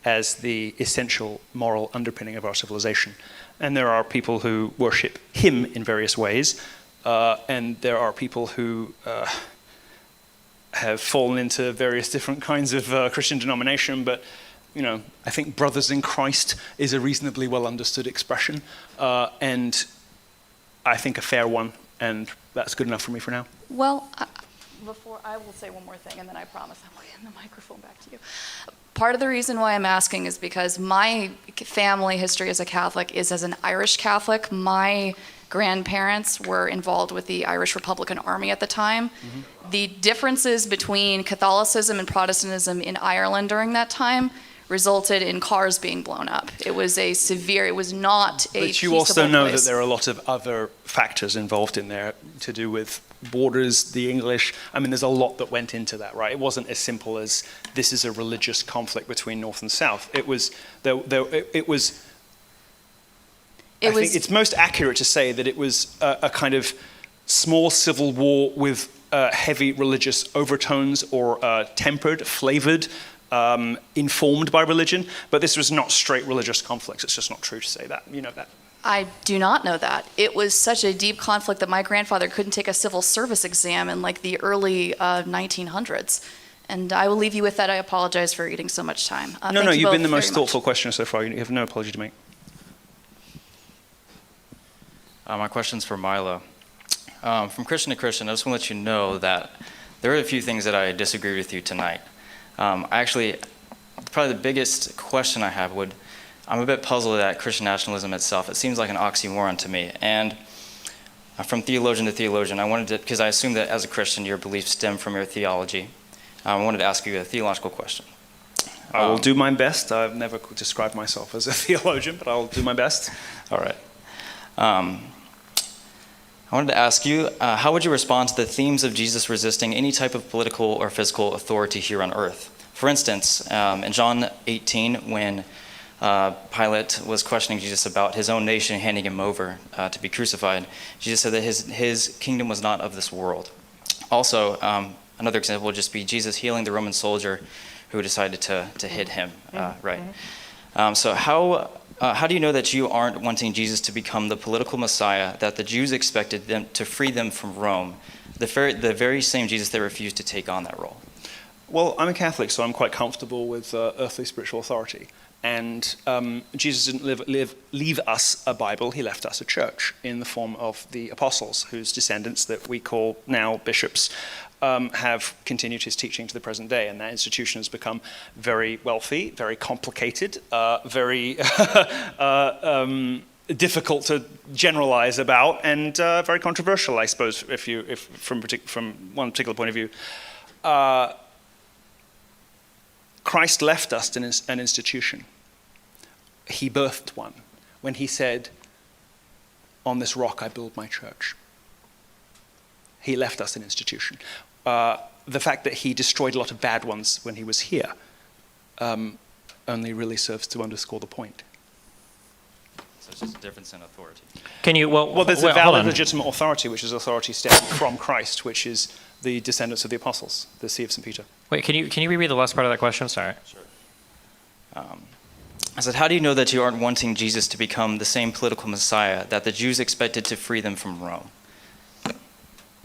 A: as the essential moral underpinning of our civilization. And there are people who worship him in various ways, and there are people who have fallen into various different kinds of Christian denomination, but I think brothers in Christ is a reasonably well understood expression, and I think a fair one, and that's good enough for me for now.
Q: Well, before I will say one more thing, and then I promise I will hand the microphone back to you. Part of the reason why I'm asking is because my family history as a Catholic is as an Irish Catholic. My grandparents were involved with the Irish Republican Army at the time. Mm-hmm. The differences between Catholicism and Protestantism in Ireland during that time resulted in cars being blown up. It was not a peaceable place.
A: But you also know that there are a lot of other factors involved in there to do with borders, the English. I mean, there's a lot that went into that, right? It wasn't as simple as this is a religious conflict between North and South. I think it's most accurate to say that it was a kind of small civil war with heavy religious overtones or tempered, flavored, informed by religion, but this was not straight religious conflicts. It's just not true to say that. You know that.
Q: I do not know that. It was such a deep conflict that my grandfather couldn't take a civil service exam in like the early 1900s And I will leave you with that. I apologize for eating so much time.
A: No,
Q: thank you
A: you've been
Q: both
A: the most
Q: very
A: thoughtful
Q: much.
A: questioner so far. You have no apology to make.
R: My question's for Milo. From Christian to Christian, I just want to let you know that there are a few things that I disagree with you tonight. Probably the biggest question I have I'm a bit puzzled at Christian nationalism itself. It seems like an oxymoron to me. And from theologian to theologian, because I assume that as a Christian, your beliefs stem from your theology. I wanted to ask you a theological question.
A: I will do my best. I've never described myself as a theologian, but I'll do my best.
R: All right. I wanted to ask you, how would you respond to the themes of Jesus resisting any type of political or physical authority here on earth? For instance, in John 18, when Pilate was questioning Jesus about his own nation handing him over to be crucified, Jesus said that his kingdom was not of this world. Also, another example would just be Jesus healing the Roman soldier who decided to hit him, right? So how do you know that you aren't wanting Jesus to become the political Messiah that the Jews expected them to free them from Rome, the very same Jesus that refused to take on that role?
A: Well, I'm a Catholic, so I'm quite comfortable with earthly spiritual authority. And Jesus didn't leave us a Bible, he left us a church in the form of the apostles, whose descendants that we call now bishops have continued his teaching to the present day. And that institution has become very wealthy, very complicated, very difficult to generalize about, and very controversial, I suppose, if from one particular point of view. Christ left us an institution. He birthed one when he said, "On this rock I build my church." He left us an institution. The fact that he destroyed a lot of bad ones when he was here only really serves to underscore the point.
R: So it's just a difference in authority.
C: Can you,
A: Well, there's a valid, legitimate authority, which is authority stemming from Christ, which is the descendants of the apostles, the See of St. Peter.
C: Wait, can you reread the last part of that question? Sorry.
R: Sure. I said, how do you know that you aren't wanting Jesus to become the same political Messiah that the Jews expected to free them from Rome?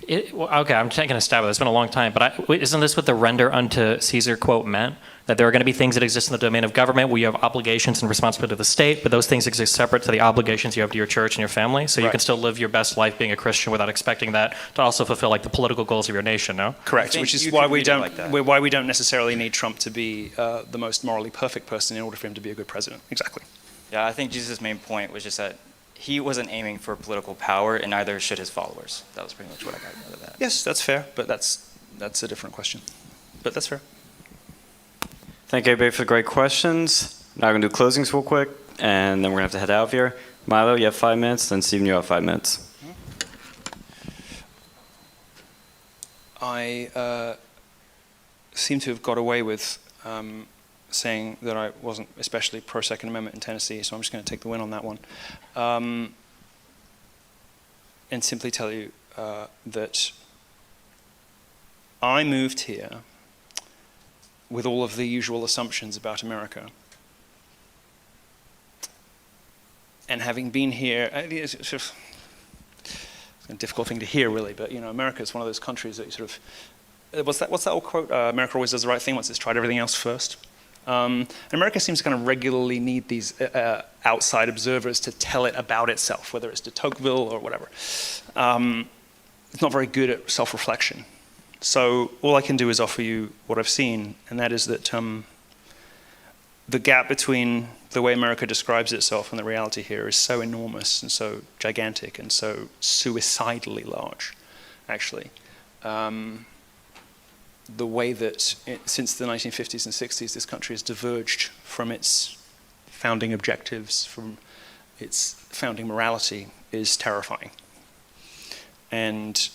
C: Okay, I'm taking a stab at it. It's been a long time, but isn't this what the render unto Caesar quote meant? That there are going to be things that exist in the domain of government where you have obligations and responsibility to the state, but those things exist separate to the obligations you have to your church and your family, so you can still live your best life being a Christian without expecting that to also fulfill like the political goals of your nation, no?
A: Correct, which is why we don't necessarily need Trump to be the most morally perfect person in order for him to be a good president. Exactly.
R: Yeah, I think Jesus' main point was just that he wasn't aiming for political power, and neither should his followers. That was pretty much what I got out of that.
A: Yes, that's fair, but that's a different question. But that's fair.
E: Thank you, everybody, for the great questions. Now we're going to do closings real quick, and then we're going to have to head out of here. Milo, you have 5 minutes, then Stephen, you have 5 minutes.
A: I seem to have got away with saying that I wasn't especially pro-Second Amendment in Tennessee, so I'm just going to take the win on that one. And simply tell you that I moved here with all of the usual assumptions about America. And having been here, it's a difficult thing to hear really, but you know, America is one of those countries that you sort of, what's that old quote? America always does the right thing once it's tried everything else first. And America seems to kind of regularly need these outside observers to tell it about itself, whether it's de Tocqueville or whatever. It's not very good at self-reflection. So all I can do is offer you what I've seen, and that is that the gap between the way America describes itself and the reality here is so enormous and so gigantic and so suicidally large, actually. The way that since the 1950s and 60s, this country has diverged from its founding objectives, from its founding morality, is terrifying. And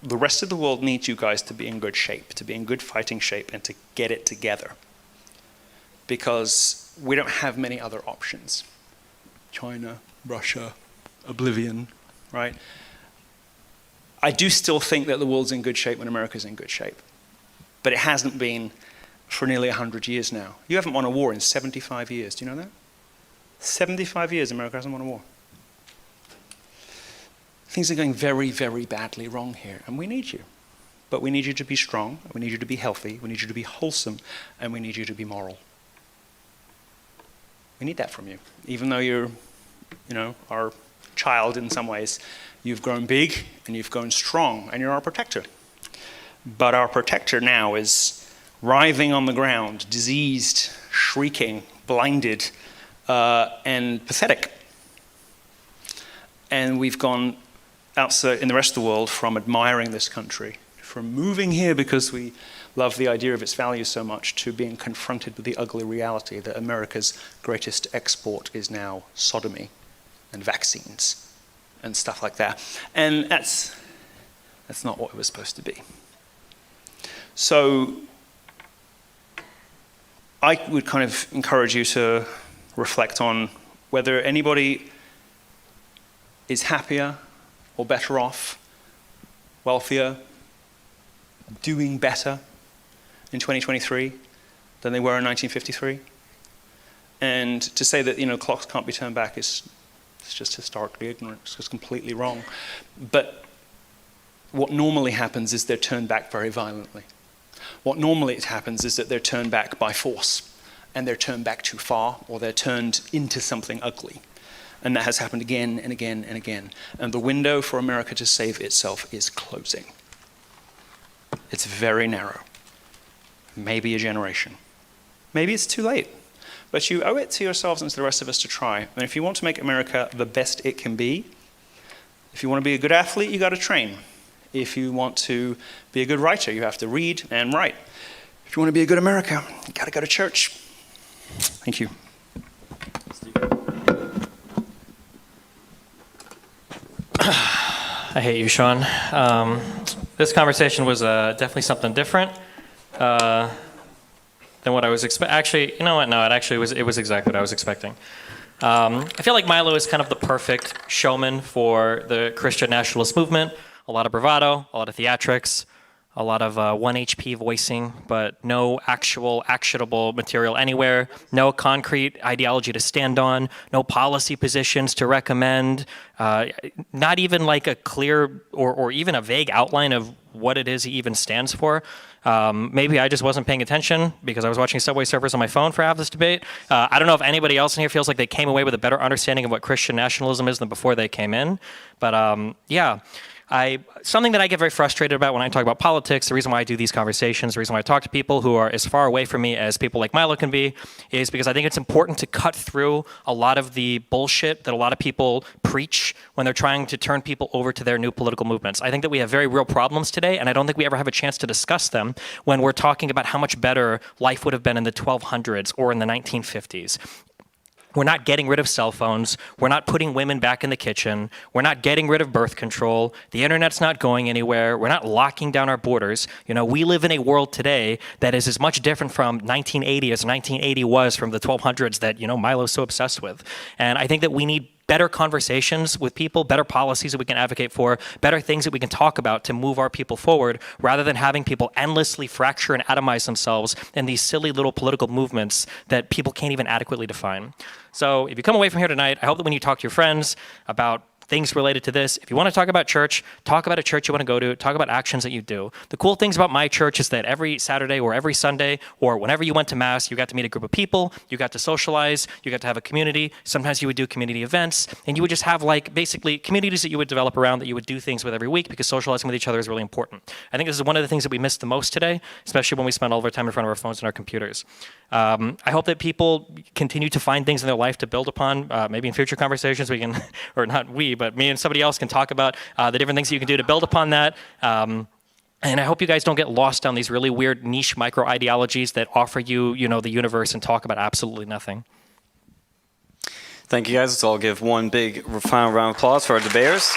A: the rest of the world needs you guys to be in good shape, to be in good fighting shape, and to get it together. Because we don't have many other options. China, Russia, oblivion, right? I do still think that the world's in good shape when America's in good shape. But it hasn't been for nearly 100 years now. You haven't won a war in 75 years, do you know that? 75 years America hasn't won a war. Things are going very, very badly wrong here, and we need you. but we need you to be strong, we need you to be healthy, we need you to be wholesome, and we need you to be moral. We need that from you. Even though you're, our child in some ways, you've grown big and you've grown strong and you're our protector. But our protector now is writhing on the ground, diseased, shrieking, blinded, and pathetic. And we've gone outside in the rest of the world from admiring this country, from moving here because we love the idea of its values so much, to being confronted with the ugly reality that America's greatest export is now sodomy and vaccines and stuff like that. And that's not what it was supposed to be. So I would kind of encourage you to reflect on whether anybody is happier or better off, wealthier, doing better in 2023 than they were in 1953. And to say that clocks can't be turned back is just historically ignorant. It's just completely wrong. But what normally happens is they're turned back very violently. What normally happens is that they're turned back by force, and they're turned back too far, or they're turned into something ugly. And that has happened again and again and again. And the window for America to save itself is closing. It's very narrow. Maybe a generation. Maybe it's too late. But you owe it to yourselves and to the rest of us to try. And if you want to make America the best it can be, if you want to be a good athlete, you got to train. If you want to be a good writer, you have to read and write. If you want to be a good America, you got to go to church. Thank you.
C: I hate you, Sean. This conversation was definitely something different than what I was expecting. Actually, you know what? No, it was exactly what I was expecting. I feel like Milo is kind of the perfect showman for the Christian nationalist movement. A lot of bravado, a lot of theatrics, a lot of 1 HP voicing, but no actual actionable material anywhere, no concrete ideology to stand on, no policy positions to recommend, not even like a clear or even a vague outline of what it is he even stands for. Maybe I just wasn't paying attention because I was watching Subway Surfers on my phone for half this debate. I don't know if anybody else in here feels like they came away with a better understanding of what Christian nationalism is than before they came in. But yeah. Something that I get very frustrated about when I talk about politics, the reason why I do these conversations, the reason why I talk to people who are as far away from me as people like Milo can be, is because I think it's important to cut through a lot of the bullshit that a lot of people preach when they're trying to turn people over to their new political movements. I think that we have very real problems today, and I don't think we ever have a chance to discuss them when we're talking about how much better life would have been in the 1200s or in the 1950s. We're not getting rid of cell phones. We're not putting women back in the kitchen. We're not getting rid of birth control. The internet's not going anywhere. We're not locking down our borders. We live in a world today that is as much different from 1980 as 1980 was from the 1200s that, Milo's so obsessed with. And I think that we need better conversations with people, better policies that we can advocate for, better things that we can talk about to move our people forward, rather than having people endlessly fracture and atomize themselves in these silly little political movements that people can't even adequately define. So if you come away from here tonight, I hope that when you talk to your friends about things related to this, if you want to talk about church, talk about a church you want to go to, talk about actions that you do. The cool things about my church is that every Saturday or every Sunday or whenever you went to Mass, you got to meet a group of people, you got to socialize, you got to have a community. Sometimes you would do community events, and you would just have basically communities that you would develop around that you would do things with every week, because socializing with each other is really important. I think this is one of the things that we miss the most today, especially when we spend all of our time in front of our phones and our computers. I hope that people continue to find things in their life to build upon. Maybe in future conversations we can, or not we, but me and somebody else can talk about the different things that you can do to build upon that. And I hope you guys don't get lost down these really weird niche micro ideologies that offer you, the universe and talk about absolutely nothing.
E: Thank you guys. Let's all give one big final round of applause for our debaters.